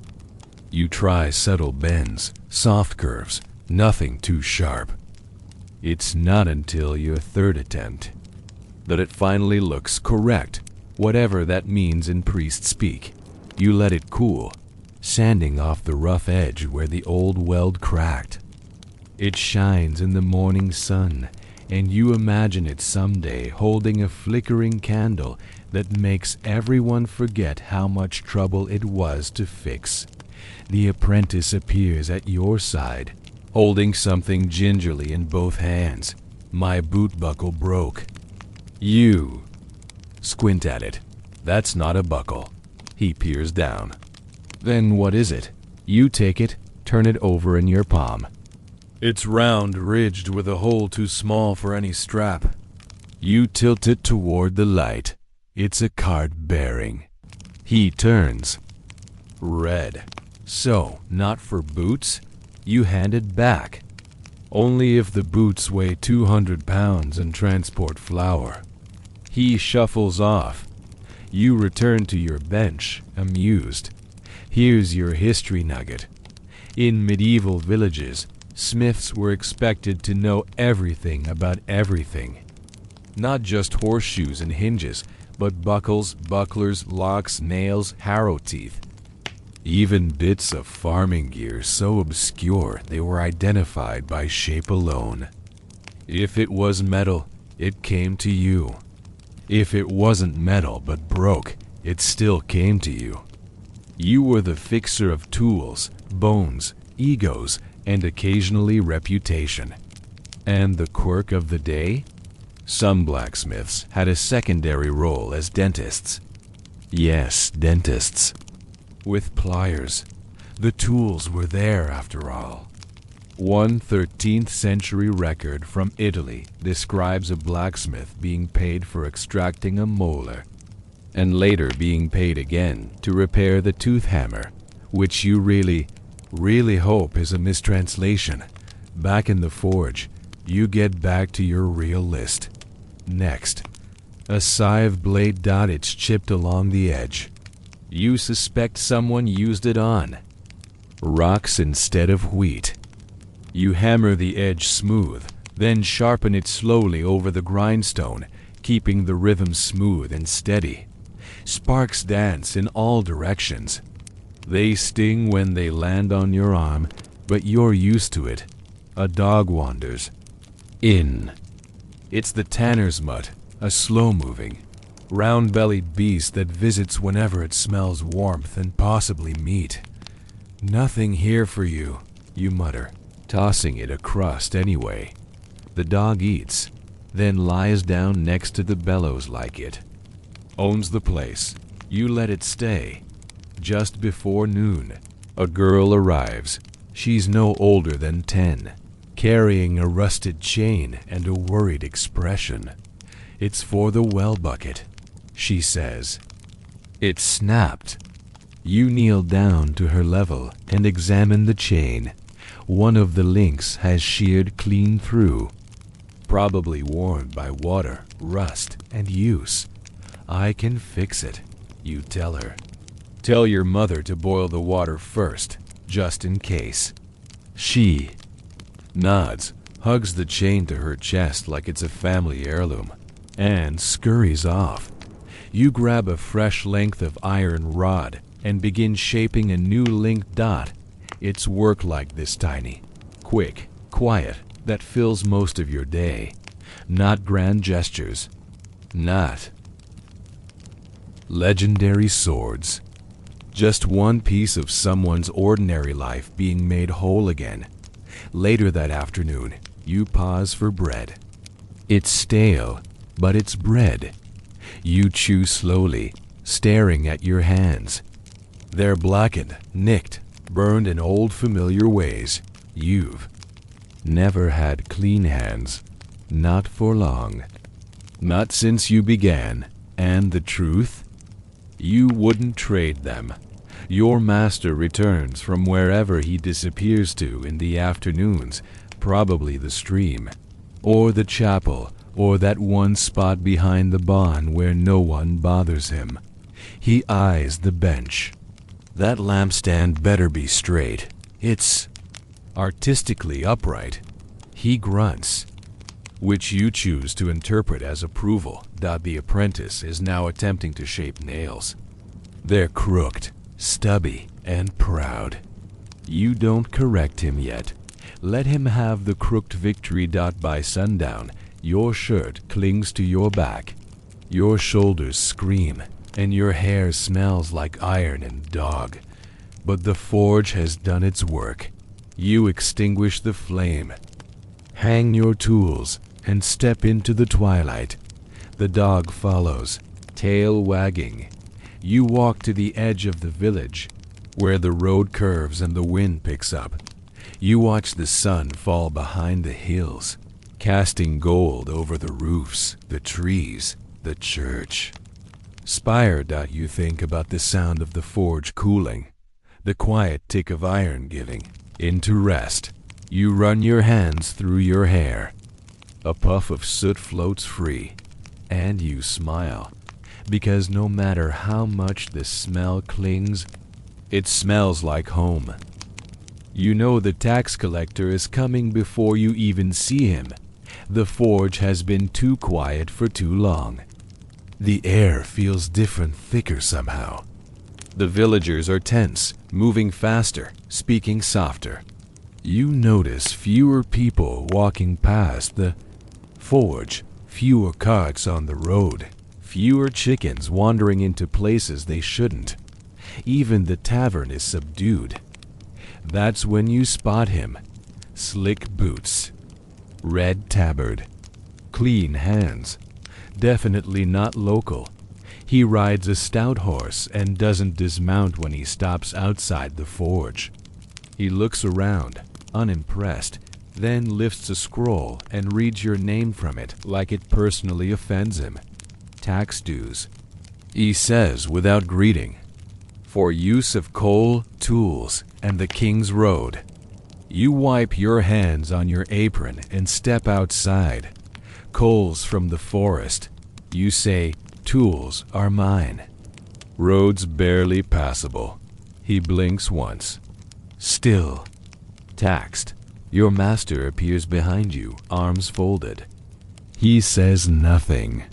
You try subtle bends, soft curves, nothing too sharp. It's not until your 3rd attempt that it finally looks correct, whatever that means in priest speak. You let it cool, sanding off the rough edge where the old weld cracked. It shines in the morning sun, and you imagine it someday holding a flickering candle that makes everyone forget how much trouble it was to fix. The apprentice appears at your side, holding something gingerly in both hands. My boot buckle broke. You squint at it. That's not a buckle. He peers down. Then what is it? You take it, turn it over in your palm. It's round, ridged with a hole too small for any strap. You tilt it toward the light. It's a card bearing. He turns. Red. So, not for boots? You hand it back. Only if the boots weigh 200 pounds and transport flour. He shuffles off. You return to your bench, amused. Here's your history nugget. In medieval villages, smiths were expected to know everything about everything. Not just horseshoes and hinges, but buckles, bucklers, locks, nails, harrow teeth. Even bits of farming gear so obscure they were identified by shape alone. If it was metal, it came to you. If it wasn't metal but broke, it still came to you. You were the fixer of tools, bones, egos, and occasionally reputation. And the quirk of the day? Some blacksmiths had a secondary role as dentists. Yes, dentists. With pliers. The tools were there after all. One 13th century record from Italy describes a blacksmith being paid for extracting a molar, and later being paid again to repair the tooth hammer, which you really hope is a mistranslation. Back in the forge, you get back to your real list. Next, a scythe blade its chipped along the edge. You suspect someone used it on. Rocks instead of wheat. You hammer the edge smooth, then sharpen it slowly over the grindstone, keeping the rhythm smooth and steady. Sparks dance in all directions. They sting when they land on your arm, but you're used to it. A dog wanders. In. It's the tanner's mutt, a slow-moving, round-bellied beast that visits whenever it smells warmth and possibly meat. Nothing here for you, you mutter, tossing it a crust anyway. The dog eats, then lies down next to the bellows like it. Owns the place. You let it stay. Just before noon, a girl arrives. She's no older than 10, carrying a rusted chain and a worried expression. It's for the well bucket, she says. It's snapped. You kneel down to her level and examine the chain. One of the links has sheared clean through, probably worn by water, rust, and use. I can fix it, you tell her. Tell your mother to boil the water first, just in case. She nods, hugs the chain to her chest like it's a family heirloom, and scurries off. You grab a fresh length of iron rod and begin shaping a new link dot. It's work like this tiny, quick, quiet, that fills most of your day. Not grand gestures. Not legendary swords. Just one piece of someone's ordinary life being made whole again. Later that afternoon, you pause for bread. It's stale, but it's bread. You chew slowly, staring at your hands. They're blackened, nicked, burned in old familiar ways. You've never had clean hands. Not for long. Not since you began. And the truth? You wouldn't trade them. Your master returns from wherever he disappears to in the afternoons, probably the stream, or the chapel, or that one spot behind the barn where no one bothers him. He eyes the bench. That lampstand better be straight. It's artistically upright. He grunts, which you choose to interpret as approval. The apprentice is now attempting to shape nails. They're crooked, stubby, and proud. You don't correct him yet. Let him have the crooked victory. By sundown, your shirt clings to your back. Your shoulders scream, and your hair smells like iron and dog. But the forge has done its work. You extinguish the flame, hang your tools, and step into the twilight. The dog follows, tail wagging. You walk to the edge of the village, where the road curves and the wind picks up. You watch the sun fall behind the hills, casting gold over the roofs, the trees, the church. Spire. You think about the sound of the forge cooling, the quiet tick of iron giving into rest. You run your hands through your hair. A puff of soot floats free, and you smile, because no matter how much the smell clings, it smells like home. You know the tax collector is coming before you even see him. The forge has been too quiet for too long. The air feels different, thicker somehow. The villagers are tense, moving faster, speaking softer. You notice fewer people walking past the forge, fewer carts on the road, fewer chickens wandering into places they shouldn't. Even the tavern is subdued. That's when you spot him. Slick boots, red tabard, clean hands. Definitely not local. He rides a stout horse and doesn't dismount when he stops outside the forge. He looks around, unimpressed, then lifts a scroll and reads your name from it like it personally offends him. Tax dues. He says without greeting, for use of coal, tools, and the King's Road. You wipe your hands on your apron and step outside. Coals from the forest. You say, tools are mine. Roads barely passable. He blinks once. Still. Taxed. Your master appears behind you, arms folded. He says nothing.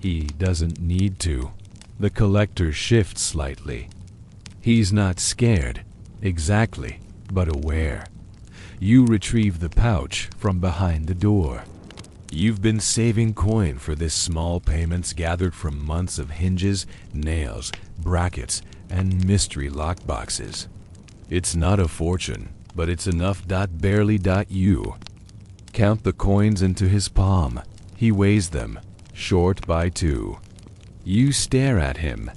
He doesn't need to. The collector shifts slightly. He's not scared, exactly, but aware. You retrieve the pouch from behind the door. You've been saving coin for this small payments gathered from months of hinges, nails, brackets, and mystery lockboxes. It's not a fortune, but it's enough. Barely. You count the coins into his palm. He weighs them, short by 2. You stare at him.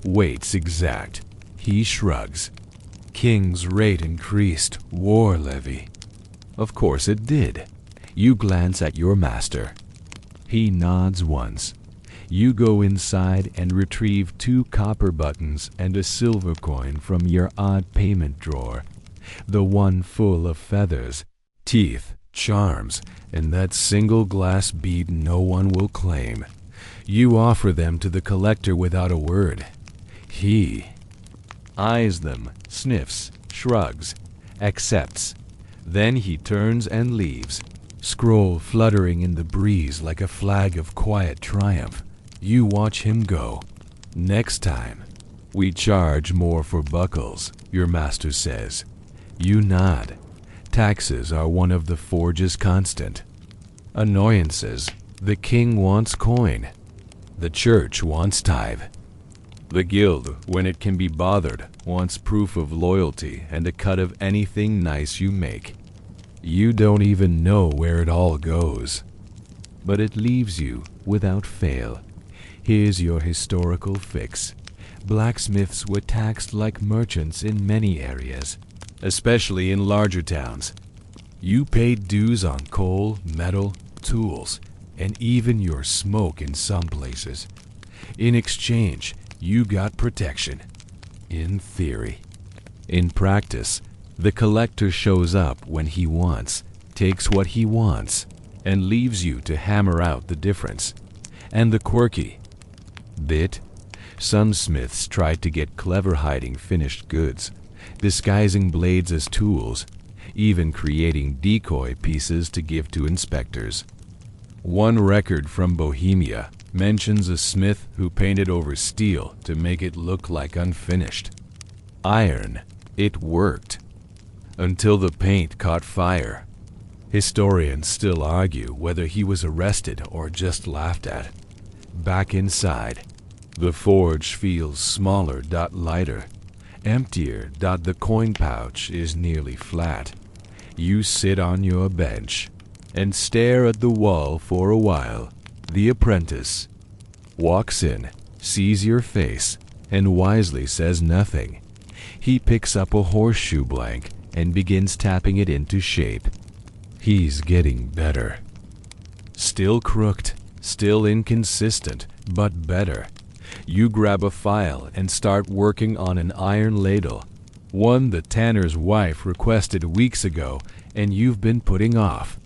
Weights exact. He shrugs. King's rate increased. War levy. Of course it did. You glance at your master. He nods once. You go inside and retrieve 2 copper buttons and a silver coin from your odd payment drawer. The one full of feathers, teeth, charms, and that single glass bead no one will claim. You offer them to the collector without a word. He eyes them, sniffs, shrugs, accepts. Then he turns and leaves, scroll fluttering in the breeze like a flag of quiet triumph. You watch him go. Next time, we charge more for buckles, your master says. You nod. Taxes are one of the forge's constant. Annoyances. The king wants coin. The church wants tithe. The guild, when it can be bothered, wants proof of loyalty and a cut of anything nice you make. You don't even know where it all goes. But it leaves you without fail. Here's your historical fix. Blacksmiths were taxed like merchants in many areas, especially in larger towns. You paid dues on coal, metal, tools, and even your smoke in some places. In exchange, you got protection. In theory. In practice, the collector shows up when he wants, takes what he wants, and leaves you to hammer out the difference. And the quirky bit? Some smiths tried to get clever hiding finished goods, disguising blades as tools, even creating decoy pieces to give to inspectors. One record from Bohemia mentions a smith who painted over steel to make it look like unfinished. Iron. It worked. Until the paint caught fire. Historians still argue whether he was arrested or just laughed at. back inside. The forge feels smaller, lighter, emptier. The coin pouch is nearly flat. You sit on your bench and stare at the wall for a while. The apprentice walks in, sees your face, and wisely says nothing. He picks up a horseshoe blank and begins tapping it into shape. He's getting better. Still crooked, still inconsistent, but better. You grab a file and start working on an iron ladle, one the tanner's wife requested weeks ago and you've been putting off.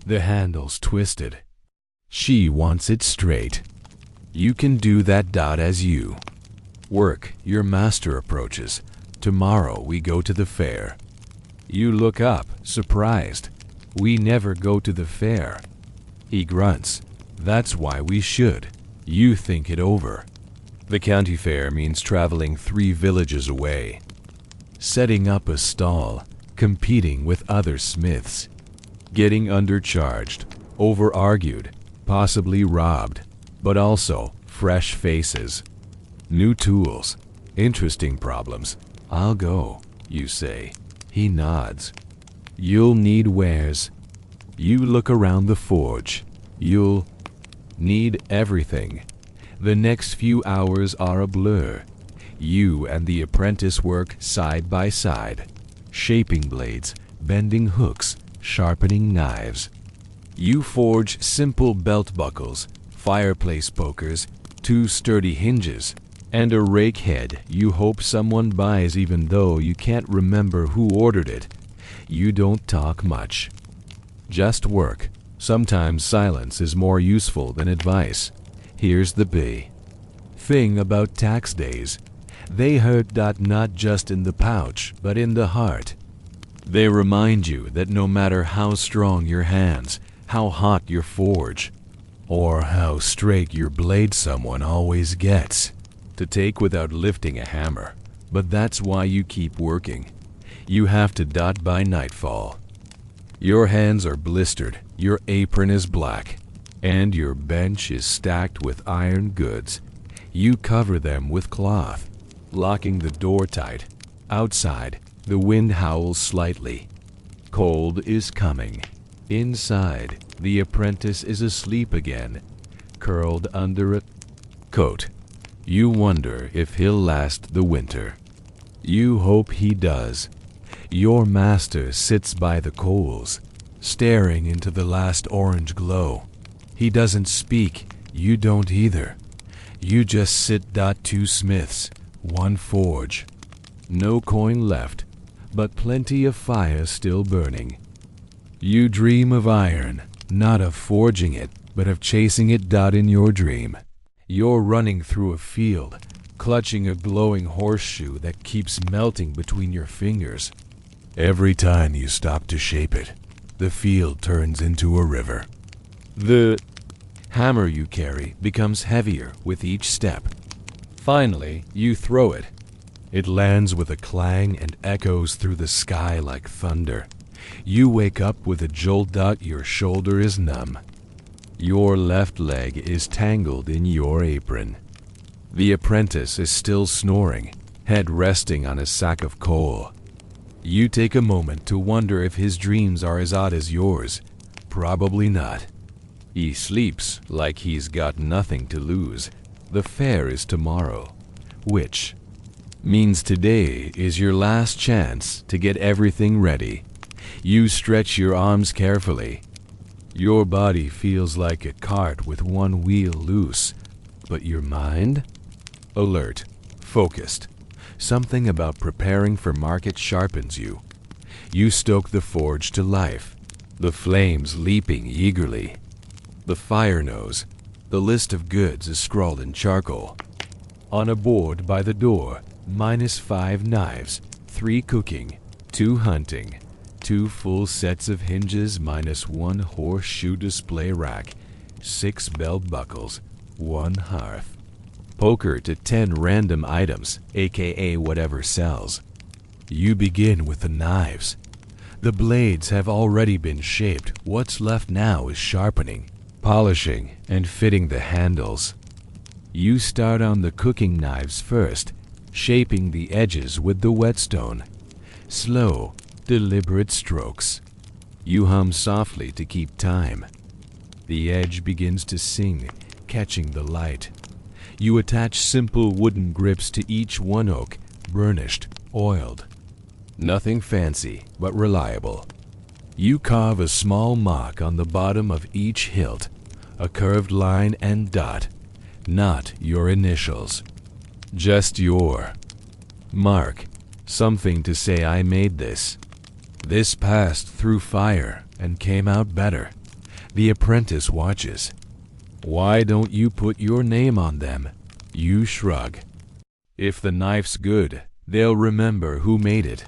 The handle's twisted. She wants it straight. You can do that. As you work, your master approaches. Tomorrow we go to the fair. You look up, surprised. We never go to the fair. He grunts. That's why we should. You think it over. The county fair means traveling 3 villages away, setting up a stall, competing with other smiths, getting undercharged, over-argued, possibly robbed, but also fresh faces, new tools, interesting problems. I'll go, you say. He nods. You'll need wares. You look around the forge. You'll need everything. The next few hours are a blur. You and the apprentice work side by side, shaping blades, bending hooks, sharpening knives. You forge simple belt buckles, fireplace pokers, 2 sturdy hinges, and a rake head you hope someone buys even though you can't remember who ordered it. You don't talk much. Just work. Sometimes silence is more useful than advice. Here's the big thing about tax days. They hurt not just in the pouch, but in the heart. They remind you that no matter how strong your hands, how hot your forge, or how straight your blade, someone always gets to take without lifting a hammer. But that's why you keep working. You have to by nightfall. Your hands are blistered, your apron is black, and your bench is stacked with iron goods. You cover them with cloth, locking the door tight. Outside, the wind howls slightly. Cold is coming. Inside, the apprentice is asleep again, curled under a coat. You wonder if he'll last the winter. You hope he does. Your master sits by the coals, staring into the last orange glow. He doesn't speak. You don't either. You just sit. 2 smiths, 1 forge. No coin left, but plenty of fire still burning. You dream of iron, not of forging it, but of chasing it. In your dream, you're running through a field, clutching a glowing horseshoe that keeps melting between your fingers. Every time you stop to shape it, the field turns into a river. The hammer you carry becomes heavier with each step. Finally, you throw it. It lands with a clang and echoes through the sky like thunder. You wake up with a jolt. Your shoulder is numb. Your left leg is tangled in your apron. The apprentice is still snoring, head resting on a sack of coal. You take a moment to wonder if his dreams are as odd as yours. Probably not. He sleeps like he's got nothing to lose. The fair is tomorrow, which means today is your last chance to get everything ready. You stretch your arms carefully. Your body feels like a cart with one wheel loose, but your mind? Alert, focused. Something about preparing for market sharpens you. You stoke the forge to life, the flames leaping eagerly. The fire knows. The list of goods is scrawled in charcoal. On a board by the door, -5 knives, 3 cooking, 2 hunting, 2 full sets of hinges -1 horseshoe display rack, 6 belt buckles, 1 hearth. Poker to 10 random items, aka whatever sells. You begin with the knives. The blades have already been shaped. What's left now is sharpening, polishing, and fitting the handles. You start on the cooking knives first, shaping the edges with the whetstone. Slow, deliberate strokes. You hum softly to keep time. The edge begins to sing, catching the light. You attach simple wooden grips to each one oak, burnished, oiled. Nothing fancy, but reliable. You carve a small mark on the bottom of each hilt, a curved line and dot, not your initials. Just your mark, something to say I made this. This passed through fire and came out better. The apprentice watches. Why don't you put your name on them? You shrug. If the knife's good, they'll remember who made it.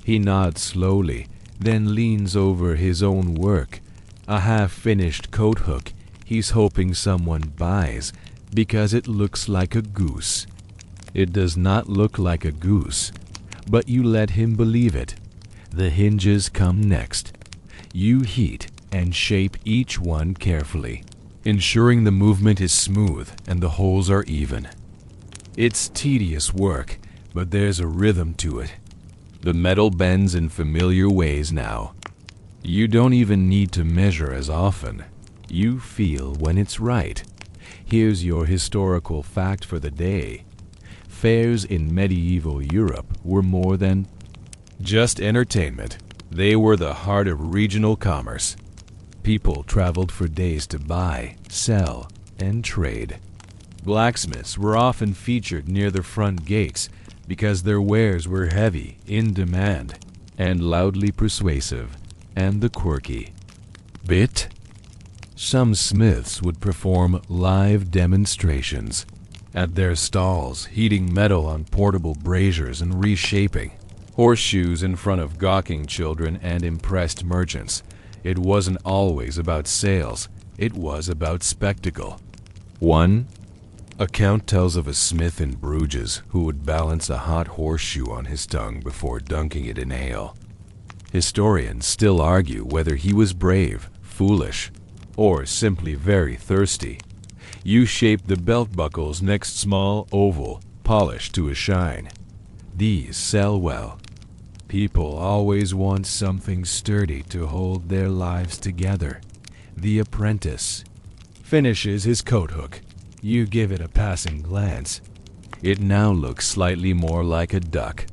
He nods slowly, then leans over his own work, a half-finished coat hook he's hoping someone buys because it looks like a goose. It does not look like a goose, but you let him believe it. The hinges come next. You heat and shape each one carefully, ensuring the movement is smooth and the holes are even. It's tedious work, but there's a rhythm to it. The metal bends in familiar ways now. You don't even need to measure as often. You feel when it's right. Here's your historical fact for the day. Fairs in medieval Europe were more than just entertainment. They were the heart of regional commerce. People traveled for days to buy, sell, and trade. Blacksmiths were often featured near the front gates because their wares were heavy, in demand, and loudly persuasive, and the quirky. Bit? Some smiths would perform live demonstrations at their stalls, heating metal on portable braziers and reshaping. Horseshoes in front of gawking children and impressed merchants. It wasn't always about sales, it was about spectacle. One account tells of a smith in Bruges who would balance a hot horseshoe on his tongue before dunking it in ale. Historians still argue whether he was brave, foolish, or simply very thirsty. You shape the belt buckle's next small oval, polished to a shine. These sell well. People always want something sturdy to hold their lives together. The apprentice finishes his coat hook. You give it a passing glance. It now looks slightly more like a duck.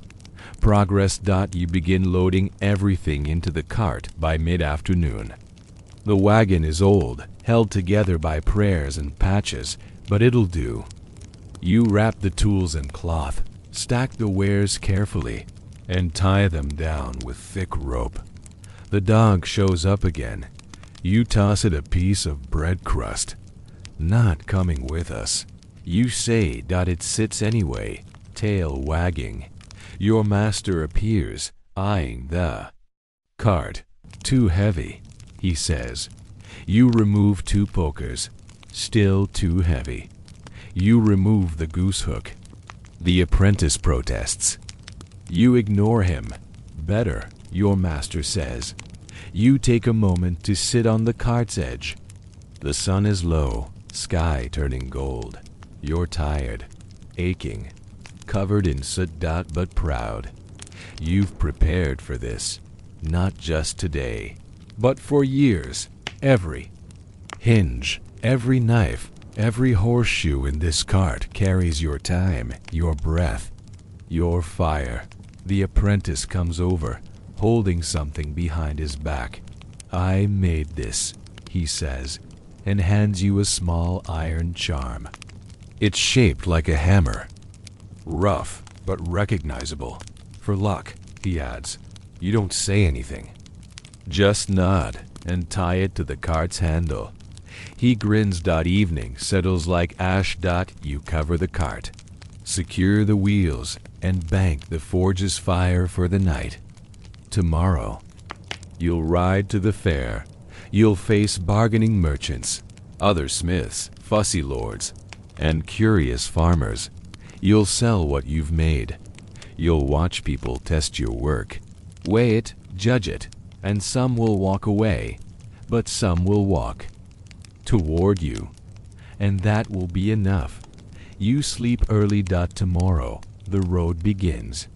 Progress. You begin loading everything into the cart by mid-afternoon. The wagon is old, held together by prayers and patches, but it'll do. You wrap the tools in cloth, stack the wares carefully, and tie them down with thick rope. The dog shows up again. You toss it a piece of bread crust. Not coming with us. You say it sits anyway, tail wagging. Your master appears, eyeing the cart. Too heavy, he says. You remove 2 pokers. Still too heavy. You remove the goose hook. The apprentice protests. You ignore him. Better, your master says. You take a moment to sit on the cart's edge. The sun is low, sky turning gold. You're tired, aching, covered in soot but proud. You've prepared for this, not just today, but for years. Every hinge, every knife, every horseshoe in this cart carries your time, your breath, your fire. The apprentice comes over, holding something behind his back. I made this, he says, and hands you a small iron charm. It's shaped like a hammer. Rough, but recognizable. For luck, he adds. You don't say anything. Just nod and tie it to the cart's handle. He grins. Evening settles like ash. You cover the cart. Secure the wheels and bank the forge's fire for the night. Tomorrow, you'll ride to the fair. You'll face bargaining merchants, other smiths, fussy lords, and curious farmers. You'll sell what you've made. You'll watch people test your work, weigh it, judge it, and some will walk away, but some will walk toward you, and that will be enough. You sleep early. Tomorrow, the road begins.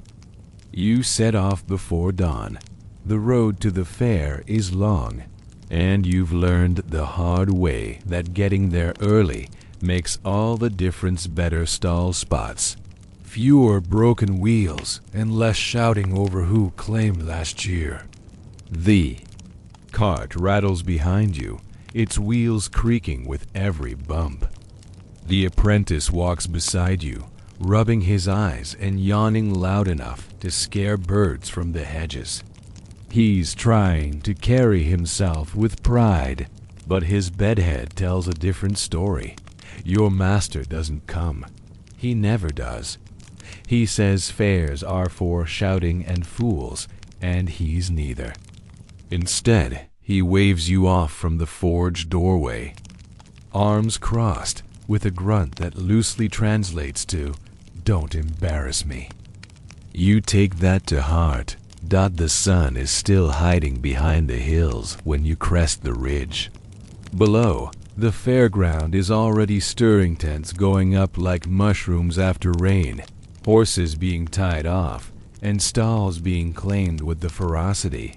You set off before dawn. The road to the fair is long, and you've learned the hard way that getting there early makes all the difference. Better stall spots, fewer broken wheels, and less shouting over who claimed last year. The cart rattles behind you, its wheels creaking with every bump. The apprentice walks beside you, rubbing his eyes and yawning loud enough to scare birds from the hedges. He's trying to carry himself with pride, but his bedhead tells a different story. Your master doesn't come. He never does. He says fairs are for shouting and fools, and he's neither. Instead, he waves you off from the forge doorway, arms crossed, with a grunt that loosely translates to, "Don't embarrass me." You take that to heart. The sun is still hiding behind the hills when you crest the ridge. Below, the fairground is already stirring, tents going up like mushrooms after rain, horses being tied off, and stalls being claimed with the ferocity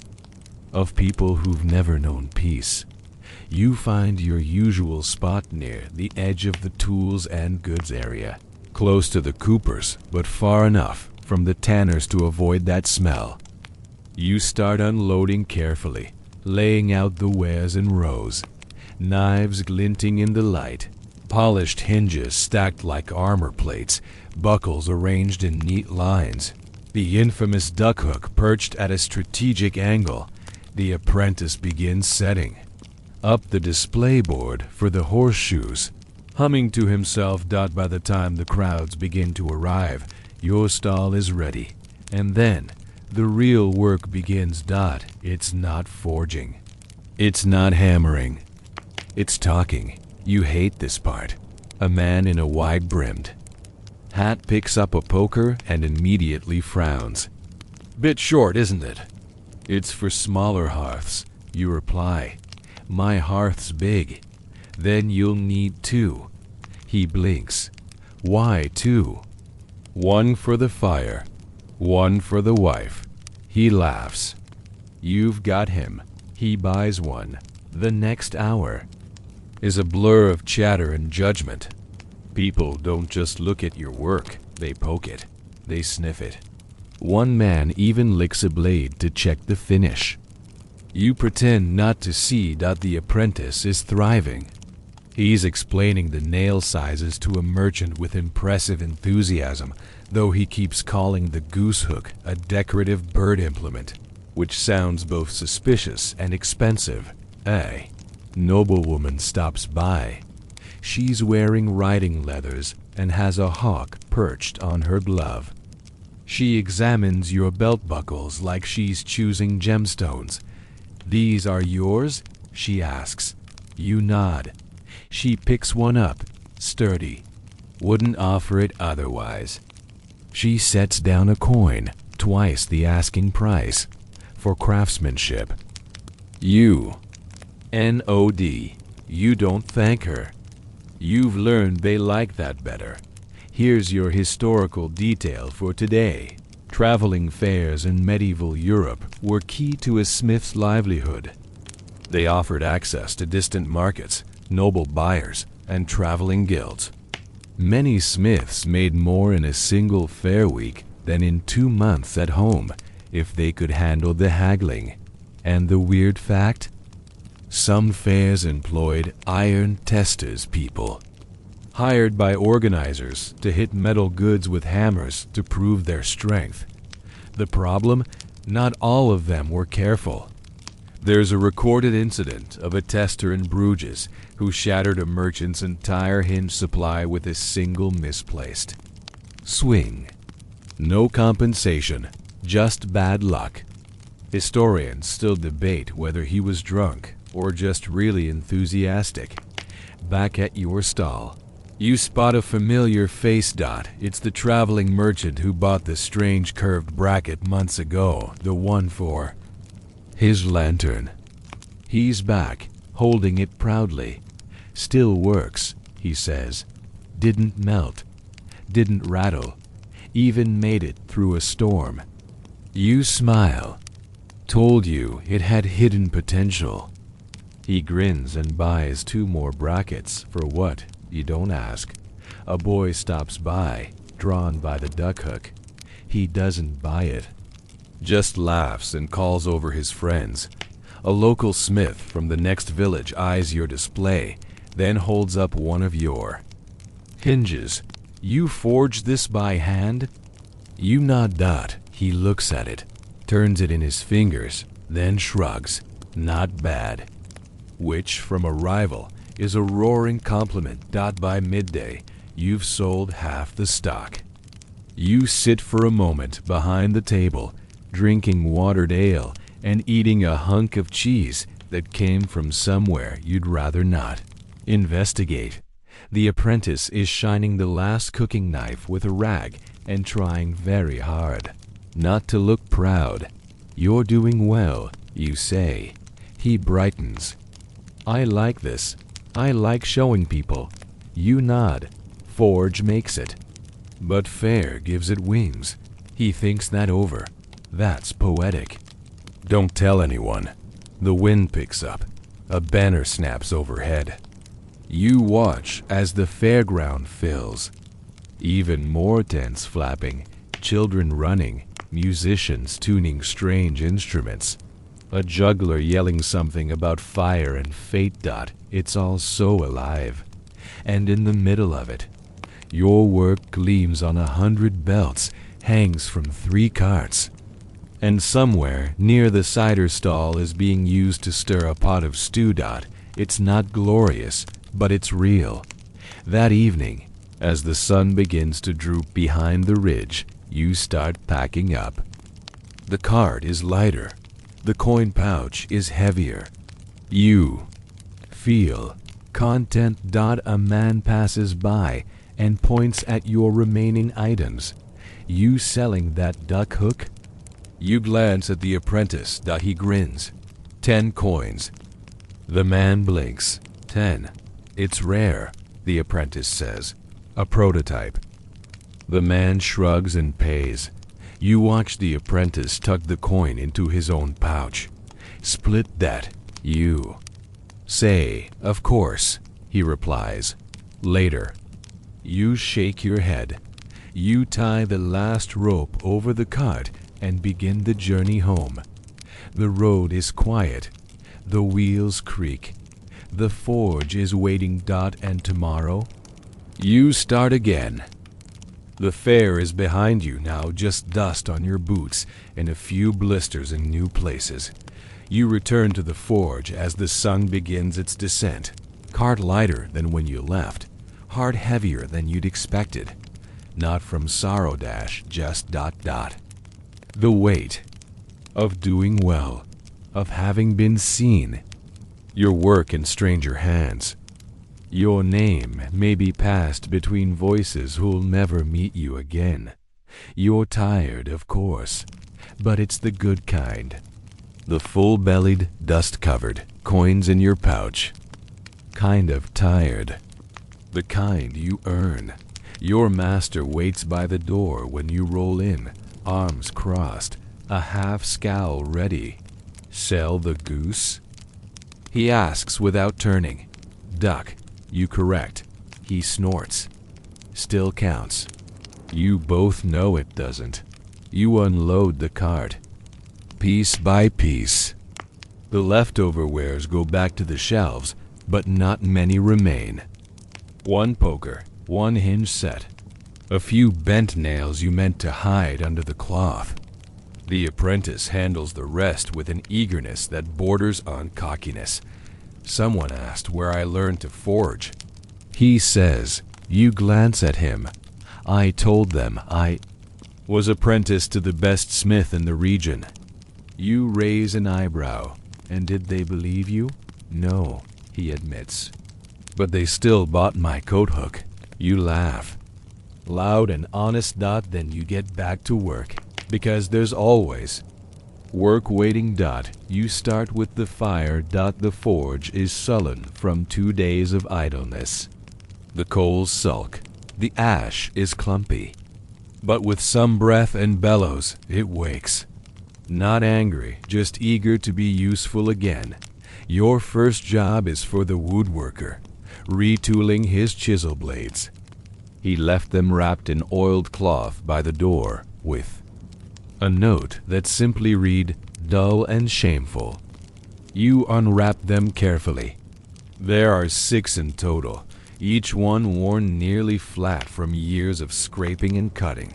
of people who've never known peace. You find your usual spot near the edge of the tools and goods area, close to the coopers, but far enough from the tanners to avoid that smell. You start unloading carefully, laying out the wares in rows, knives glinting in the light, polished hinges stacked like armor plates, buckles arranged in neat lines, the infamous duck hook perched at a strategic angle. The apprentice begins setting up the display board for the horseshoes, humming to himself. By the time the crowds begin to arrive, your stall is ready, and then the real work begins. It's not forging. It's not hammering. It's talking. You hate this part. A man in a wide-brimmed hat picks up a poker and immediately frowns. "Bit short, isn't it?" "It's for smaller hearths," you reply. "My hearth's big." "Then you'll need two." He blinks. "Why two?" "One for the fire, one for the wife." He laughs. You've got him. He buys one. The next hour is a blur of chatter and judgment. People don't just look at your work, they poke it, they sniff it. One man even licks a blade to check the finish. You pretend not to see that the apprentice is thriving. He's explaining the nail sizes to a merchant with impressive enthusiasm, though he keeps calling the goose hook a decorative bird implement, which sounds both suspicious and expensive. A noblewoman stops by. She's wearing riding leathers and has a hawk perched on her glove. She examines your belt buckles like she's choosing gemstones. "These are yours?" she asks. You nod. She picks one up, sturdy. Wouldn't offer it otherwise. She sets down a coin, twice the asking price, for craftsmanship. You nod. You don't thank her. You've learned they like that better. Here's your historical detail for today. Traveling fairs in medieval Europe were key to a smith's livelihood. They offered access to distant markets, noble buyers, and traveling guilds. Many smiths made more in a single fair week than in 2 months at home if they could handle the haggling. And the weird fact? Some fairs employed iron testers people, hired by organizers to hit metal goods with hammers to prove their strength. The problem? Not all of them were careful. There's a recorded incident of a tester in Bruges who shattered a merchant's entire hinge supply with a single misplaced swing. No compensation, just bad luck. Historians still debate whether he was drunk or just really enthusiastic. Back at your stall, you spot a familiar face. It's the traveling merchant who bought the strange curved bracket months ago, the one for his lantern. He's back, holding it proudly. "Still works," he says. "Didn't melt. didn't rattle, even made it through a storm. You smile. Told you it had hidden potential. He grins and buys 2 more brackets for what, you don't ask. A boy stops by, drawn by the duck hook. He doesn't buy it. Just laughs and calls over his friends. A local smith from the next village eyes your display, then holds up one of your hinges. You forged this by hand? You nod. He looks at it, turns it in his fingers, then shrugs. Not bad. Which, from a rival, is a roaring compliment. By midday, you've sold half the stock. You sit for a moment behind the table, drinking watered ale and eating a hunk of cheese that came from somewhere you'd rather not investigate. The apprentice is shining the last cooking knife with a rag and trying very hard not to look proud. You're doing well, you say. He brightens. I like this. I like showing people. You nod. Forge makes it. But fare gives it wings. He thinks that over. That's poetic. Don't tell anyone. The wind picks up. A banner snaps overhead. You watch as the fairground fills. Even more tents flapping, children running, musicians tuning strange instruments. A juggler yelling something about fire and fate. It's all so alive. And in the middle of it, your work gleams on 100 belts, hangs from 3 carts. And somewhere near the cider stall is being used to stir a pot of stew. It's not glorious, but it's real. That evening, as the sun begins to droop behind the ridge, you start packing up. The cart is lighter. The coin pouch is heavier. You feel content. A man passes by and points at your remaining items. You selling that duck hook? You glance at the apprentice. He grins. 10 coins. The man blinks. 10. It's rare, the apprentice says. A prototype. The man shrugs and pays. You watch the apprentice tuck the coin into his own pouch. Split that. You say, of course, he replies. Later. You shake your head. You tie the last rope over the cart and begin the journey home. The road is quiet. The wheels creak. The forge is waiting. And tomorrow? You start again. The fair is behind you now, just dust on your boots and a few blisters in new places. You return to the forge as the sun begins its descent. Cart lighter than when you left. Heart heavier than you'd expected. Not from sorrow just ... The weight of doing well, of having been seen. Your work in stranger hands. Your name may be passed between voices who'll never meet you again. You're tired, of course, but it's the good kind. The full-bellied, dust-covered, coins in your pouch. Kind of tired. The kind you earn. Your master waits by the door when you roll in, arms crossed, a half scowl ready. Sell the goose? He asks without turning. Duck. You correct. He snorts. Still counts. You both know it doesn't. You unload the cart. Piece by piece. The leftover wares go back to the shelves, but not many remain. 1 poker, 1 hinge set. A few bent nails you meant to hide under the cloth. The apprentice handles the rest with an eagerness that borders on cockiness. Someone asked where I learned to forge. He says. You glance at him. I told them I was apprenticed to the best smith in the region. You raise an eyebrow. And did they believe you? No, he admits. But they still bought my coat hook. You laugh. Loud and honest. Then you get back to work. Because there's always work waiting. You start with the fire. The forge is sullen from 2 days of idleness. The coals sulk. The ash is clumpy, but with some breath and bellows, it wakes. Not angry, just eager to be useful again. Your first job is for the woodworker, retooling his chisel blades. He left them wrapped in oiled cloth by the door with a note that simply read, "Dull and shameful." You unwrap them carefully. There are 6 in total, each one worn nearly flat from years of scraping and cutting.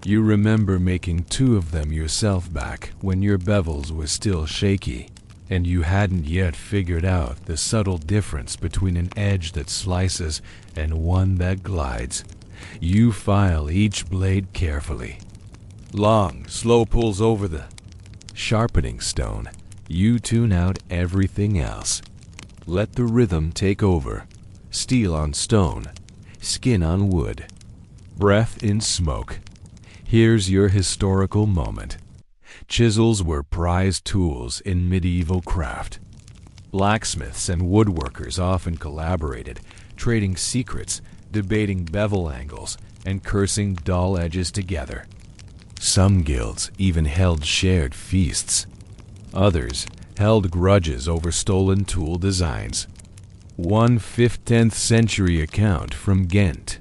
You remember making 2 of them yourself back when your bevels were still shaky, and you hadn't yet figured out the subtle difference between an edge that slices and one that glides. You file each blade carefully. Long, slow pulls over the sharpening stone. You tune out everything else. Let the rhythm take over. Steel on stone, skin on wood, breath in smoke. Here's your historical moment. Chisels were prized tools in medieval craft. Blacksmiths and woodworkers often collaborated, trading secrets, debating bevel angles, and cursing dull edges together. Some guilds even held shared feasts. Others held grudges over stolen tool designs. One 5th-10th century account from Ghent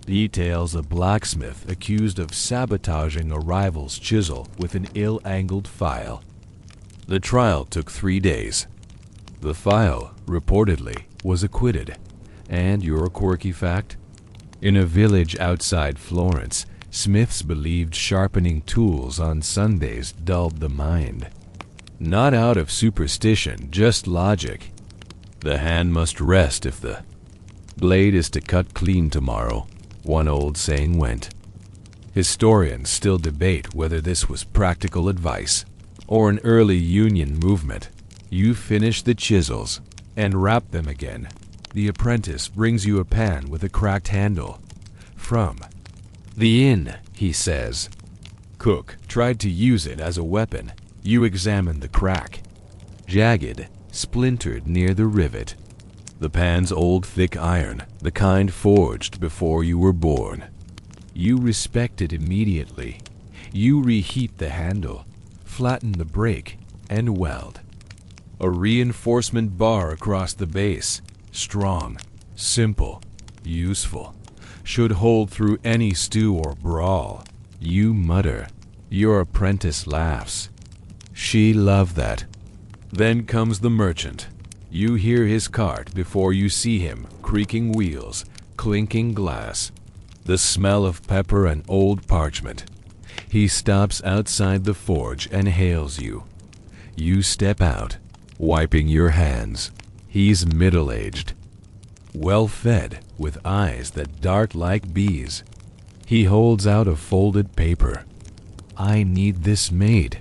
details a blacksmith accused of sabotaging a rival's chisel with an ill-angled file. The trial took 3 days. The file, reportedly, was acquitted. And your quirky fact? In a village outside Florence, smiths believed sharpening tools on Sundays dulled the mind. Not out of superstition, just logic. The hand must rest if the blade is to cut clean tomorrow, one old saying went. Historians still debate whether this was practical advice or an early union movement. You finish the chisels and wrap them again. The apprentice brings you a pan with a cracked handle. From the inn, he says. Cook tried to use it as a weapon. You examine the crack. Jagged, splintered near the rivet. The pan's old thick iron, the kind forged before you were born. You respect it immediately. You reheat the handle, flatten the break, and weld. A reinforcement bar across the base. Strong, simple, useful. Should hold through any stew or brawl. You mutter. Your apprentice laughs. She loved that. Then comes the merchant. You hear his cart before you see him, creaking wheels, clinking glass. The smell of pepper and old parchment. He stops outside the forge and hails you. You step out, wiping your hands. He's middle-aged, well-fed, with eyes that dart like bees. He holds out a folded paper. I need this made.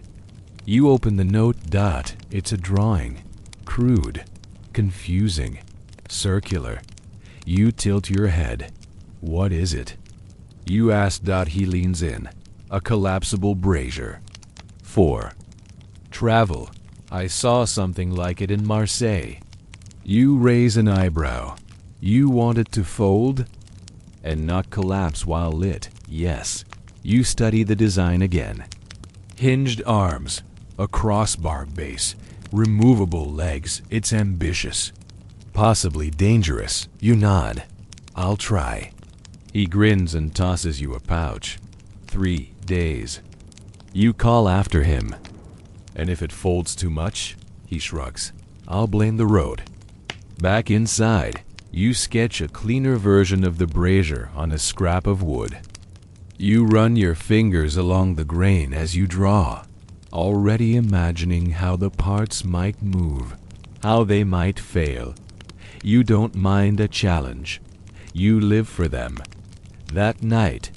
You open the note. It's a drawing. Crude, confusing, circular. You tilt your head. What is it? You ask. He leans in. A collapsible brazier. 4. Travel. I saw something like it in Marseille. You raise an eyebrow. You want it to fold and not collapse while lit. Yes. You study the design again. Hinged arms, a crossbar base, removable legs. It's ambitious. Possibly dangerous. You nod. I'll try. He grins and tosses you a pouch. 3 days. You call after him. And if it folds too much, he shrugs. I'll blame the road. Back inside, you sketch a cleaner version of the brazier on a scrap of wood. You run your fingers along the grain as you draw, already imagining how the parts might move, how they might fail. You don't mind a challenge. You live for them. That night,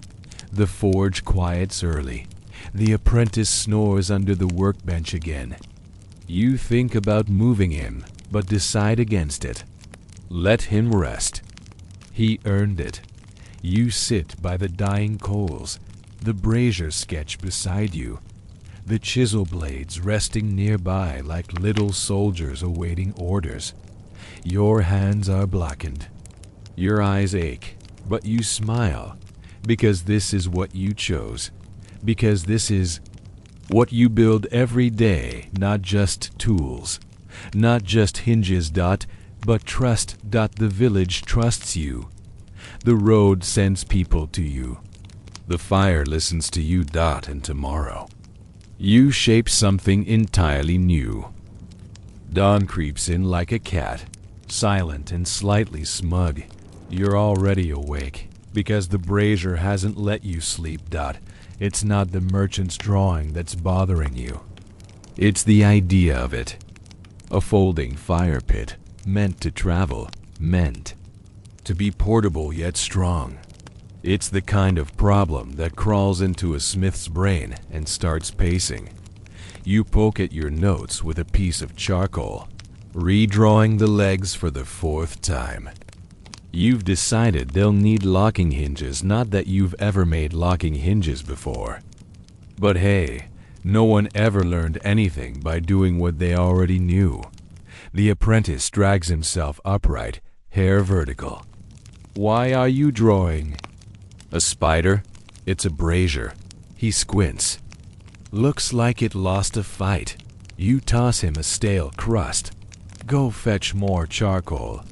the forge quiets early. The apprentice snores under the workbench again. You think about moving him, but decide against it. Let him rest. He earned it. You sit by the dying coals, the brazier sketch beside you, the chisel blades resting nearby like little soldiers awaiting orders. Your hands are blackened. Your eyes ache. But you smile, because this is what you chose. Because this is what you build every day, not just tools. Not just hinges. But trust. The village trusts you. The road sends people to you. The fire listens to you. And tomorrow, you shape something entirely new. Dawn creeps in like a cat, silent and slightly smug. You're already awake, because the brazier hasn't let you sleep. It's not the merchant's drawing that's bothering you. It's the idea of it. A folding fire pit, meant to travel, meant to be portable yet strong. It's the kind of problem that crawls into a smith's brain and starts pacing. You poke at your notes with a piece of charcoal, redrawing the legs for the 4th time. You've decided they'll need locking hinges, not that you've ever made locking hinges before. But hey, no one ever learned anything by doing what they already knew. The apprentice drags himself upright, hair vertical. Why are you drawing? A spider? It's a brazier. He squints. Looks like it lost a fight. You toss him a stale crust. Go fetch more charcoal.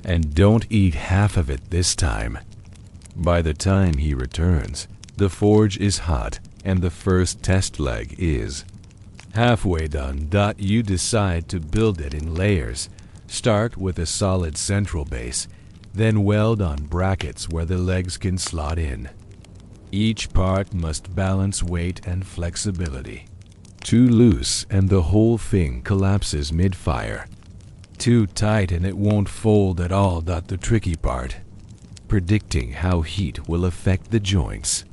And don't eat half of it this time. By the time he returns, the forge is hot and the first test leg is halfway done. You decide to build it in layers. Start with a solid central base, then weld on brackets where the legs can slot in. Each part must balance weight and flexibility. Too loose and the whole thing collapses mid-fire. Too tight and it won't fold at all. The tricky part, predicting how heat will affect the joints.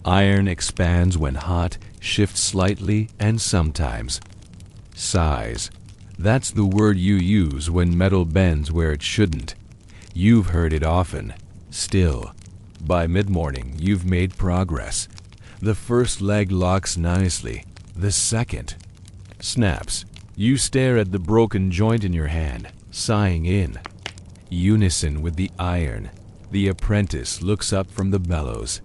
Iron expands when hot, shifts slightly, and sometimes. Size. That's the word you use when metal bends where it shouldn't. You've heard it often. Still, by mid-morning, you've made progress. The first leg locks nicely. The second snaps. You stare at the broken joint in your hand, sighing in unison with the iron. The apprentice looks up from the bellows.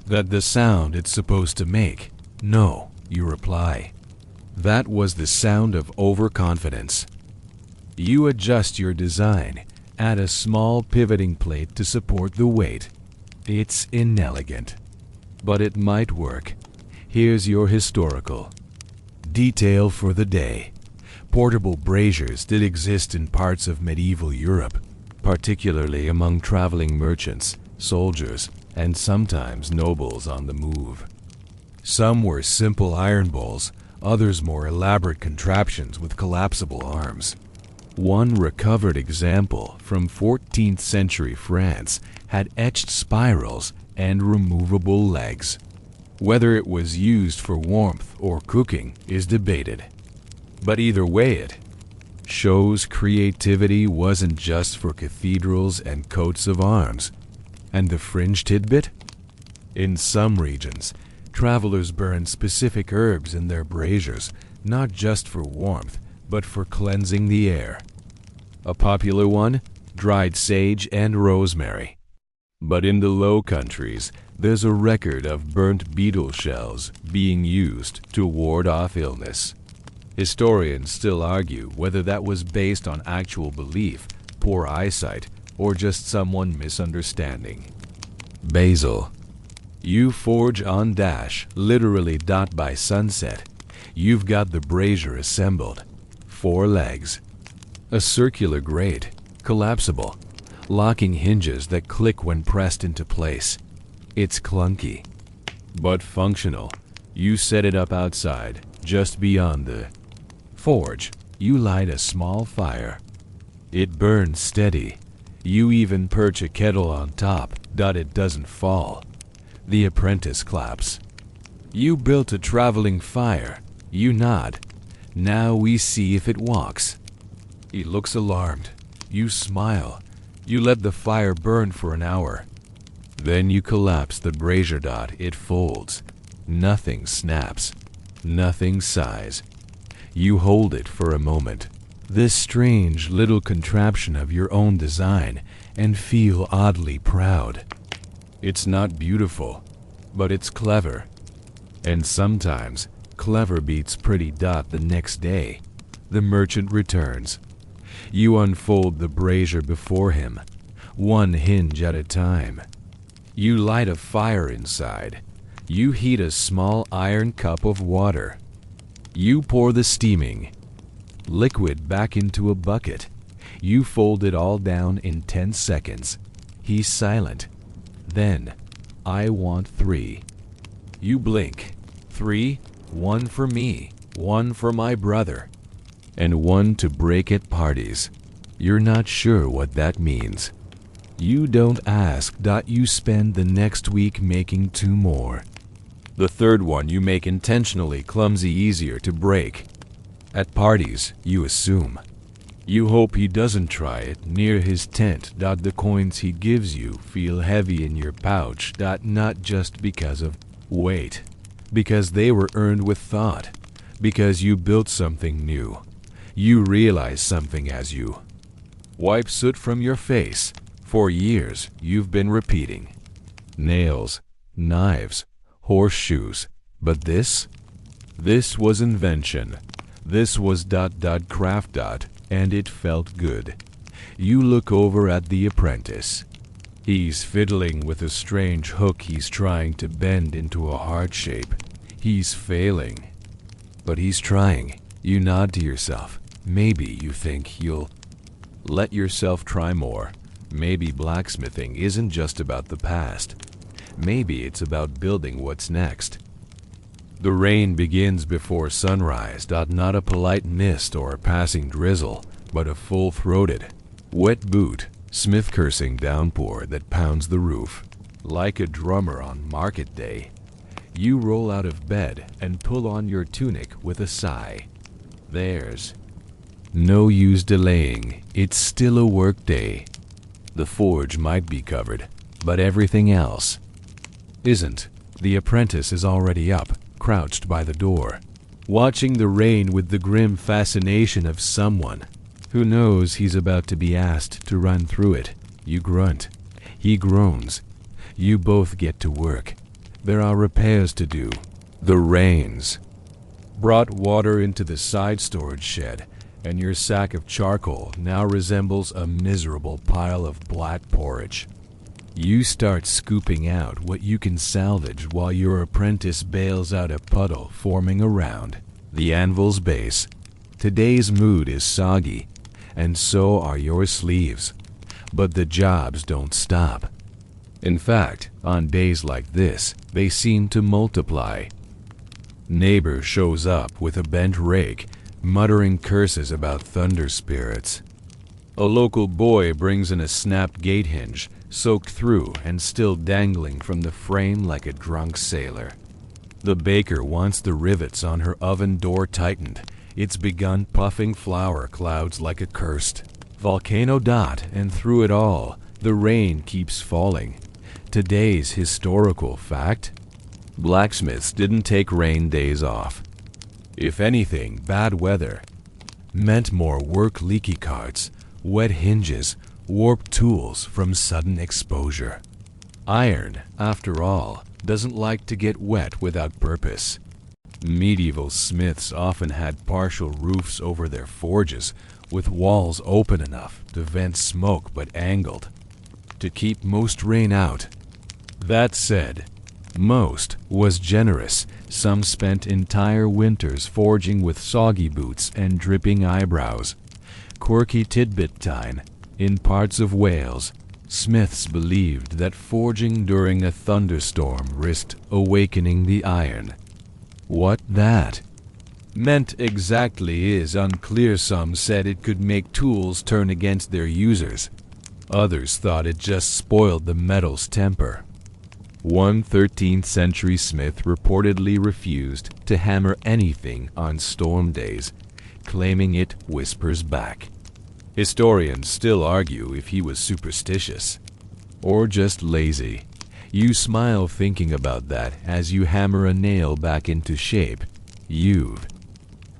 That the sound it's supposed to make? No, you reply. That was the sound of overconfidence. You adjust your design, add a small pivoting plate to support the weight. It's inelegant, but it might work. Here's your historical detail for the day. Portable braziers did exist in parts of medieval Europe, particularly among traveling merchants, soldiers, and sometimes nobles on the move. Some were simple iron bowls, others more elaborate contraptions with collapsible arms. One recovered example from 14th century France had etched spirals and removable legs. Whether it was used for warmth or cooking is debated. But either way, it shows creativity wasn't just for cathedrals and coats of arms. And the fringe tidbit? In some regions, travelers burn specific herbs in their braziers, not just for warmth, but for cleansing the air. A popular one? Dried sage and rosemary. But in the Low Countries, there's a record of burnt beetle shells being used to ward off illness. Historians still argue whether that was based on actual belief, poor eyesight, or just someone misunderstanding. Basil. You forge on dash, literally by sunset. You've got the brazier assembled. 4 legs. A circular grate, collapsible, locking hinges that click when pressed into place. It's clunky, but functional. You set it up outside, just beyond the forge. You light a small fire. It burns steady. You even perch a kettle on top. It doesn't fall. The apprentice claps. You built a traveling fire. You nod. Now we see if it walks. He looks alarmed. You smile. You let the fire burn for an hour. Then you collapse the brazier. It folds. Nothing snaps. Nothing sighs. You hold it for a moment. this strange little contraption of your own design, and feel oddly proud. It's not beautiful, but it's clever. And sometimes, clever beats pretty. The next day, the merchant returns. You unfold the brazier before him, one hinge at a time. You light a fire inside. You heat a small iron cup of water. You pour the steaming liquid back into a bucket. You fold it all down in 10 seconds. He's silent. Then, I want 3. You blink. 3, 1 for me, 1 for my brother, and 1 to break at parties. You're not sure what that means. You don't ask. You spend the next week making 2 more. The third one you make intentionally clumsy, easier to break. At parties, you assume. You hope he doesn't try it near his tent. The coins he gives you feel heavy in your pouch. Not just because of weight, because they were earned with thought, because you built something new. You realize something as you wipe soot from your face. For years, you've been repeating. Nails, knives, horseshoes. But this was invention. This was craft. And it felt good. You look over at the apprentice. He's fiddling with a strange hook he's trying to bend into a heart shape. He's failing. But he's trying. You nod to yourself. Maybe you think you'll let yourself try more. Maybe blacksmithing isn't just about the past. Maybe it's about building what's next. The rain begins before sunrise. Not a polite mist or a passing drizzle, but a full-throated, wet boot, smith-cursing downpour that pounds the roof. Like a drummer on market day, you roll out of bed and pull on your tunic with a sigh. There's no use delaying. It's still a work day. The forge might be covered, but everything else isn't. The apprentice is already up, crouched by the door, watching the rain with the grim fascination of someone who knows he's about to be asked to run through it. You grunt. He groans. You both get to work. There are repairs to do. The rains brought water into the side storage shed, and your sack of charcoal now resembles a miserable pile of black porridge. You start scooping out what you can salvage while your apprentice bails out a puddle forming around the anvil's base. Today's mood is soggy, and so are your sleeves. But the jobs don't stop. In fact, on days like this, they seem to multiply. Neighbor shows up with a bent rake, muttering curses about thunder spirits. A local boy brings in a snapped gate hinge, soaked through and still dangling from the frame like a drunk sailor. The baker wants the rivets on her oven door tightened. It's begun puffing flour clouds like a cursed volcano. And through it all, the rain keeps falling. Today's historical fact: blacksmiths didn't take rain days off. If anything, bad weather meant more work, leaky carts, wet hinges, warped tools from sudden exposure. Iron, after all, doesn't like to get wet without purpose. Medieval smiths often had partial roofs over their forges, with walls open enough to vent smoke but angled to keep most rain out. That said, most was generous. Some spent entire winters forging with soggy boots and dripping eyebrows. Quirky tidbit time: in parts of Wales, smiths believed that forging during a thunderstorm risked awakening the iron. What that meant exactly is unclear. Some said it could make tools turn against their users. Others thought it just spoiled the metal's temper. One 13th century smith reportedly refused to hammer anything on storm days, claiming it whispers back. Historians still argue if he was superstitious or just lazy. You smile thinking about that as you hammer a nail back into shape. You've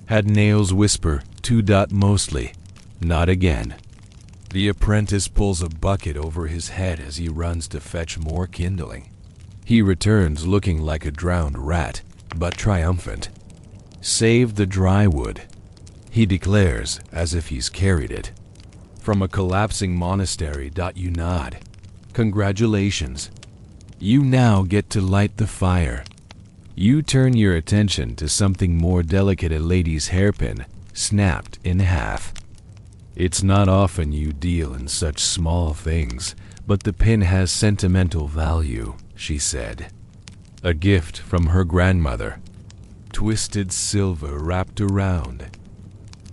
had nails whisper too. Mostly, Not again. The apprentice pulls a bucket over his head as he runs to fetch more kindling. He returns looking like a drowned rat, but triumphant. Save the dry wood, he declares as if he's carried it. From a collapsing monastery. You nod. Congratulations. You now get to light the fire. You turn your attention to something more delicate, a lady's hairpin, snapped in half. It's not often you deal in such small things, but the pin has sentimental value, she said. A gift from her grandmother. Twisted silver wrapped around.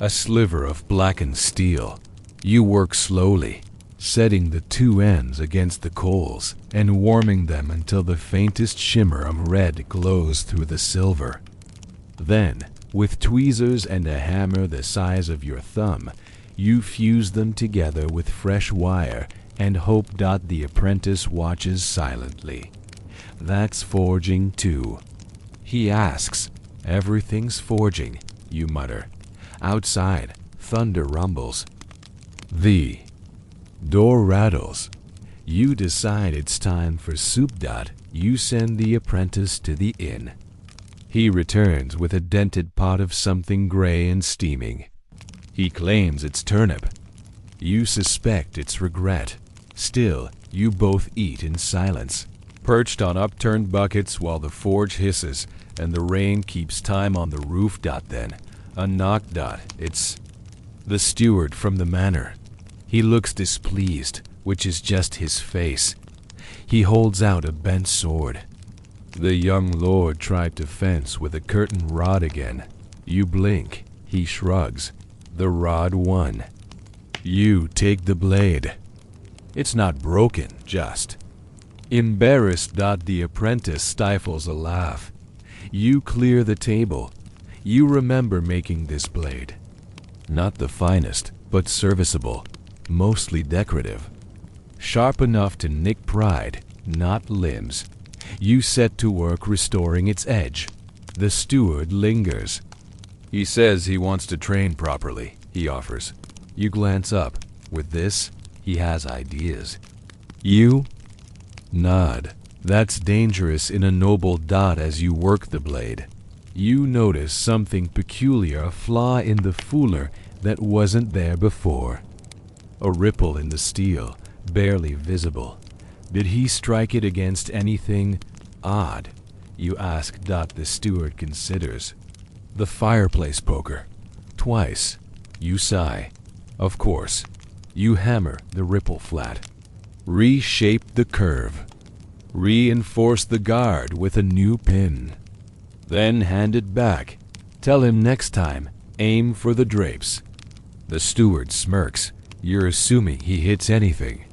A sliver of blackened steel. You work slowly, setting the two ends against the coals and warming them until the faintest shimmer of red glows through the silver. Then, with tweezers and a hammer the size of your thumb, you fuse them together with fresh wire and hope. The apprentice watches silently. That's forging too. He asks. Everything's forging, you mutter. Outside, thunder rumbles. The door rattles. You decide it's time for soup. You send the apprentice to the inn. He returns with a dented pot of something gray and steaming. He claims it's turnip. You suspect it's regret. Still, you both eat in silence, perched on upturned buckets while the forge hisses and the rain keeps time on the roof. Then, a knock. It's the steward from the manor. He looks displeased, which is just his face. He holds out a bent sword. The young lord tried to fence with a curtain rod again. You blink. He shrugs. The rod won. You take the blade. It's not broken, just. Embarrassed. The apprentice stifles a laugh. You clear the table. You remember making this blade. Not the finest, but serviceable, mostly decorative. Sharp enough to nick pride, not limbs. You set to work restoring its edge. The steward lingers. He says he wants to train properly, he offers. You glance up. With this, he has ideas. You nod. That's dangerous in a noble. As you work the blade, you notice something peculiar, a flaw in the fuller that wasn't there before. A ripple in the steel, barely visible. Did he strike it against anything odd? You ask. The steward considers. The fireplace poker. Twice. You sigh. Of course. You hammer the ripple flat. Reshape the curve. Reinforce the guard with a new pin. Then hand it back. Tell him next time, aim for the drapes. The steward smirks. You're assuming he hits anything.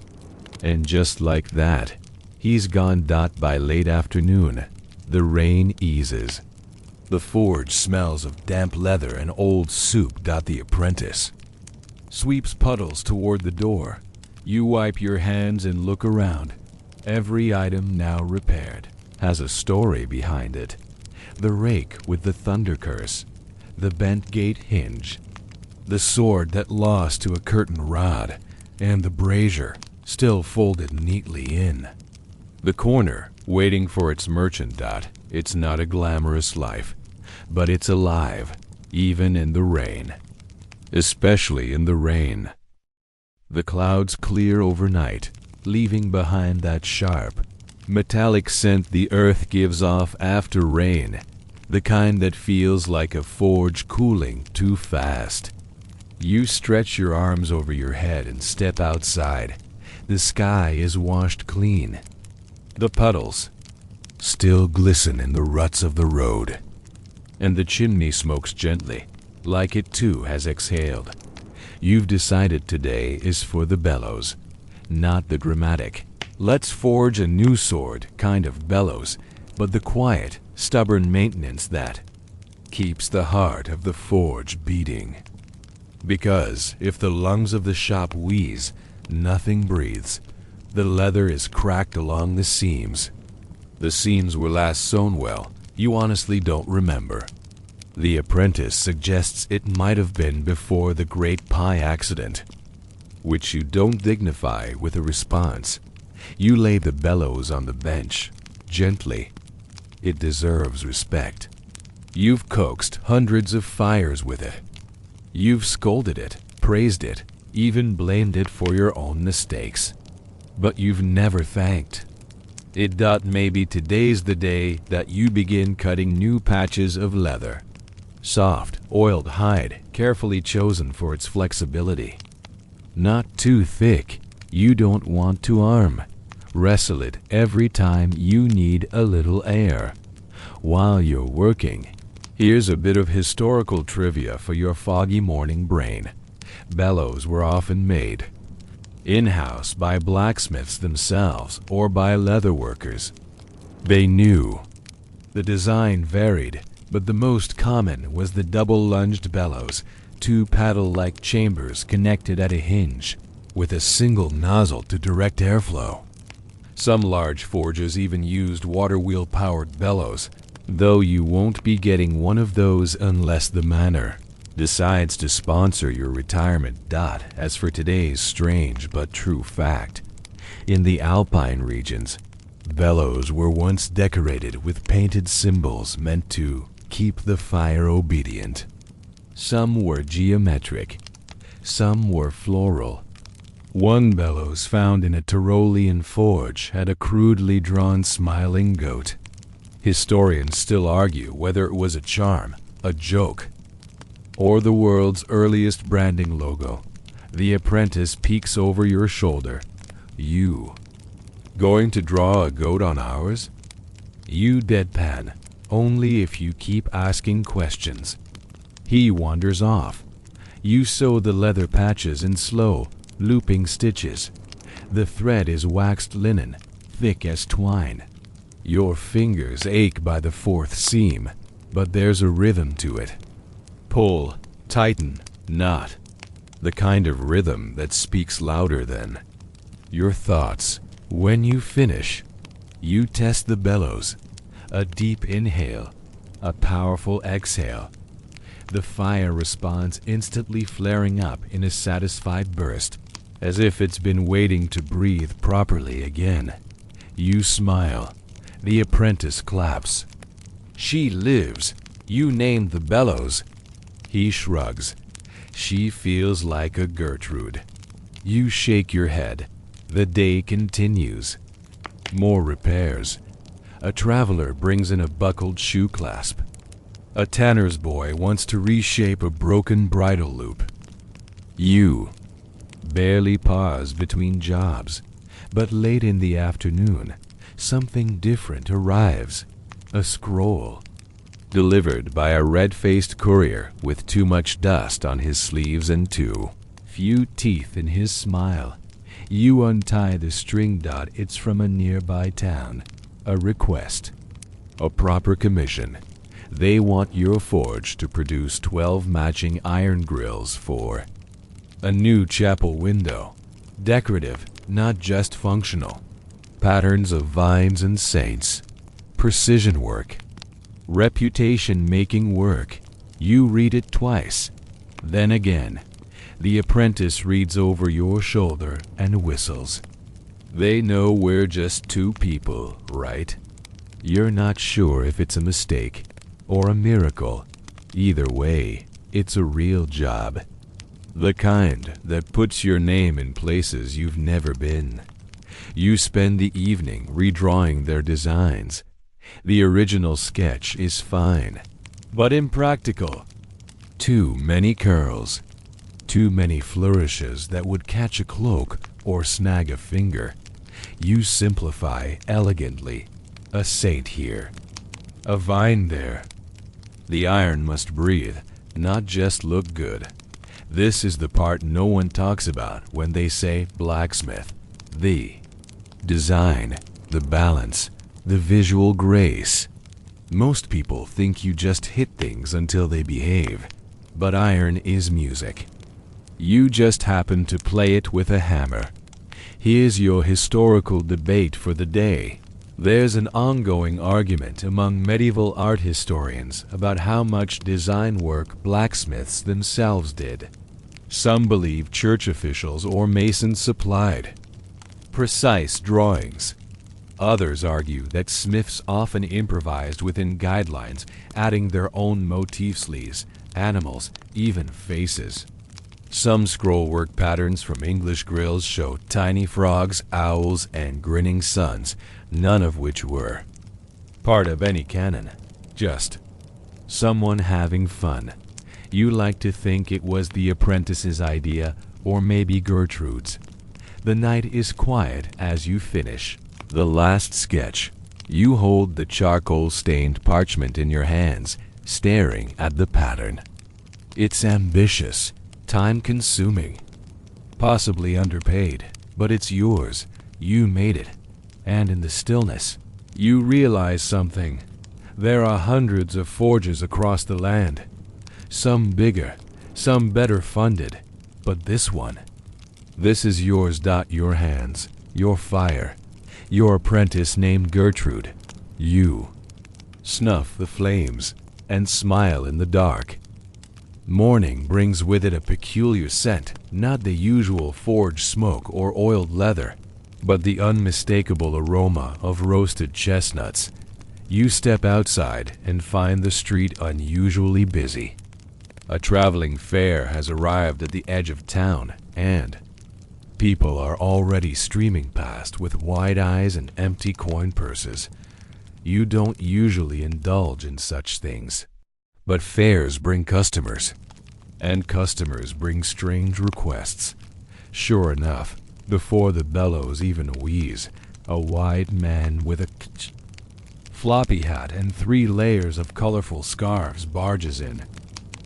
And just like that, he's gone. By late afternoon, the rain eases. The forge smells of damp leather and old soup. The apprentice sweeps puddles toward the door. You wipe your hands and look around. Every item now repaired has a story behind it. The rake with the thunder curse, the bent gate hinge, the sword that lost to a curtain rod, and the brazier still folded neatly in. The corner waiting for its merchant. It's not a glamorous life, but it's alive, even in the rain. Especially in the rain. The clouds clear overnight, leaving behind that sharp, metallic scent the earth gives off after rain, the kind that feels like a forge cooling too fast. You stretch your arms over your head and step outside. The sky is washed clean. The puddles still glisten in the ruts of the road, and the chimney smokes gently, like it too has exhaled. You've decided today is for the bellows, not the dramatic, let's forge a new sword kind of bellows, but the quiet, stubborn maintenance that keeps the heart of the forge beating. Because if the lungs of the shop wheeze, nothing breathes. The leather is cracked along the seams. The seams were last sewn well. You honestly don't remember. The apprentice suggests it might have been before the Great Pie accident, which you don't dignify with a response. You lay the bellows on the bench, gently. It deserves respect. You've coaxed hundreds of fires with it. You've scolded it, praised it, even blamed it for your own mistakes. But you've never thanked it. Maybe today's the day that you begin cutting new patches of leather. Soft, oiled hide, carefully chosen for its flexibility. Not too thick. You don't want to arm wrestle it every time you need a little air. While you're working, here's a bit of historical trivia for your foggy morning brain. Bellows were often made in-house by blacksmiths themselves or by leather workers. They knew. The design varied, but the most common was the double-lunged bellows, two paddle-like chambers connected at a hinge, with a single nozzle to direct airflow. Some large forges even used water-wheel-powered bellows, though you won't be getting one of those unless the manor decides to sponsor your retirement. As for today's strange but true fact, in the Alpine regions, bellows were once decorated with painted symbols meant to keep the fire obedient. Some were geometric, some were floral. One bellows found in a Tyrolean forge had a crudely drawn smiling goat. Historians still argue whether it was a charm, a joke, or the world's earliest branding logo. The apprentice peeks over your shoulder. You going to draw a goat on ours? You deadpan, only if you keep asking questions. He wanders off. You sew the leather patches in slow, looping stitches. The thread is waxed linen, thick as twine. Your fingers ache by the fourth seam, but there's a rhythm to it. Pull, tighten, knot. The kind of rhythm that speaks louder than your thoughts. When you finish, you test the bellows. A deep inhale, a powerful exhale. The fire responds, instantly flaring up in a satisfied burst, as if it's been waiting to breathe properly again. You smile. The apprentice claps. She lives. You named the bellows. He shrugs. She feels like a Gertrude. You shake your head. The day continues. More repairs. A traveler brings in a buckled shoe clasp. A tanner's boy wants to reshape a broken bridle loop. You barely pause between jobs, but late in the afternoon, something different arrives. A scroll, delivered by a red-faced courier with too much dust on his sleeves and too few teeth in his smile. You untie the string. It's from a nearby town. A request. A proper commission. They want your forge to produce 12 matching iron grills for a new chapel window. Decorative, not just functional. Patterns of vines and saints. Precision work. Reputation-making work. You read it twice. Then again. The apprentice reads over your shoulder and whistles. They know we're just two people, right? You're not sure if it's a mistake or a miracle. Either way, it's a real job. The kind that puts your name in places you've never been. You spend the evening redrawing their designs. The original sketch is fine, but impractical. Too many curls. Too many flourishes that would catch a cloak or snag a finger. You simplify elegantly. A saint here. A vine there. The iron must breathe, not just look good. This is the part no one talks about when they say blacksmith. The design, the balance, the visual grace. Most people think you just hit things until they behave, but iron is music. You just happen to play it with a hammer. Here's your historical debate for the day. There's an ongoing argument among medieval art historians about how much design work blacksmiths themselves did. Some believe church officials or masons supplied precise drawings. Others argue that smiths often improvised within guidelines, adding their own motifs, animals, even faces. Some scrollwork patterns from English grills show tiny frogs, owls, and grinning suns, none of which were part of any canon. Just someone having fun. You like to think it was the apprentice's idea, or maybe Gertrude's. The night is quiet as you finish the last sketch. You hold the charcoal-stained parchment in your hands, staring at the pattern. It's ambitious, time-consuming, possibly underpaid, but it's yours. You made it. And in the stillness, you realize something. There are hundreds of forges across the land. Some bigger, some better funded, but this one, this is yours. Your hands, your fire, your apprentice named Gertrude. You snuff the flames and smile in the dark. Morning brings with it a peculiar scent, not the usual forge smoke or oiled leather, but the unmistakable aroma of roasted chestnuts. You step outside and find the street unusually busy. A traveling fair has arrived at the edge of town, and people are already streaming past with wide eyes and empty coin purses. You don't usually indulge in such things, but fairs bring customers, and customers bring strange requests. Sure enough, before the bellows even wheeze, a wide man with a floppy hat and 3 layers of colorful scarves barges in.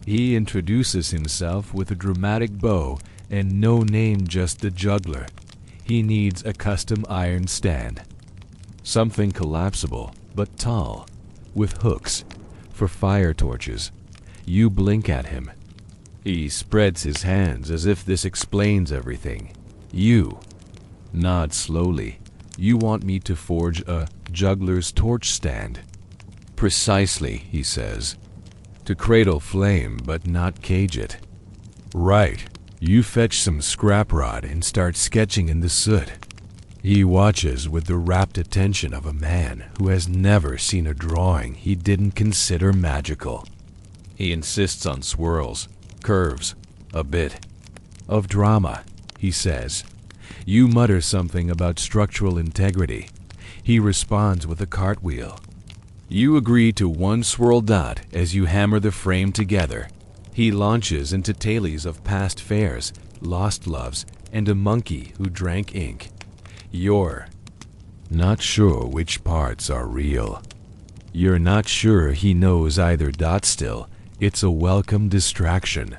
He introduces himself with a dramatic bow and no name, just the juggler. He needs a custom iron stand. Something collapsible, but tall, with hooks, for fire torches. You blink at him. He spreads his hands as if this explains everything. You nod slowly. You want me to forge a juggler's torch stand. Precisely, he says. To cradle flame, but not cage it. Right. You fetch some scrap rod and start sketching in the soot. He watches with the rapt attention of a man who has never seen a drawing he didn't consider magical. He insists on swirls, curves, a bit of drama, he says. You mutter something about structural integrity. He responds with a cartwheel. You agree to 1 swirl dot as you hammer the frame together. He launches into tales of past fairs, lost loves, and a monkey who drank ink. You're not sure which parts are real. You're not sure he knows either. Still, it's a welcome distraction.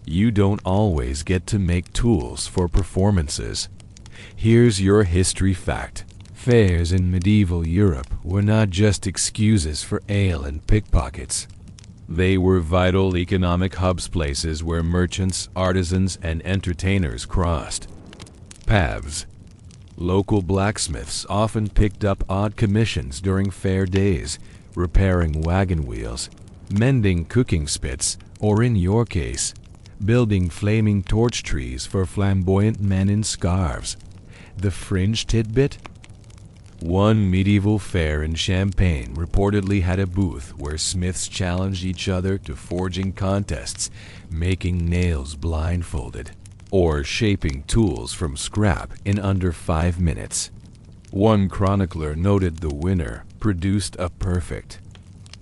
You don't always get to make tools for performances. Here's your history fact. Fairs in medieval Europe were not just excuses for ale and pickpockets. They were vital economic hubs, places where merchants, artisans, and entertainers crossed paths. Local blacksmiths often picked up odd commissions during fair days, repairing wagon wheels, mending cooking spits, or in your case, building flaming torch trees for flamboyant men in scarves. The fringe tidbit? One medieval fair in Champagne reportedly had a booth where smiths challenged each other to forging contests, making nails blindfolded, or shaping tools from scrap in under 5 minutes. One chronicler noted the winner produced a perfect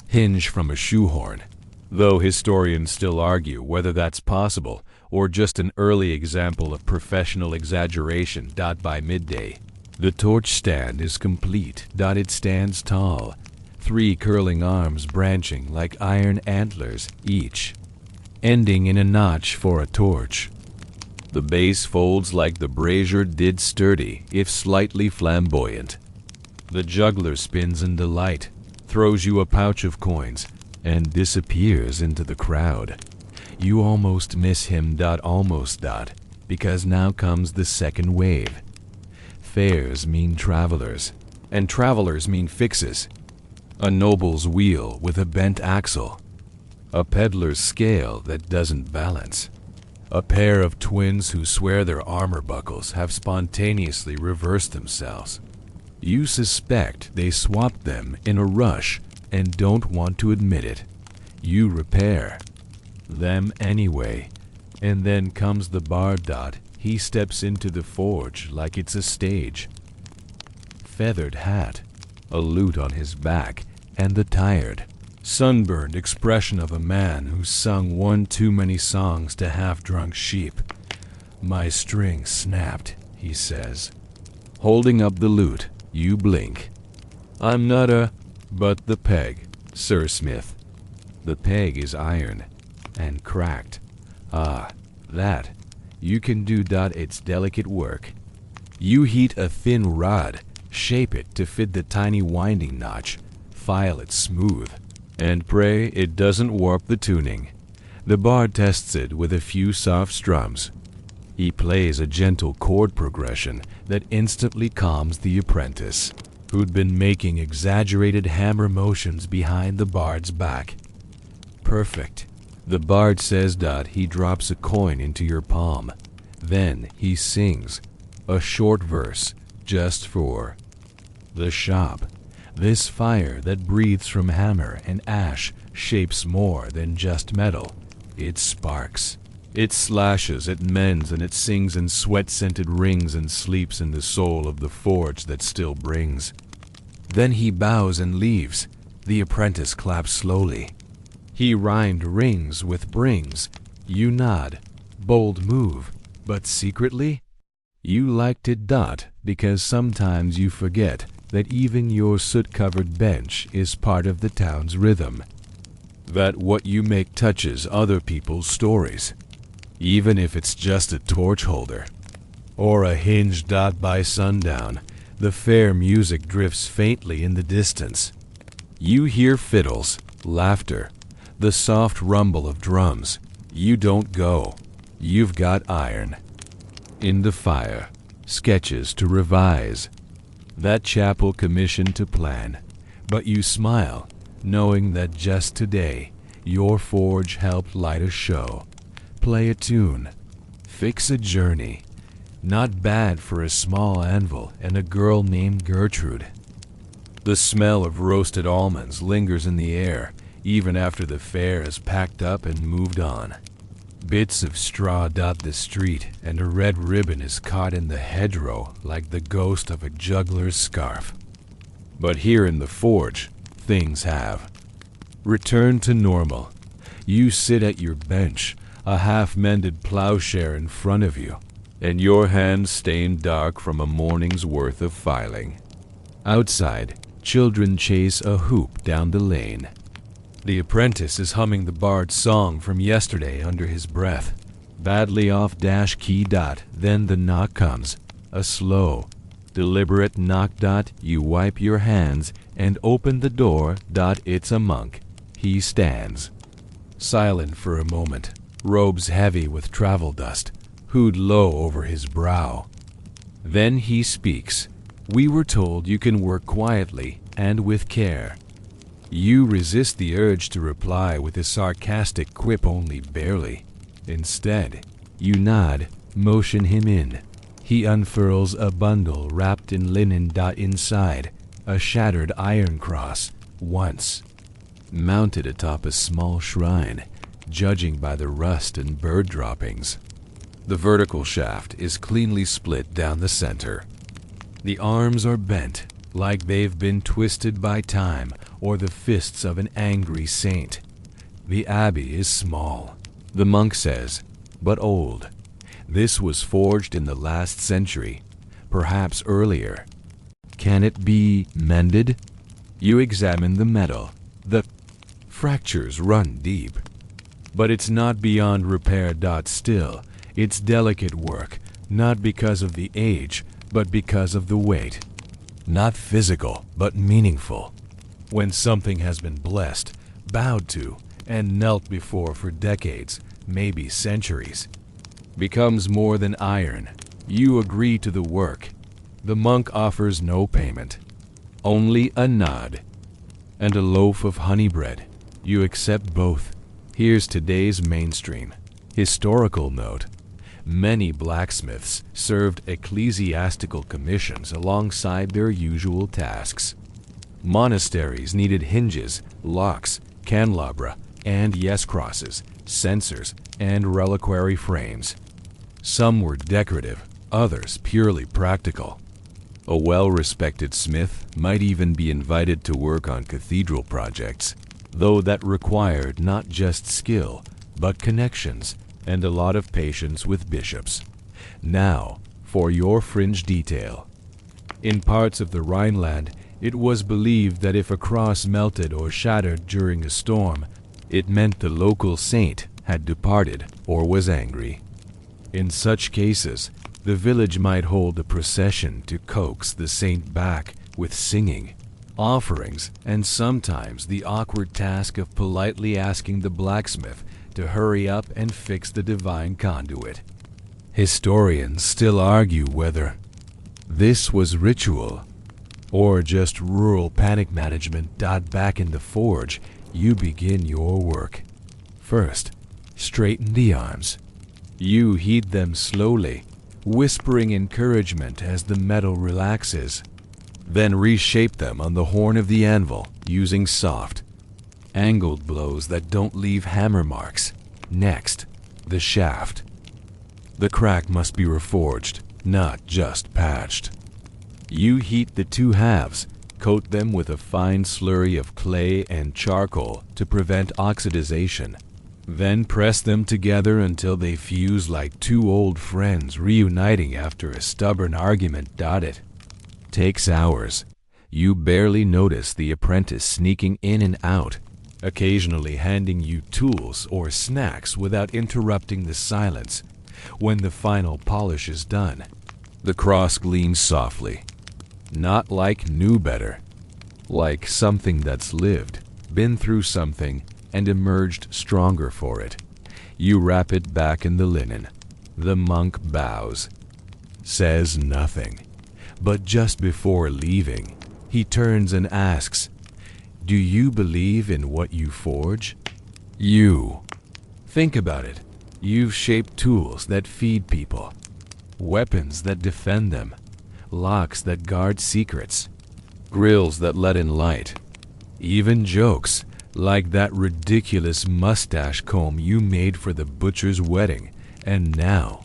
hinge from a shoehorn, though historians still argue whether that's possible or just an early example of professional exaggeration. By midday, the torch stand is complete. It stands tall, 3 curling arms branching like iron antlers each, ending in a notch for a torch. The base folds like the brazier did, sturdy, if slightly flamboyant. The juggler spins in delight, throws you a pouch of coins, and disappears into the crowd. You almost miss him. Because now comes the second wave. Fairs mean travelers. and travelers mean fixes. A noble's wheel with a bent axle. A peddler's scale that doesn't balance. A pair of twins who swear their armor buckles have spontaneously reversed themselves. You suspect they swapped them in a rush and don't want to admit it. You repair them anyway, and then comes the bard. He steps into the forge like it's a stage. Feathered hat, a lute on his back, and the tired, sunburned expression of a man who's sung one too many songs to half-drunk sheep. "My string snapped," he says. Holding up the lute, you blink. "I'm not a—" "But the peg, Sir Smith." The peg is iron and cracked. "Ah, that. You can do that. It's delicate work. You heat a thin rod, shape it to fit the tiny winding notch, file it smooth, and pray it doesn't warp the tuning." The bard tests it with a few soft strums. He plays a gentle chord progression that instantly calms the apprentice, who'd been making exaggerated hammer motions behind the bard's back. "Perfect." The bard says that he drops a coin into your palm. Then he sings a short verse just for the shop. This fire that breathes from hammer and ash shapes more than just metal. It sparks. It slashes, it mends, and it sings in sweat-scented rings and sleeps in the soul of the forge that still brings. Then he bows and leaves. The apprentice claps slowly. He rhymed rings with brings. You nod. Bold move. But secretly, you liked it because sometimes you forget that even your soot-covered bench is part of the town's rhythm. That what you make touches other people's stories, even if it's just a torch holder or a hinge. By sundown, the fair music drifts faintly in the distance. You hear fiddles, laughter, the soft rumble of drums. You don't go. You've got iron. In the fire, sketches to revise. That chapel commission to plan. But you smile, knowing that just today, your forge helped light a show, play a tune, fix a journey. Not bad for a small anvil and a girl named Gertrude. The smell of roasted almonds lingers in the air, even after the fair is packed up and moved on. Bits of straw dot the street, and a red ribbon is caught in the hedgerow like the ghost of a juggler's scarf. But here in the forge, things have returned to normal. You sit at your bench, a half-mended plowshare in front of you, and your hands stained dark from a morning's worth of filing. Outside, children chase a hoop down the lane. The apprentice is humming the bard's song from yesterday under his breath. Badly off dash key. Then the knock comes. A slow, deliberate knock. You wipe your hands and open the door. It's a monk. He stands, silent for a moment, robes heavy with travel dust, hood low over his brow. Then he speaks. "We were told you can work quietly and with care." You resist the urge to reply with a sarcastic quip only barely. Instead, you nod, motion him in. He unfurls a bundle wrapped in linen. Inside, a shattered iron cross, once mounted atop a small shrine, judging by the rust and bird droppings. The vertical shaft is cleanly split down the center. The arms are bent, like they've been twisted by time or the fists of an angry saint. The abbey is small, the monk says, but old. This was forged in the last century, perhaps earlier. Can it be mended? You examine the metal. The fractures run deep. But it's not beyond repair. Still, it's delicate work, not because of the age, but because of the weight. Not physical, but meaningful. When something has been blessed, bowed to, and knelt before for decades, maybe centuries, becomes more than iron. You agree to the work. The monk offers no payment. Only a nod. And a loaf of honey bread. You accept both. Here's today's mainstream. Historical note. Many blacksmiths served ecclesiastical commissions alongside their usual tasks. Monasteries needed hinges, locks, candelabra, and yes-crosses, censers, and reliquary frames. Some were decorative, others purely practical. A well-respected smith might even be invited to work on cathedral projects, though that required not just skill, but connections and a lot of patience with bishops. Now, for your fringe detail. In parts of the Rhineland, it was believed that if a cross melted or shattered during a storm, it meant the local saint had departed or was angry. In such cases, the village might hold a procession to coax the saint back with singing, offerings, and sometimes the awkward task of politely asking the blacksmith to hurry up and fix the divine conduit. Historians still argue whether this was ritual or just rural panic management. Back in the forge, you begin your work. First, straighten the arms. You heat them slowly, whispering encouragement as the metal relaxes. Then reshape them on the horn of the anvil using soft, angled blows that don't leave hammer marks. Next, the shaft. The crack must be reforged, not just patched. You heat the two halves, coat them with a fine slurry of clay and charcoal to prevent oxidization. Then press them together until they fuse like two old friends reuniting after a stubborn argument. It takes hours. You barely notice the apprentice sneaking in and out, occasionally handing you tools or snacks without interrupting the silence. When the final polish is done, the cross gleams softly. Not like new better, like something that's lived, been through something, and emerged stronger for it. You wrap it back in the linen. The monk bows, says nothing, but just before leaving, he turns and asks, "Do you believe in what you forge?" You think about it. You've shaped tools that feed people, weapons that defend them, locks that guard secrets, grills that let in light, even jokes like that ridiculous mustache comb you made for the butcher's wedding. And now,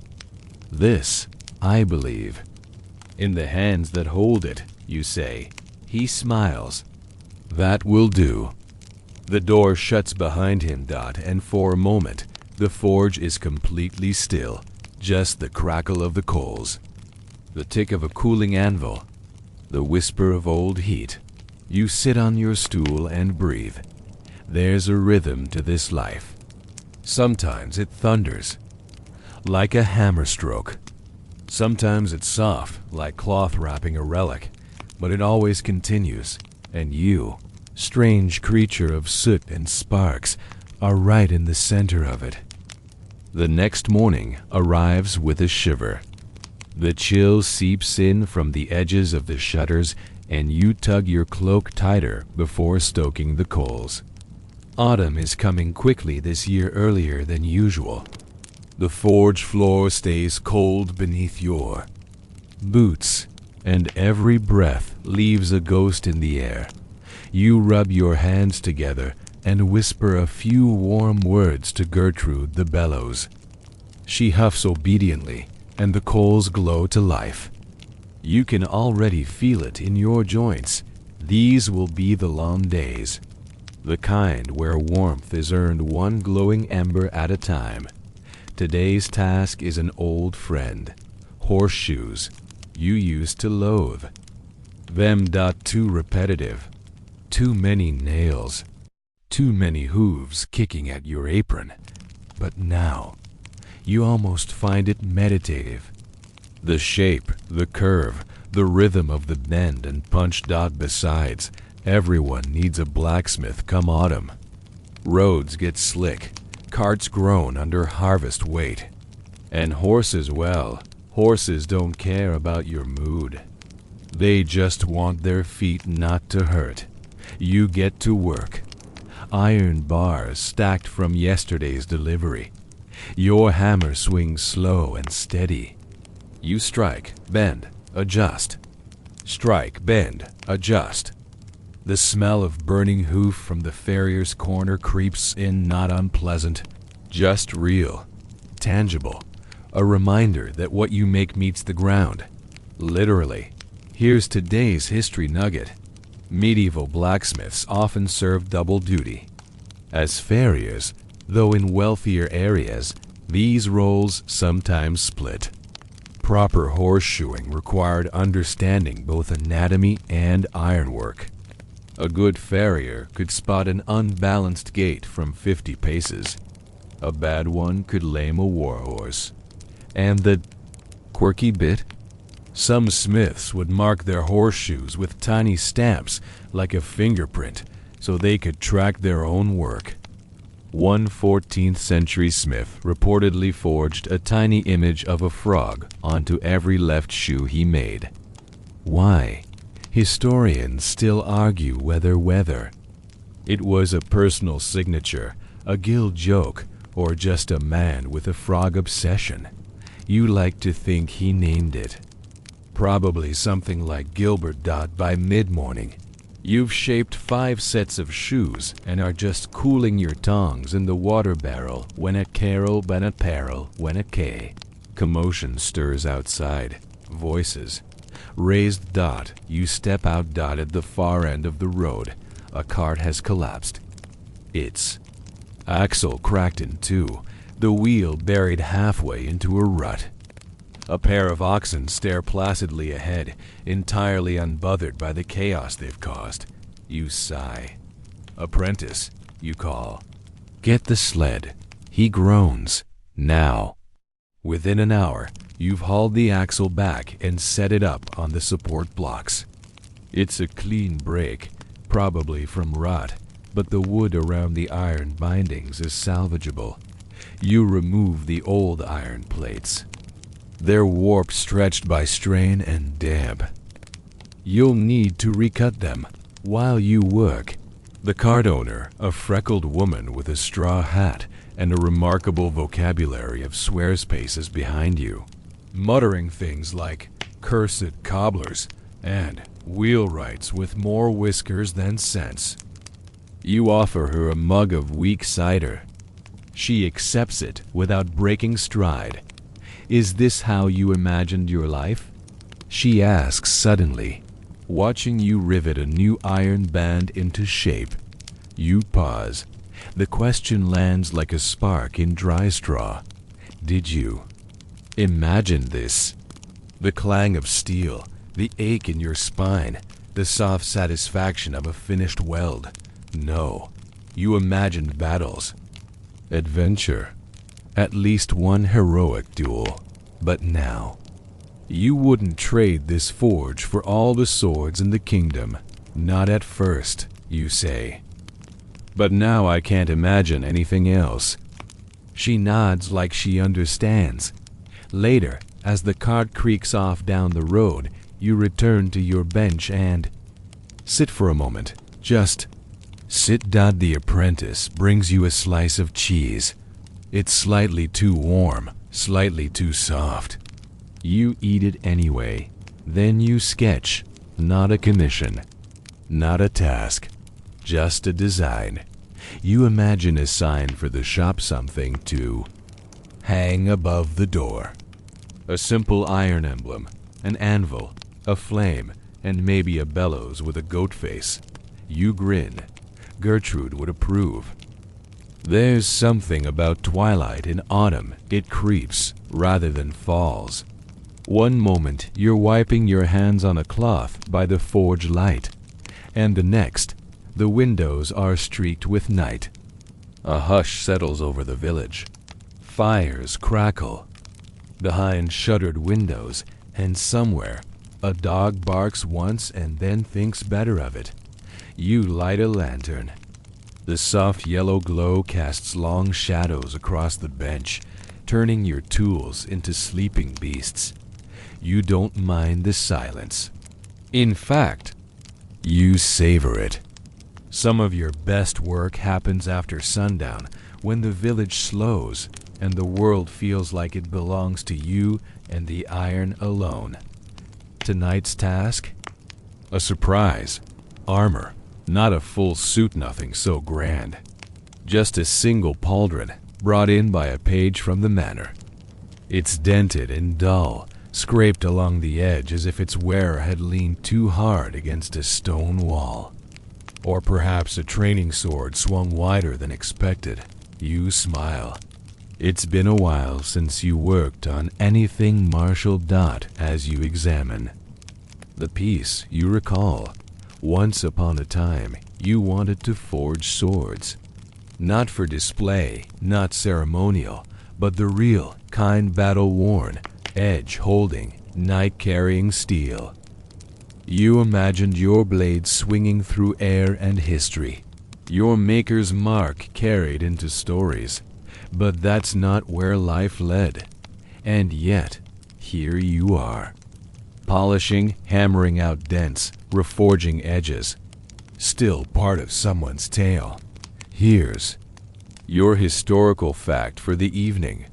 this, I believe. In the hands that hold it, you say. He smiles. That will do. The door shuts behind him. And for a moment, the forge is completely still, just the crackle of the coals, the tick of a cooling anvil, the whisper of old heat. You sit on your stool and breathe. There's a rhythm to this life. Sometimes it thunders, like a hammer stroke. Sometimes it's soft, like cloth wrapping a relic, but it always continues, and you, strange creature of soot and sparks, are right in the center of it. The next morning arrives with a shiver. The chill seeps in from the edges of the shutters, and you tug your cloak tighter before stoking the coals. Autumn is coming quickly this year, earlier than usual. The forge floor stays cold beneath your boots, and every breath leaves a ghost in the air. You rub your hands together and whisper a few warm words to Gertrude the bellows. She huffs obediently, and the coals glow to life. You can already feel it in your joints. These will be the long days, the kind where warmth is earned one glowing ember at a time. Today's task is an old friend, horseshoes you used to loathe. Them too repetitive, too many nails, too many hooves kicking at your apron. But now, you almost find it meditative. The shape, the curve, the rhythm of the bend and punch. Besides, everyone needs a blacksmith come autumn. Roads get slick, carts groan under harvest weight. And horses, well, horses don't care about your mood. They just want their feet not to hurt. You get to work. Iron bars stacked from yesterday's delivery. Your hammer swings slow and steady. You strike, bend, adjust. Strike, bend, adjust. The smell of burning hoof from the farrier's corner creeps in, not unpleasant, just real, tangible, a reminder that what you make meets the ground. Literally. Here's today's history nugget. Medieval blacksmiths often served double duty. As farriers, though in wealthier areas, these roles sometimes split. Proper horseshoeing required understanding both anatomy and ironwork. A good farrier could spot an unbalanced gait from 50 paces. A bad one could lame a warhorse. And the quirky bit? Some smiths would mark their horseshoes with tiny stamps like a fingerprint so they could track their own work. One 14th century smith reportedly forged a tiny image of a frog onto every left shoe he made. Why? Historians still argue whether it was a personal signature, a guild joke, or just a man with a frog obsession. You like to think he named it. Probably something like Gilbert Dot by mid-morning. You've shaped 5 sets of shoes and are just cooling your tongs in the water barrel when a carol ben a peril when a K. Commotion stirs outside. Voices. Raised dot. You step out dot at the far end of the road. A cart has collapsed. Its axle cracked in two. The wheel buried halfway into a rut. A pair of oxen stare placidly ahead, entirely unbothered by the chaos they've caused. You sigh. Apprentice, you call. Get the sled. He groans. Now. Within an hour, you've hauled the axle back and set it up on the support blocks. It's a clean break, probably from rot, but the wood around the iron bindings is salvageable. You remove the old iron plates. They're warped, stretched by strain and damp. You'll need to recut them while you work. The cart owner, a freckled woman with a straw hat and a remarkable vocabulary of swear space, is behind you, muttering things like cursed cobblers and wheelwrights with more whiskers than sense. You offer her a mug of weak cider. She accepts it without breaking stride. Is this how you imagined your life? She asks suddenly, watching you rivet a new iron band into shape. You pause. The question lands like a spark in dry straw. Did you imagine this? The clang of steel, the ache in your spine, the soft satisfaction of a finished weld. No, you imagined battles. Adventure. At least one heroic duel. But now, you wouldn't trade this forge for all the swords in the kingdom. Not at first, you say. But now I can't imagine anything else. She nods like she understands. Later, as the cart creaks off down the road, you return to your bench and sit for a moment. Just sit. The apprentice brings you a slice of cheese. It's slightly too warm, slightly too soft. You eat it anyway. Then you sketch. Not a commission. Not a task. Just a design. You imagine a sign for the shop, something to hang above the door. A simple iron emblem, an anvil, a flame, and maybe a bellows with a goat face. You grin. Gertrude would approve. There's something about twilight in autumn. It creeps rather than falls. One moment you're wiping your hands on a cloth by the forge light, and the next the windows are streaked with night. A hush settles over the village. Fires crackle behind shuttered windows, and somewhere a dog barks once and then thinks better of it. You light a lantern. The soft yellow glow casts long shadows across the bench, turning your tools into sleeping beasts. You don't mind the silence. In fact, you savor it. Some of your best work happens after sundown, when the village slows and the world feels like it belongs to you and the iron alone. Tonight's task? A surprise. Armor. Not a full suit, nothing so grand. Just a single pauldron, brought in by a page from the manor. It's dented and dull, scraped along the edge as if its wearer had leaned too hard against a stone wall. Or perhaps a training sword swung wider than expected. You smile. It's been a while since you worked on anything martial dot as you examine. The piece, you recall. Once upon a time, you wanted to forge swords. Not for display, not ceremonial, but the real, kind battle-worn, edge-holding, knight-carrying steel. You imagined your blade swinging through air and history, your maker's mark carried into stories. But that's not where life led. And yet, here you are. Polishing, hammering out dents, reforging edges. Still part of someone's tale. Here's your historical fact for the evening.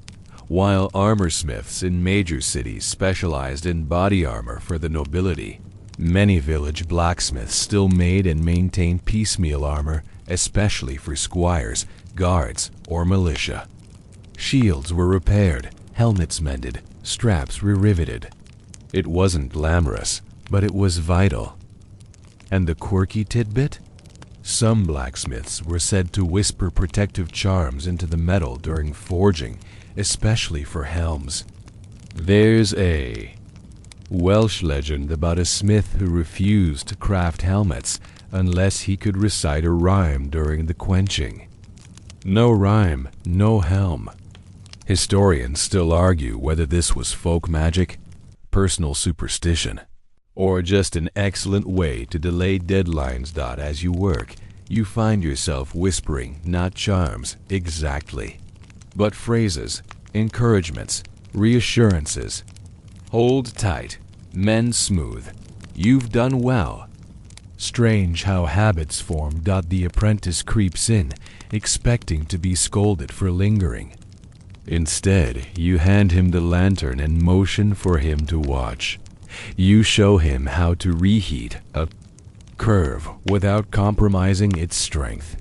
While armorsmiths in major cities specialized in body armor for the nobility, many village blacksmiths still made and maintained piecemeal armor, especially for squires, guards, or militia. Shields were repaired, helmets mended, straps re-riveted. It wasn't glamorous, but it was vital. And the quirky tidbit? Some blacksmiths were said to whisper protective charms into the metal during forging, especially for helms. There's a Welsh legend about a smith who refused to craft helmets unless he could recite a rhyme during the quenching. No rhyme, no helm. Historians still argue whether this was folk magic, personal superstition, or just an excellent way to delay deadlines. As you work, you find yourself whispering not charms exactly, but phrases, encouragements, reassurances. Hold tight, mend smooth, you've done well. Strange how habits form. The apprentice creeps in, expecting to be scolded for lingering. Instead, you hand him the lantern and motion for him to watch. You show him how to reheat a curve without compromising its strength.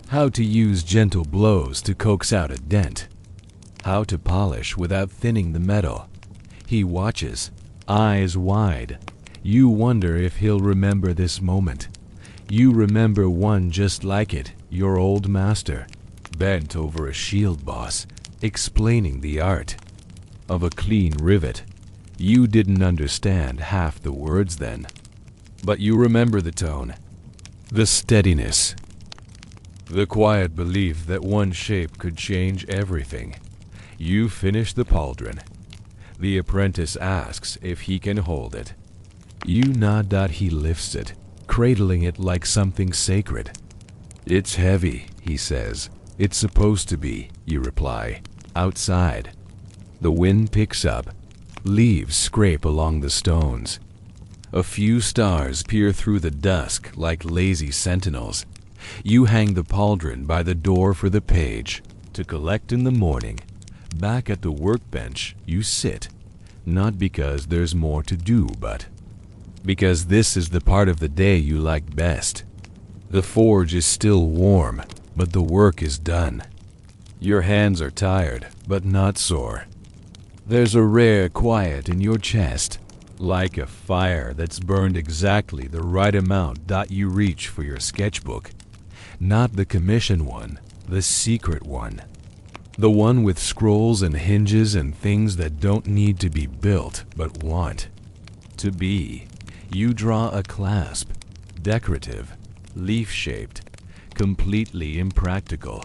How to use gentle blows to coax out a dent. How to polish without thinning the metal. He watches, eyes wide. You wonder if he'll remember this moment. You remember one just like it, your old master, bent over a shield boss, explaining the art of a clean rivet. You didn't understand half the words then, but you remember the tone, the steadiness, the quiet belief that one shape could change everything. You finish the pauldron. The apprentice asks if he can hold it. You nod. He lifts it, cradling it like something sacred. It's heavy, he says. It's supposed to be, you reply. Outside, the wind picks up. Leaves scrape along the stones. A few stars peer through the dusk like lazy sentinels. You hang the pauldron by the door for the page to collect in the morning. Back at the workbench, you sit, not because there's more to do, but because this is the part of the day you like best. The forge is still warm, but the work is done. Your hands are tired, but not sore. There's a rare quiet in your chest, like a fire that's burned exactly the right amount. You reach for your sketchbook. Not the commission one, the secret one. The one with scrolls and hinges and things that don't need to be built, but want to be. You draw a clasp, decorative, leaf-shaped, completely impractical.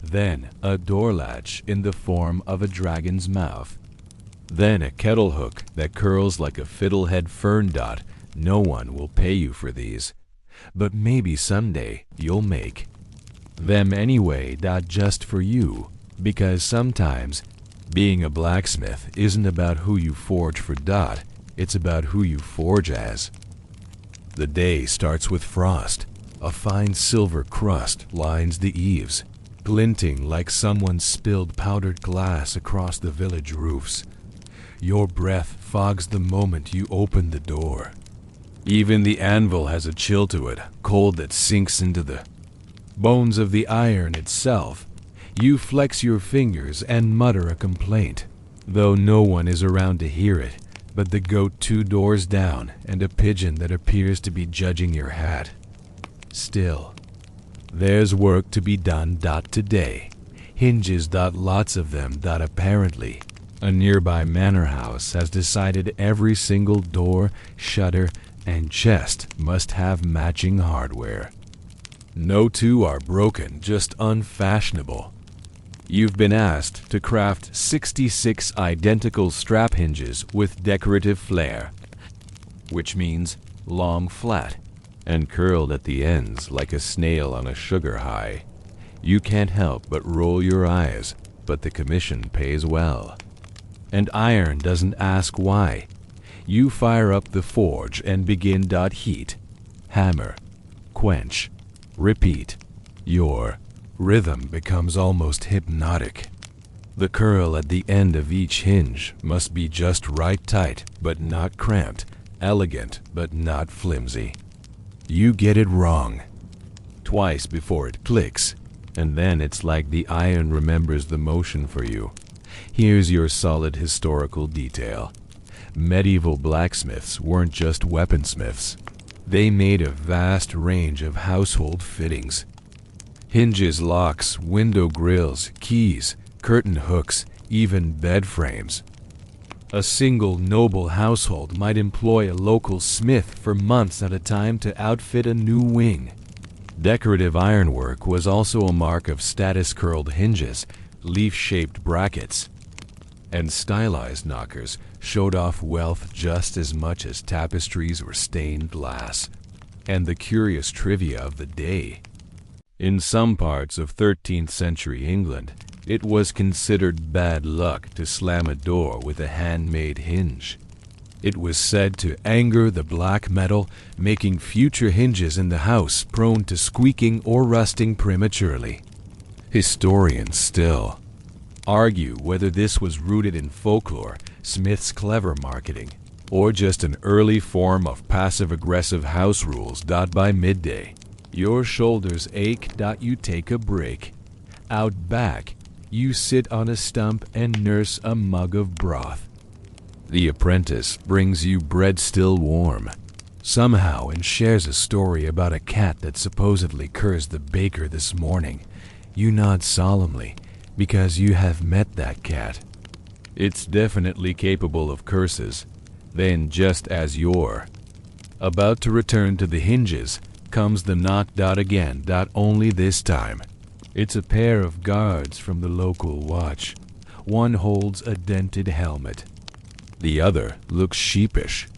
Then a door latch in the form of a dragon's mouth. Then a kettle hook that curls like a fiddlehead fern. No one will pay you for these, but maybe someday you'll make them anyway. Just for you, because sometimes being a blacksmith isn't about who you forge for. It's about who you forge as. The day starts with frost. A fine silver crust lines the eaves, glinting like someone spilled powdered glass across the village roofs. Your breath fogs the moment you open the door. Even the anvil has a chill to it, cold that sinks into the bones of the iron itself. You flex your fingers and mutter a complaint, though no one is around to hear it but the goat 2 doors down and a pigeon that appears to be judging your hat. Still, there's work to be done. Today. Hinges. Lots of them. Apparently, a nearby manor house has decided every single door, shutter, and chest must have matching hardware. No two are broken, just unfashionable. You've been asked to craft 66 identical strap hinges with decorative flair, which means long flat and curled at the ends like a snail on a sugar high. You can't help but roll your eyes, but the commission pays well. And iron doesn't ask why. You fire up the forge and begin. Heat, hammer, quench, repeat. Your rhythm becomes almost hypnotic. The curl at the end of each hinge must be just right, tight but not cramped, elegant but not flimsy. You get it wrong twice before it clicks, and then it's like the iron remembers the motion for you. Here's your solid historical detail. Medieval blacksmiths weren't just weaponsmiths. They made a vast range of household fittings. Hinges, locks, window grills, keys, curtain hooks, even bed frames. A single noble household might employ a local smith for months at a time to outfit a new wing. Decorative ironwork was also a mark of status. Curled hinges, leaf-shaped brackets, and stylized knockers showed off wealth just as much as tapestries or stained glass. And the curious trivia of the day. In some parts of 13th century England, it was considered bad luck to slam a door with a handmade hinge. It was said to anger the black metal, making future hinges in the house prone to squeaking or rusting prematurely. Historians still argue whether this was rooted in folklore, Smith's clever marketing, or just an early form of passive-aggressive house rules. By midday, your shoulders ache. You take a break. Out back, you sit on a stump and nurse a mug of broth. The apprentice brings you bread still warm, somehow, and shares a story about a cat that supposedly cursed the baker this morning. You nod solemnly, because you have met that cat. It's definitely capable of curses. Then, just as you're about to return to the hinges, comes the knock. Again. Only this time, it's a pair of guards from the local watch. One holds a dented helmet. The other looks sheepish.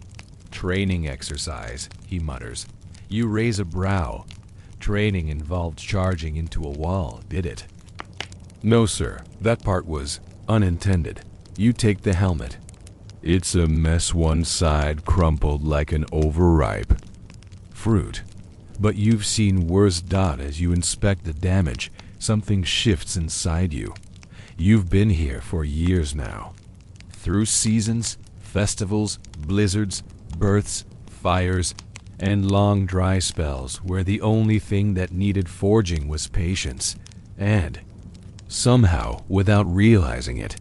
Training exercise, he mutters. You raise a brow. Training involved charging into a wall, did it? No, sir. That part was unintended. You take the helmet. It's a mess, one side crumpled like an overripe fruit. But you've seen worse. As you inspect the damage, something shifts inside you. You've been here for years now. Through seasons, festivals, blizzards, births, fires, and long dry spells where the only thing that needed forging was patience. And, somehow, without realizing it,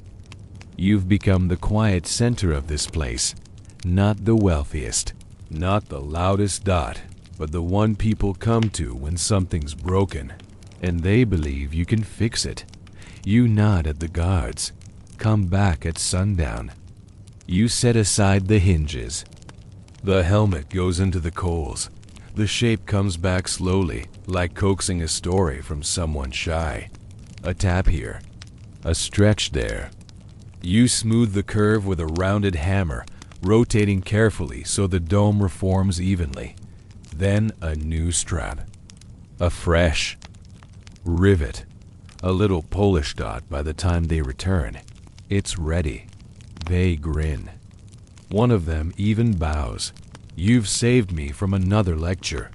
you've become the quiet center of this place. Not the wealthiest, not the loudest. But the one people come to when something's broken, and they believe you can fix it. You nod at the guards. Come back at sundown. You set aside the hinges. The helmet goes into the coals. The shape comes back slowly, like coaxing a story from someone shy. A tap here, a stretch there. You smooth the curve with a rounded hammer, rotating carefully so the dome reforms evenly. Then a new strap. A fresh rivet. A little polish. By the time they return, it's ready. They grin. One of them even bows. you've saved me from another lecture.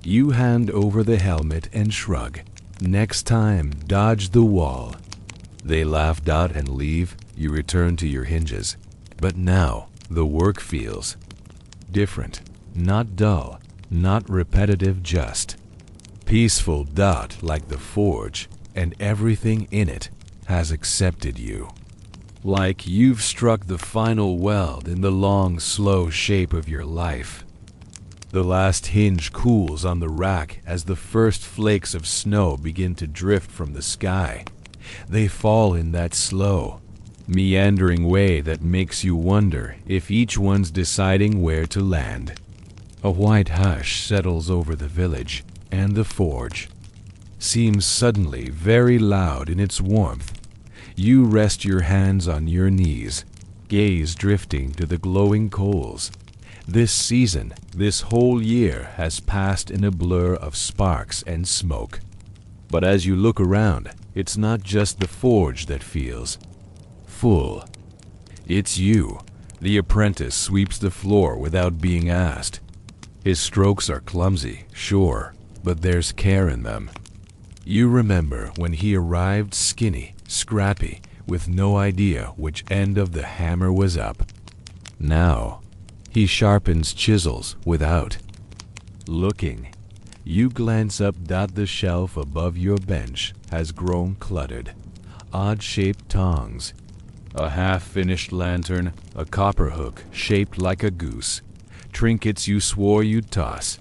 You hand over the helmet and shrug. Next time, dodge the wall. They laugh out and leave. You return to your hinges. But now, the work feels different. Not dull, not repetitive, just peaceful. Like the forge, and everything in it has accepted you. Like you've struck the final weld in the long, slow shape of your life. The last hinge cools on the rack as the first flakes of snow begin to drift from the sky. They fall in that slow, meandering way that makes you wonder if each one's deciding where to land. A white hush settles over the village, and the forge seems suddenly very loud in its warmth. You rest your hands on your knees, gaze drifting to the glowing coals. This season, this whole year, has passed in a blur of sparks and smoke. But as you look around, it's not just the forge that feels full. It's you. The apprentice sweeps the floor without being asked. His strokes are clumsy, sure, but there's care in them. You remember when he arrived skinny, scrappy, with no idea which end of the hammer was up. Now, he sharpens chisels without looking. You glance up. The shelf above your bench has grown cluttered. Odd-shaped tongs, a half-finished lantern, a copper hook shaped like a goose, trinkets you swore you'd toss.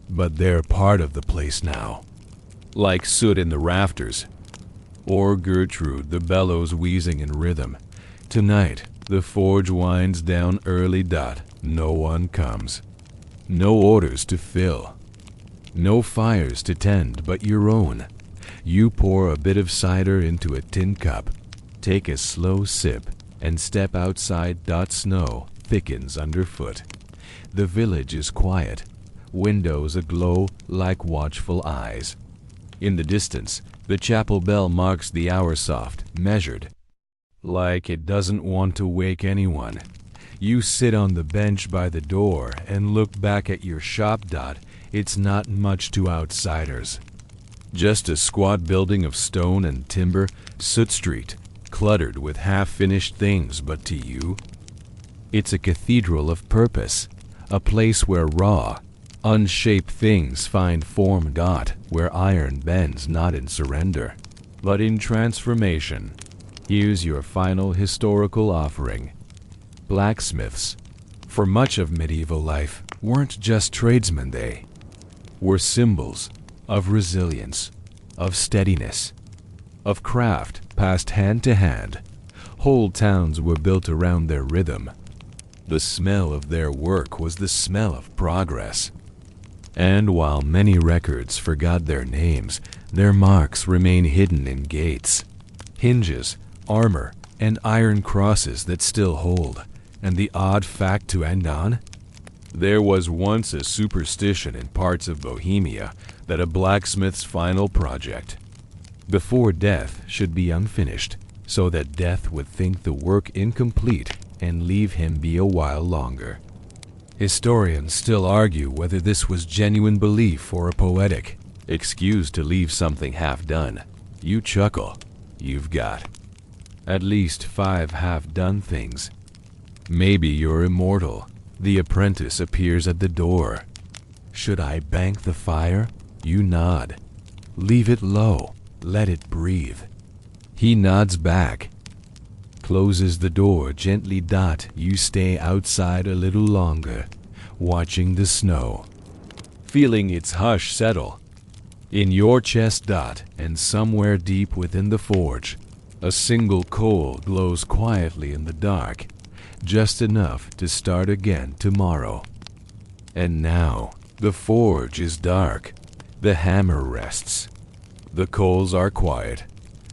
But they're part of the place now, like soot in the rafters. Or Gertrude, the bellows wheezing in rhythm. Tonight, the forge winds down early. No one comes. No orders to fill. No fires to tend but your own. You pour a bit of cider into a tin cup, take a slow sip, and step outside. Snow thickens underfoot. The village is quiet, windows aglow like watchful eyes. In the distance, the chapel bell marks the hour, soft, measured, like it doesn't want to wake anyone. You sit on the bench by the door and look back at your shop. It's not much to outsiders. Just a squat building of stone and timber, Soot Street, cluttered with half-finished things, but to you, it's a cathedral of purpose, a place where raw, unshaped things find form. Where iron bends not in surrender, but in transformation. Here's your final historical offering. Blacksmiths, for much of medieval life, weren't just tradesmen. They were symbols of resilience, of steadiness, of craft passed hand to hand. Whole towns were built around their rhythm. The smell of their work was the smell of progress. And while many records forgot their names, their marks remain hidden in gates, hinges, armor, and iron crosses that still hold. And the odd fact to end on? There was once a superstition in parts of Bohemia that a blacksmith's final project, before death, should be unfinished, so that death would think the work incomplete and leave him be a while longer. Historians still argue whether this was genuine belief or a poetic excuse to leave something half done. You chuckle. You've got at least 5 half-done things. Maybe you're immortal. The apprentice appears at the door. Should I bank the fire? You nod. Leave it low. Let it breathe. He nods back, closes the door gently. You stay outside a little longer, watching the snow, feeling its hush settle in your chest. And somewhere deep within the forge, a single coal glows quietly in the dark, just enough to start again tomorrow. And now, the forge is dark. The hammer rests. The coals are quiet.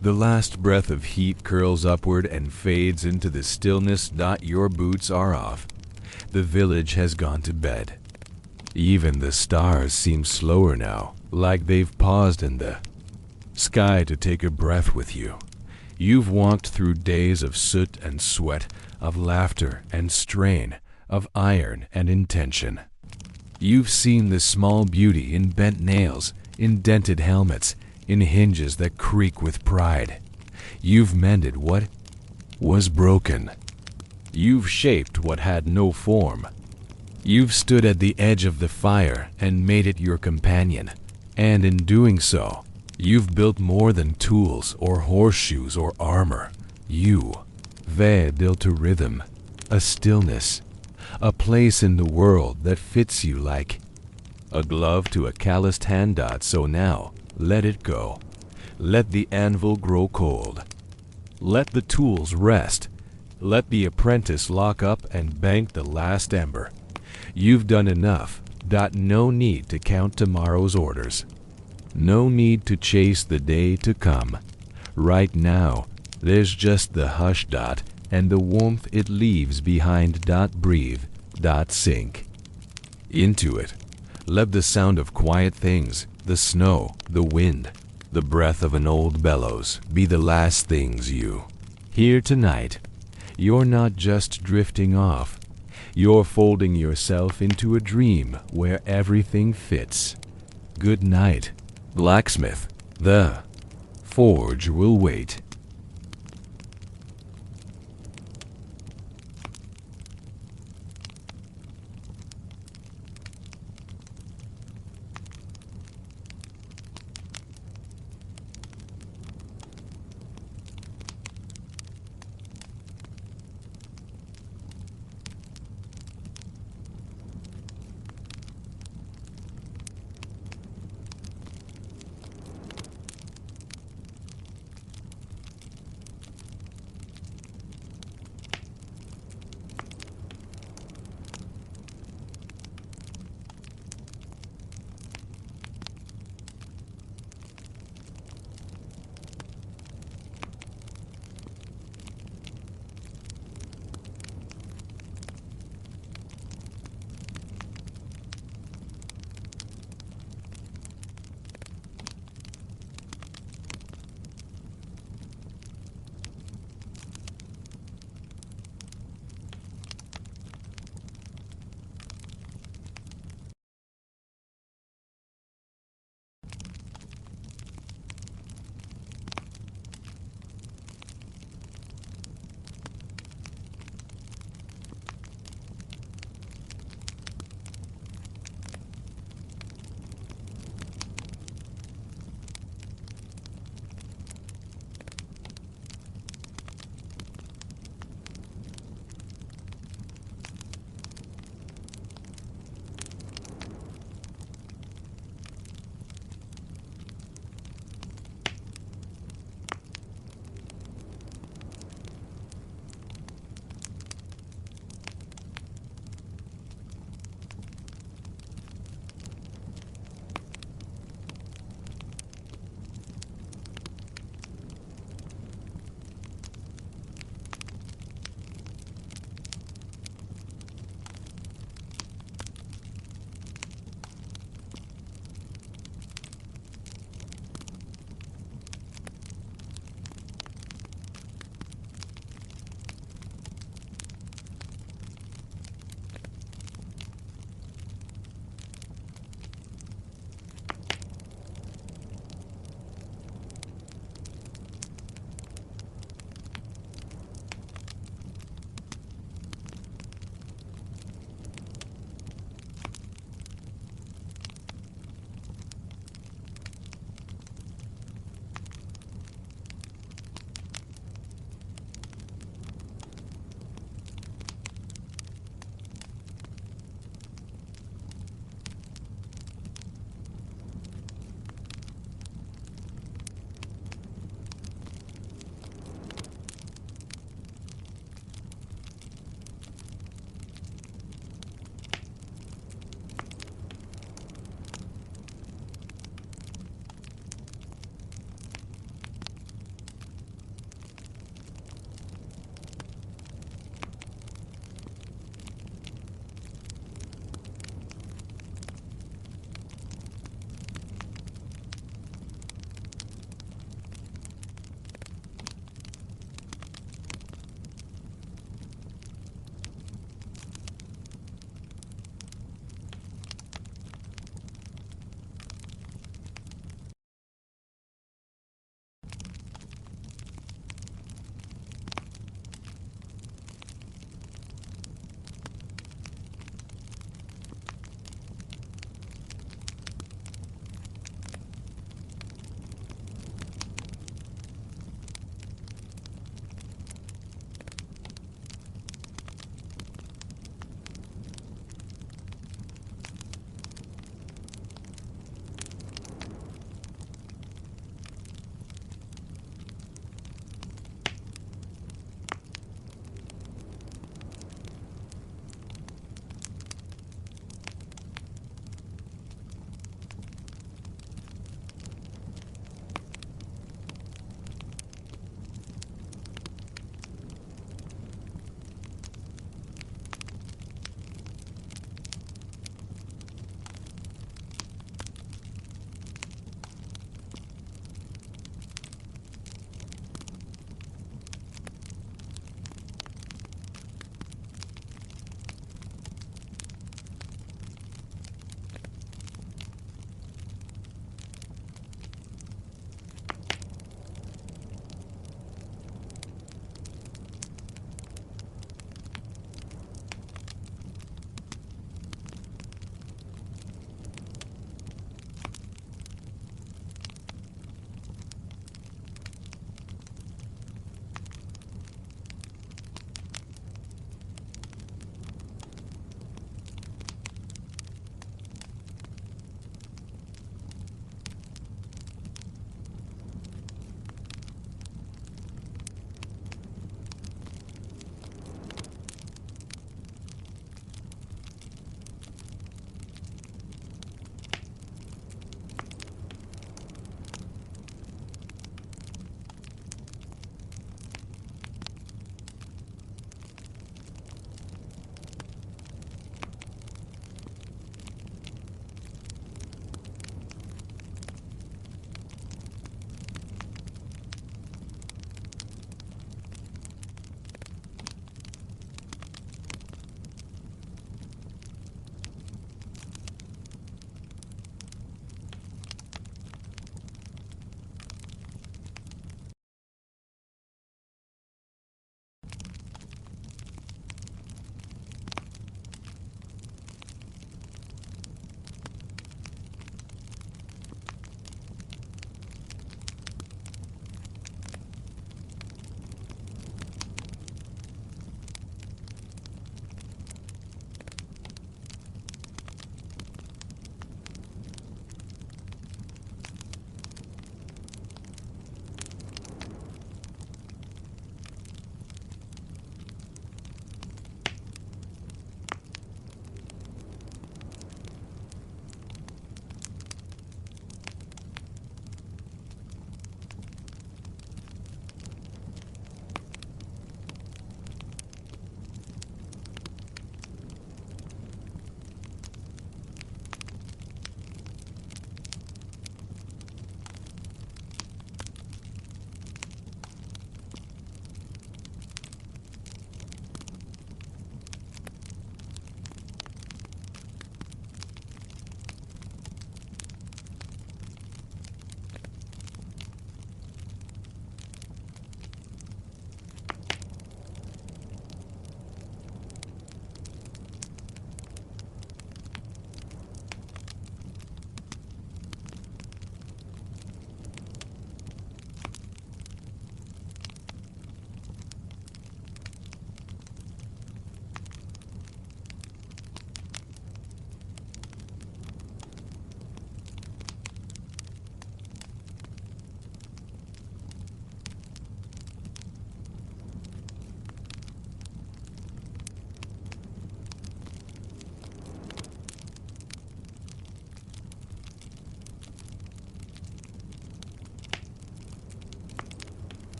The last breath of heat curls upward and fades into the stillness. Your boots are off. The village has gone to bed. Even the stars seem slower now, like they've paused in the sky to take a breath with you. You've walked through days of soot and sweat, of laughter and strain, of iron and intention. You've seen the small beauty in bent nails, in dented helmets, in hinges that creak with pride. You've mended what was broken. You've shaped what had no form. You've stood at the edge of the fire and made it your companion. And in doing so, you've built more than tools or horseshoes or armor. You've built a rhythm, a stillness, a place in the world that fits you like a glove to a calloused hand. So now, let it go. Let the anvil grow cold. Let the tools rest. Let the apprentice lock up and bank the last ember. You've done enough. No need to count tomorrow's orders. No need to chase the day to come. Right now, there's just the hush. And the warmth it leaves behind. Breathe. Sink into it. Let the sound of quiet things, the snow, the wind, the breath of an old bellows, be the last things you hear tonight. You're not just drifting off. You're folding yourself into a dream where everything fits. Good night, Blacksmith. The forge will wait.